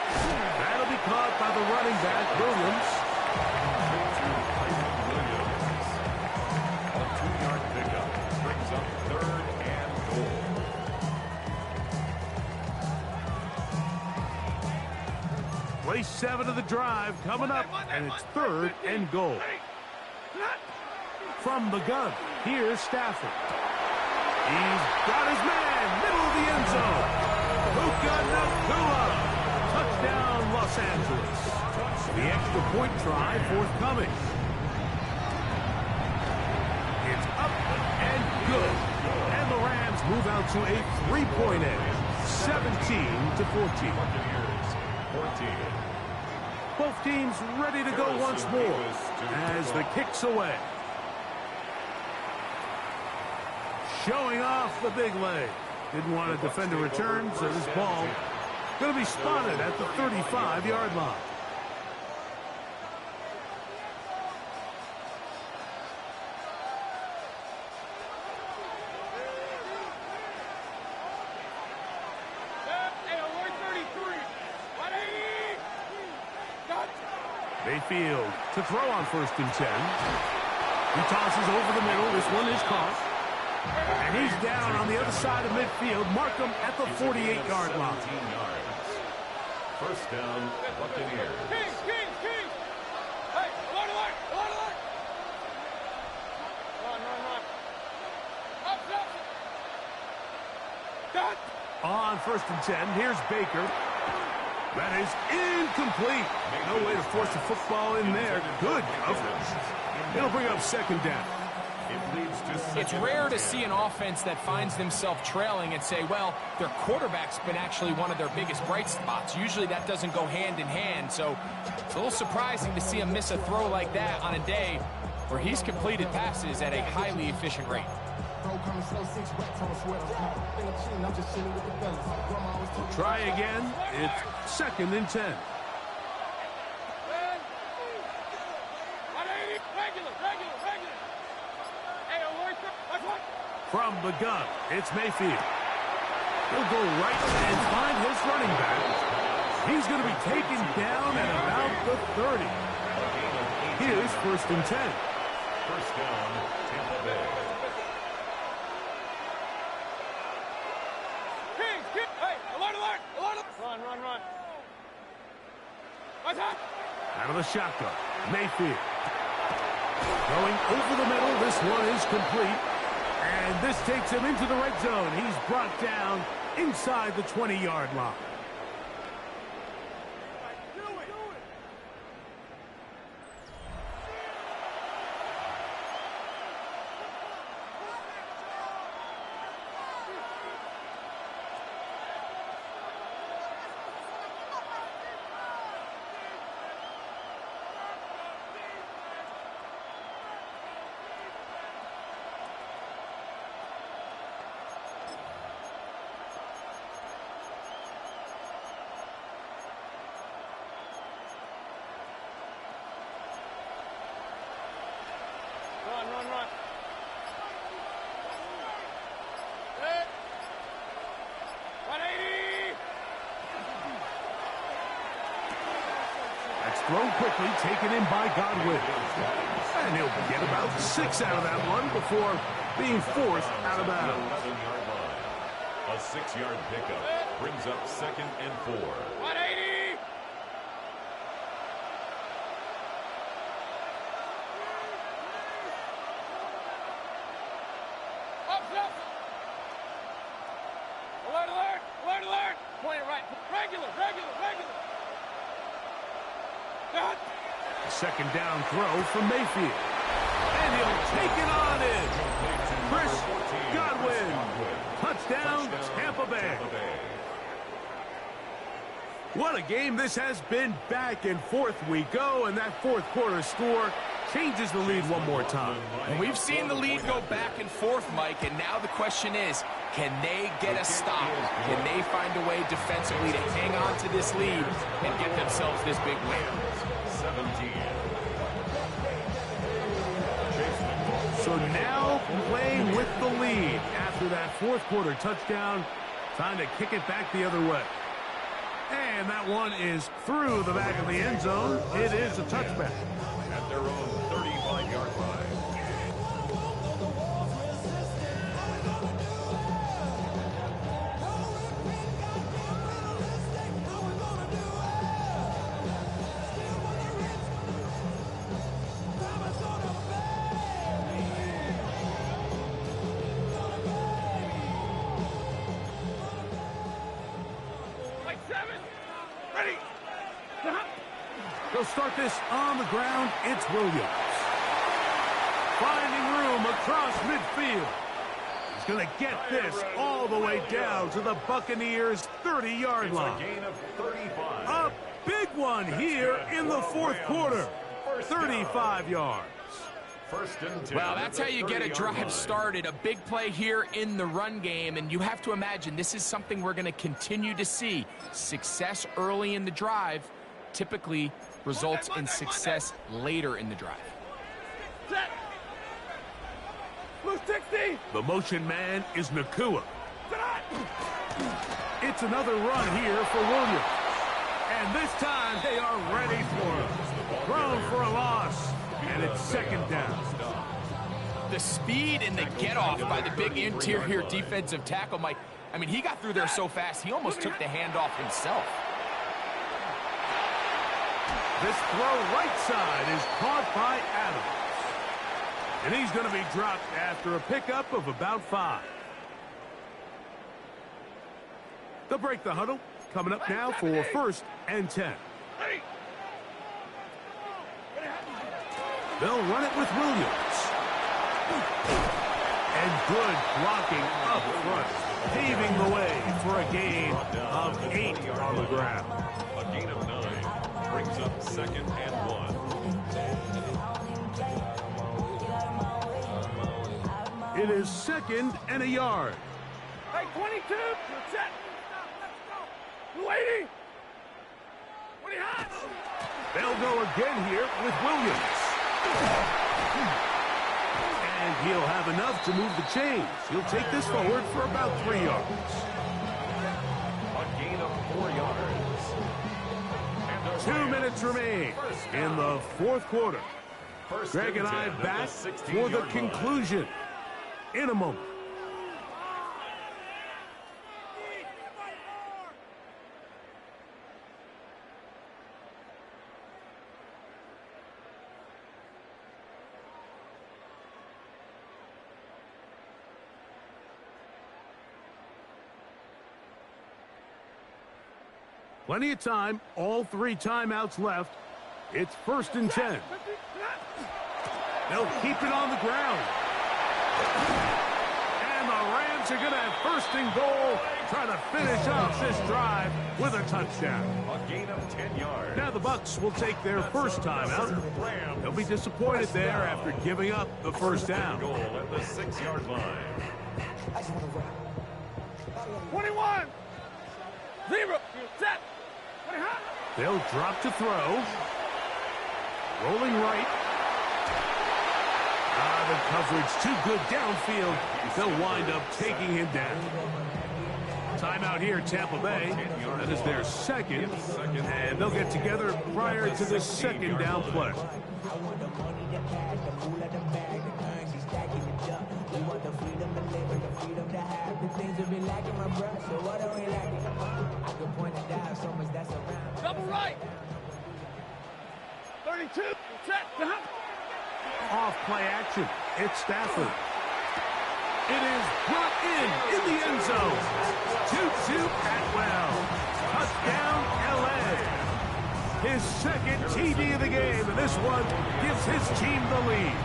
That'll be caught by the running back, Williams. A 2-yard pickup brings up third and goal. Play 7 of the drive coming up, and it's third and goal. From the gun, here's Stafford. He's got his man, middle of the end zone. Puka Nakua. Touchdown, Los Angeles. The extra point try forthcoming. It's up and good. And the Rams move out to a 3-point edge, 17-14. Both teams ready to go once more as the kick's away. Showing off the big leg. Didn't want to defend a return, so this ball going to be spotted at the 35-yard line. Mayfield to throw on 1st and 10. He tosses over the middle. This one is caught. And he's down on the other side of midfield. Mark him at the 48-yard line. 1st down, Buccaneers. King! Hey, alert! Run. Up. On 1st and 10, here's Baker. That is incomplete. No way to force the football in there. Good coverage. It'll bring up 2nd down. It's rare to see an offense that finds themselves trailing and say, well, their quarterback's been actually one of their biggest bright spots. Usually that doesn't go hand in hand, so it's a little surprising to see him miss a throw like that on a day where he's completed passes at a highly efficient rate. Try again. It's 2nd and 10. From the gun, it's Mayfield. He'll go right and find his running back. He's going to be taken down at about the 30. Here's 1st and 10. 1st down, Tampa Bay. Hey, alert! Run. Out of the shotgun, Mayfield. Going over the middle, this one is complete. And this takes him into the red zone. He's brought down inside the 20-yard line. Run. Hey. 180. That's thrown quickly, taken in by Godwin. And he'll get about 6 out of that one before being forced out of bounds. A 6-yard pickup brings up 2nd and 4. 180. Alert! Point right. Regular. 2nd down throw from Mayfield. And he'll take it on in. Chris Godwin. Touchdown, Tampa Bay. What a game this has been. Back and forth we go, and that 4th quarter score changes the lead one more time. And we've seen the lead go back and forth, Mike, and now the question is, can they get a stop? Can they find a way defensively to hang on to this lead and get themselves this big win? 17. So now playing with the lead after that 4th quarter touchdown, trying to kick it back the other way. And that one is through the back of the end zone. It is a touchback. At their own 35-yard line. Like 7. Ready. They'll start this on the ground. It's Williams. Finding room across midfield. He's going to get this all the way down to the Buccaneers' 30-yard line. It's a gain of 35. A big one here in the fourth quarter. 35 yards. First and 10. Well, that's how you get a drive started. A big play here in the run game, and you have to imagine this is something we're going to continue to see. Success early in the drive typically results in success later in the drive. The motion man is Nakua. It's another run here for Williams. And this time they are ready for him. Thrown for a loss. And it's second down. The speed and the get-off by the big interior defensive tackle, Mike. I mean, he got through there so fast, he almost took the handoff himself. This throw right side is caught by Adams. And he's going to be dropped after a pickup of about 5. They'll break the huddle. Coming up now for first and 10. They'll run it with Williams. And good blocking up front, paving the way for a gain of 8 on the ground. A gain of 9 brings up second and 1. It is second and a yard. Hey, 22, you're set. You waiting? What are you hot? They'll go again here with Williams. And he'll have enough to move the chains. He'll take this forward for about 3 yards. A gain of 4 yards. 2 minutes remain in the fourth quarter. Greg and I back for the conclusion in a moment. Plenty of time, all 3 timeouts left. It's first and 10. They'll keep it on the ground. And the Rams are going to have first and goal, trying to finish off this drive with a touchdown. A gain of 10 yards. Now the Bucs will take their first timeout. They'll be disappointed there after giving up the first down. Goal at the 6-yard line. 21, 0, set. They'll drop to throw. Rolling right. The coverage too good downfield. They'll wind up taking him down. Timeout here, Tampa Bay. That is their second. And they'll get together prior to the second down play. Double right. 32, set. Off play action. It's Stafford. It is brought in the end zone. Tutu Atwell. Touchdown, LA. His second TD of the game, and this one gives his team the lead.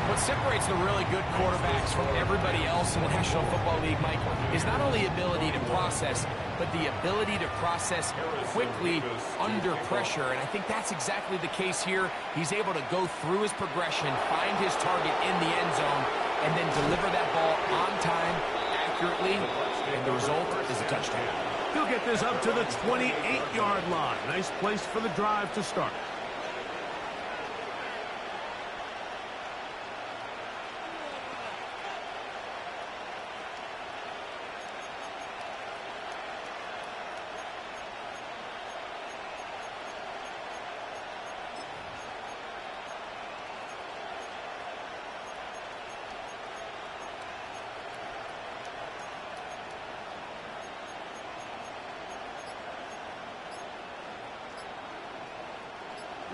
What separates the really good quarterbacks from everybody else in the National Football League, Mike, is not only ability to process, but the ability to process quickly under pressure. And I think that's exactly the case here. He's able to go through his progression, find his target in the end zone, and then deliver that ball on time, accurately, and the result is a touchdown. He'll get this up to the 28-yard line. Nice place for the drive to start.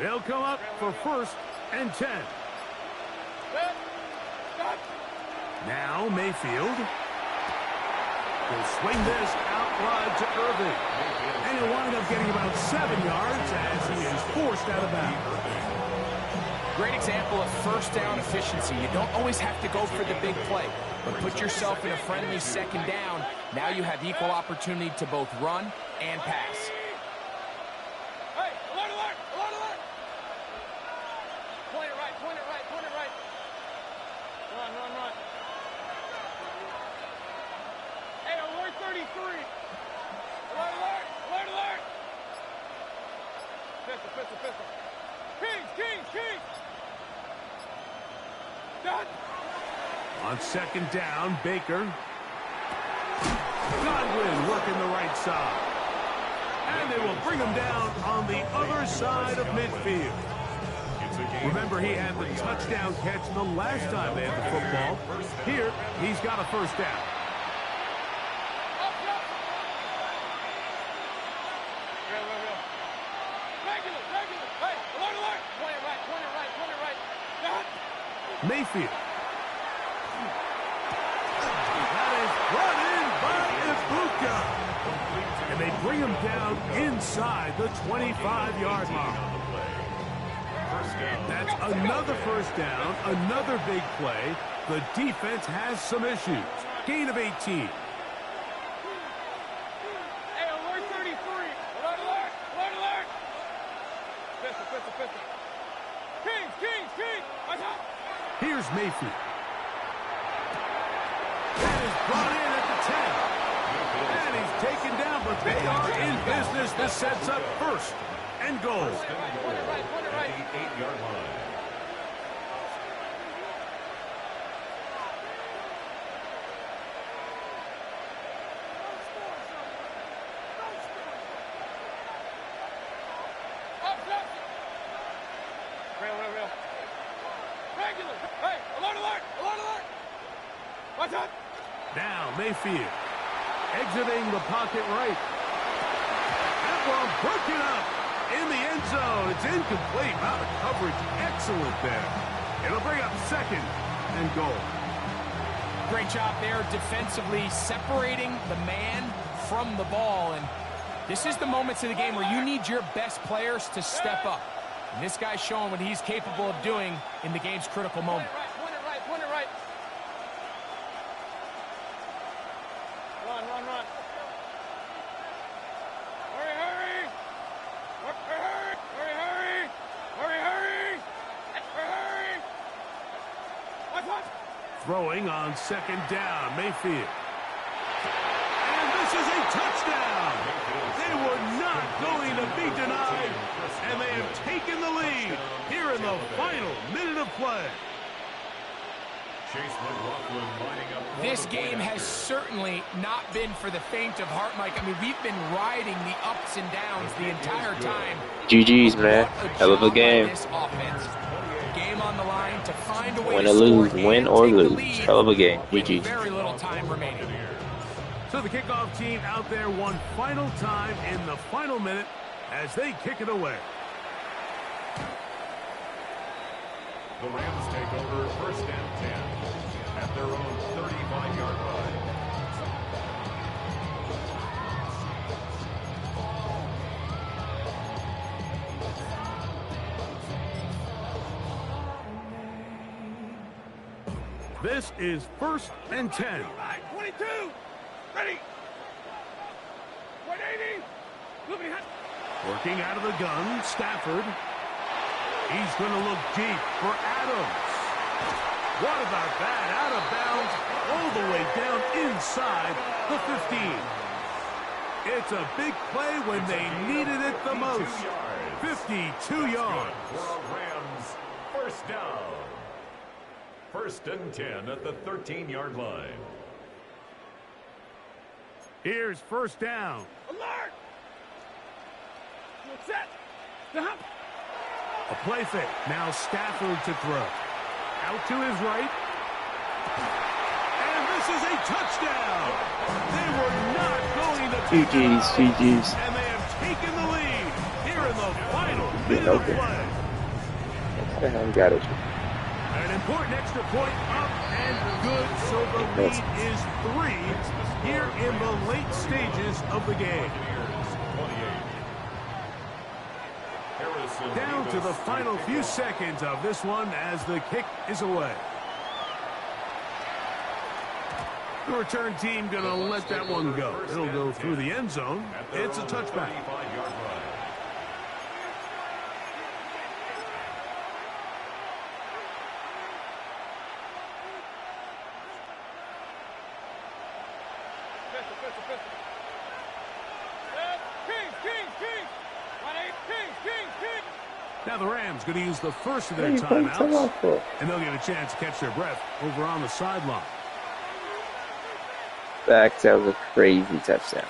They'll come up for first and 10. Now Mayfield. He'll swing this out wide to Irving. And he'll wind up getting about 7 yards as he is forced out of bounds. Great example of first down efficiency. You don't always have to go for the big play, but put yourself in a friendly second down. Now you have equal opportunity to both run and pass. Hey, alert, alert, alert, alert. Point it right, point it right, point it right. Run, run, run. Hey, alert 33. Alert, alert, alert, alert. Pistol, pistol, pistol. Kings, Kings, Kings. Done. On second down, Baker. Godwin working the right side. And they will bring him down on the other side of midfield. Remember, he had the touchdown catch the last time they had the football. Here, he's got a first down. Mayfield. That is brought in by Ibuka. And they bring him down inside the 25-yard mark. That's another first down, another big play. The defense has some issues. Gain of 18. Hey, alert 33. Alert, alert, alert, alert. Pistol, pistol, pistol. Kings, Kings, Kings. Watch out. Here's Mayfield. That is brought in at the 10. And he's taken down, but they are in business. This sets up first and goal. At the 8-yard line. Now Mayfield exiting the pocket right. That ball broken up in the end zone. It's incomplete. Wow, the coverage excellent there. It'll bring up second and goal. Great job there defensively, separating the man from the ball. And this is the moments of the game where you need your best players to step up. And this guy's showing what he's capable of doing in the game's critical moment. Point it right, point it right. Run, run, run. Hurry, hurry. Hurry, hurry, hurry. Hurry, hurry. Hurry. Watch, watch. Throwing on second down, Mayfield. And this is a touchdown. They were not going to be denied, and they have taken the lead here in the final minute of play. This game has certainly not been for the faint of heart, Mike. I mean, we've been riding the ups and downs the entire time. GG's, man. Hell of a game. Game on the line to find a way win to or lose, score win and or take the lose. lead Hell of a game. with GG's. very little time remaining. So the kickoff team out there one final time in the final minute as they kick it away. The Rams take over first and 10 at their own 35-yard line. This is first and 10. 22. Ready. 180. Moving ahead. Working out of the gun, Stafford. He's going to look deep for Adams. What about that? Out of bounds, all the way down inside the 15. It's a big play when they needed it the most. 52 yards. For a Rams first down. First and 10 at the 13-yard line. Here's first down. Alert. Set. Stop. A play fake. Now Stafford to throw. Out to his right. And this is a touchdown. They were not going to be GG's, GG's. and they have taken the lead here in the final minute of play. I got it. An important extra point up And good, so the lead is 3 here in the late stages of the game. Down to the final few seconds of this one as the kick is away. The return team going to let that one go. It'll go through the end zone. It's a touchback. Now the Rams going to use the first of their timeouts, and they'll get a chance to catch their breath over on the sideline. That was a crazy touchdown.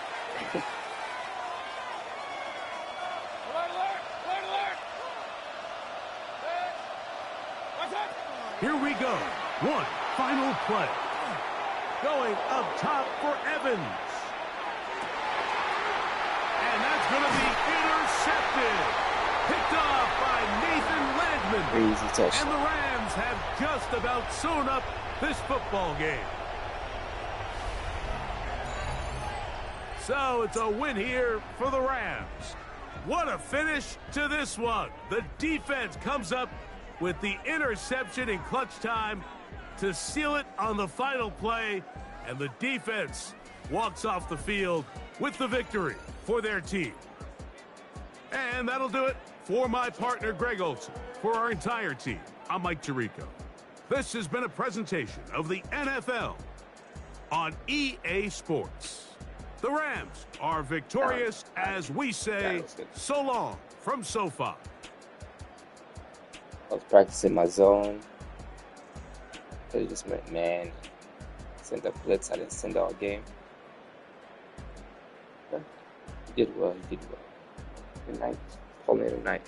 Here we go. One final play. Going up top for Evans. And that's going to be intercepted. Picked off by Nathan Landman. Crazy touchdown. And the Rams have just about sewn up this football game. So it's a win here for the Rams. What a finish to this one. The defense comes up with the interception in clutch time to seal it on the final play, and the defense walks off the field with the victory for their team. And that'll do it for my partner, Greg Olson. For our entire team, I'm Mike Tirico. This has been a presentation of the NFL on EA Sports. The Rams are victorious as we say so long from SoFi. I was practicing my zone. I just went man. Send a blitz. I didn't send all game. You did well. You did well. Good night. Call me tonight.